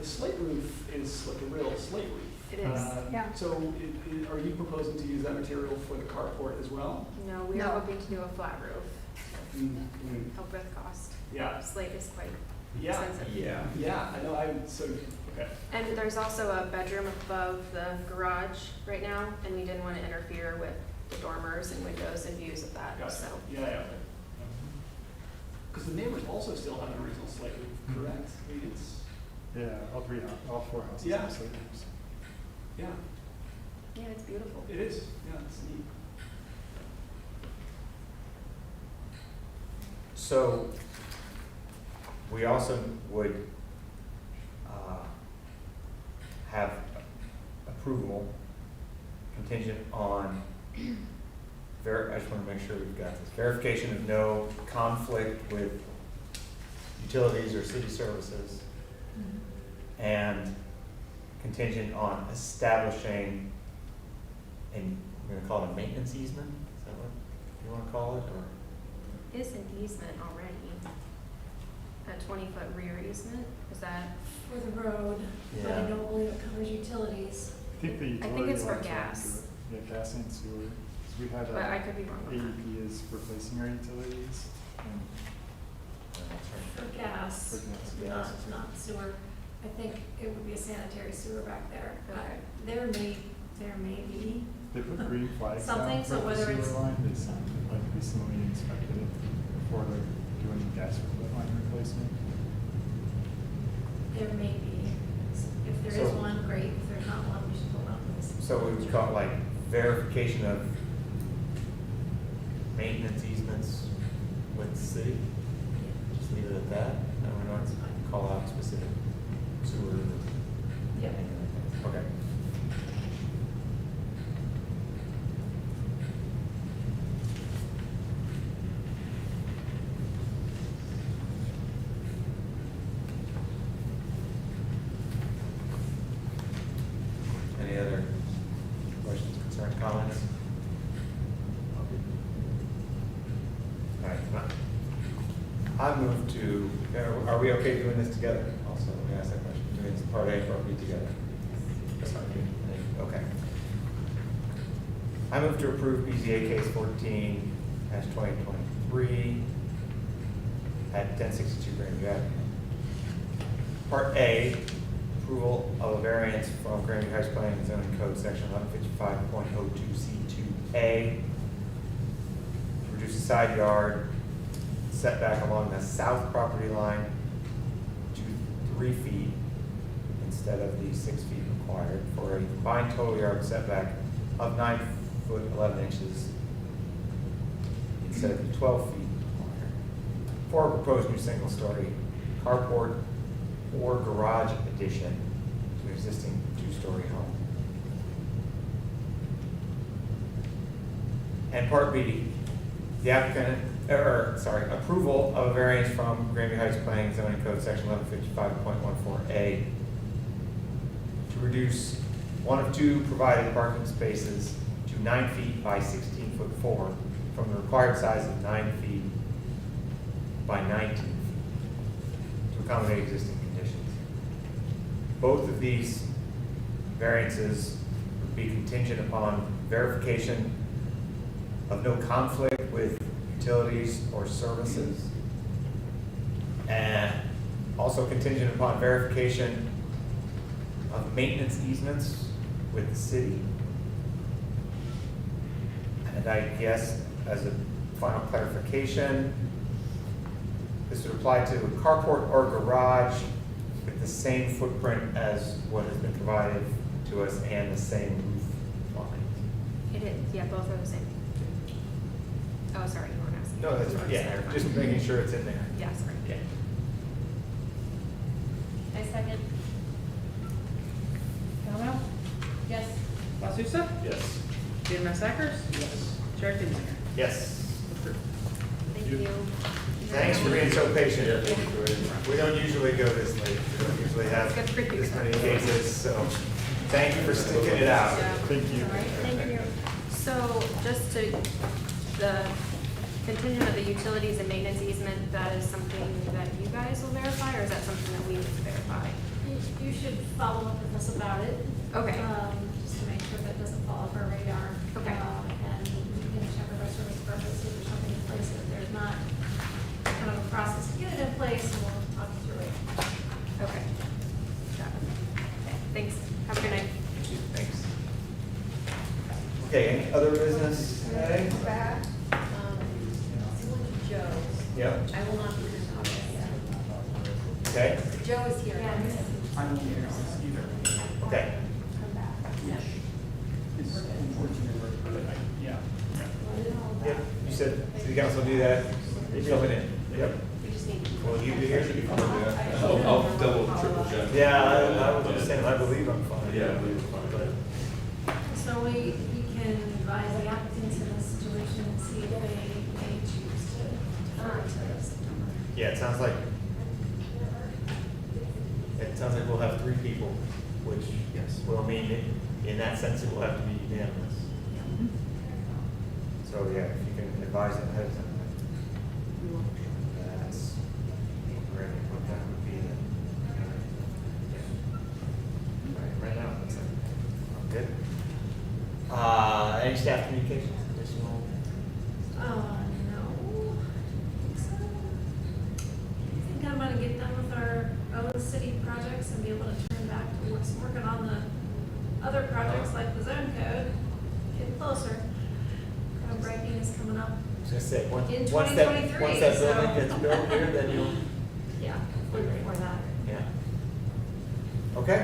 [SPEAKER 3] slate roof is like a real slate roof.
[SPEAKER 10] It is,
[SPEAKER 2] yeah.
[SPEAKER 3] So are you proposing to use that material for the carport as well?
[SPEAKER 10] No, we are hoping to do a flat roof,
[SPEAKER 3] Mm-hmm.
[SPEAKER 10] help with cost.
[SPEAKER 3] Yeah.
[SPEAKER 10] Slate is quite
[SPEAKER 3] Yeah.
[SPEAKER 10] expensive.
[SPEAKER 3] Yeah, I know, okay.
[SPEAKER 10] And there's also a bedroom above the garage right now, and we didn't want to interfere with the dormers and windows and views of that,
[SPEAKER 3] Gotcha.
[SPEAKER 10] so.
[SPEAKER 3] Yeah. Because the neighbors also still have an original slate roof, correct? I mean, it's,
[SPEAKER 14] all four houses.
[SPEAKER 3] Yeah.
[SPEAKER 14] have slate roofs.
[SPEAKER 3] yeah,
[SPEAKER 10] Yeah, it's beautiful.
[SPEAKER 3] it is, yeah, it's neat.
[SPEAKER 1] So, we also would have approval contingent on, I just want to make sure we've got this, verification of no conflict with utilities or city services, and contingent on establishing we're going to call it a maintenance easement, is that what you want to call it, or?
[SPEAKER 10] Is an easement already, a 20-foot rear easement, is that?
[SPEAKER 7] For the road, but I don't believe it covers utilities.
[SPEAKER 14] I think the
[SPEAKER 10] I think
[SPEAKER 14] utility
[SPEAKER 10] it's for
[SPEAKER 14] lines run
[SPEAKER 10] gas.
[SPEAKER 14] through it. Yeah, gas and sewer. 'Cause we had,
[SPEAKER 10] But I could be wrong on that.
[SPEAKER 14] AEP is replacing our utilities. And
[SPEAKER 7] For gas,
[SPEAKER 14] For gas.
[SPEAKER 7] not sewer. I think it would be a sanitary sewer back there.
[SPEAKER 10] Okay.
[SPEAKER 7] There may be.
[SPEAKER 14] they put green flags
[SPEAKER 7] Something,
[SPEAKER 14] down
[SPEAKER 7] so
[SPEAKER 14] for the
[SPEAKER 7] whether
[SPEAKER 14] sewer
[SPEAKER 7] it's-
[SPEAKER 14] line. They recently inspected it before they're doing gas line replacement.
[SPEAKER 7] There may be. If there is
[SPEAKER 1] So-
[SPEAKER 7] one, great. If there's not one, we should pull out this.
[SPEAKER 1] So we would call it like verification of maintenance easements with the city? Just leave it at that, and we're not call out specific sewer or
[SPEAKER 7] Yep.
[SPEAKER 1] anything like that. Okay. Any other questions, concerns, comments? All right, come on. I move to, are we okay doing this together? Also, let me ask that question. Doing this part A, part B together? That's not good. Okay. I move to approve BZA case 14-2023 at 1062 Grandview Avenue. Part A, approval of a variance from Grandview Heights Planning and Zoning Code Section 1155.02C2A to reduce the side yard setback along the south property line to 3 feet instead of the 6 feet required for a combined total yard setback of 9 foot 11 inches instead of the 12 feet required for a proposed new single-story carport or garage addition to an existing 2-story home. And part B, the applicant, approval of a variance from Granby Heights Planning and Zoning Code, section 1155.14A, to reduce one of 2 provided parking spaces to 9 feet by 16 foot 4 from the required size of 9 feet by 19 feet to accommodate existing conditions. Both of these variances would be contingent upon verification of no conflict with utilities or services, and also contingent upon verification of maintenance easements with the city. And I guess as a final clarification, this would apply to a carport or garage with the same footprint as what has been provided to us and the same roof line.
[SPEAKER 17] It is, yeah, both are the same. Oh, sorry, you weren't asking.
[SPEAKER 1] No, that's right, yeah, just making sure it's in there.
[SPEAKER 17] Yeah, sorry.
[SPEAKER 1] Yeah.
[SPEAKER 10] I second.
[SPEAKER 4] Calamo?
[SPEAKER 10] Yes.
[SPEAKER 4] La Souza?
[SPEAKER 11] Yes.
[SPEAKER 4] DMS Akers? Yes. Chair Kinzinger?
[SPEAKER 1] Yes.
[SPEAKER 17] Thank you.
[SPEAKER 1] Thanks for being so patient. We don't usually go this late. We don't usually have
[SPEAKER 17] Good for you.
[SPEAKER 1] this many cases, so thank you for sticking it out.
[SPEAKER 3] Thank you.
[SPEAKER 17] All right, thank you. So just to, the contingent of the utilities and maintenance easement, that is something that you guys will verify, or is that something that we need to verify?
[SPEAKER 7] You should follow up with us about it.
[SPEAKER 17] Okay.
[SPEAKER 7] Just to make sure that doesn't fall off our radar.
[SPEAKER 17] Okay.
[SPEAKER 7] And we can check with our service purpose, if there's something in place, if there's not, kind of a process to get it in place, and we'll talk you through it.
[SPEAKER 17] Okay. Got it. Okay, thanks. Have a good night.
[SPEAKER 1] Thanks. Okay, any other business today?
[SPEAKER 10] Someone to Joe.
[SPEAKER 1] Yep.
[SPEAKER 10] I will not be in the office.
[SPEAKER 1] Okay,
[SPEAKER 10] Joe is here.
[SPEAKER 3] I don't hear this either.
[SPEAKER 1] okay.
[SPEAKER 10] Come back. Yeah.
[SPEAKER 3] It's unfortunate, but yeah.
[SPEAKER 1] Yep, you said city council do that, coming in. Yep.
[SPEAKER 10] We just need.
[SPEAKER 1] Will you be here?
[SPEAKER 11] I'll double, triple check.
[SPEAKER 1] Yeah, I was just saying, I believe I'm fine.
[SPEAKER 11] Yeah, I believe it's fine.
[SPEAKER 7] So we can advise the applicants in this situation and see if they may choose to defer to September.
[SPEAKER 1] Yeah, it sounds like we'll have 3 people, which will mean in that sense it will have to be unanimous. So yeah, if you can advise them ahead of time. That's great, what that would be then. Right now, that's like, good. Any staff communications, additional?
[SPEAKER 7] No, I think so. I think I'm gonna get done with our own city projects and be able to turn back to working on the other projects like the zone code, getting closer. Groundbreaking is coming up.
[SPEAKER 1] I was gonna say,
[SPEAKER 7] In
[SPEAKER 1] once that
[SPEAKER 7] 2023,
[SPEAKER 1] building
[SPEAKER 7] so-
[SPEAKER 1] gets built here, then you'll,
[SPEAKER 7] Yeah, before that.
[SPEAKER 1] yeah. Okay,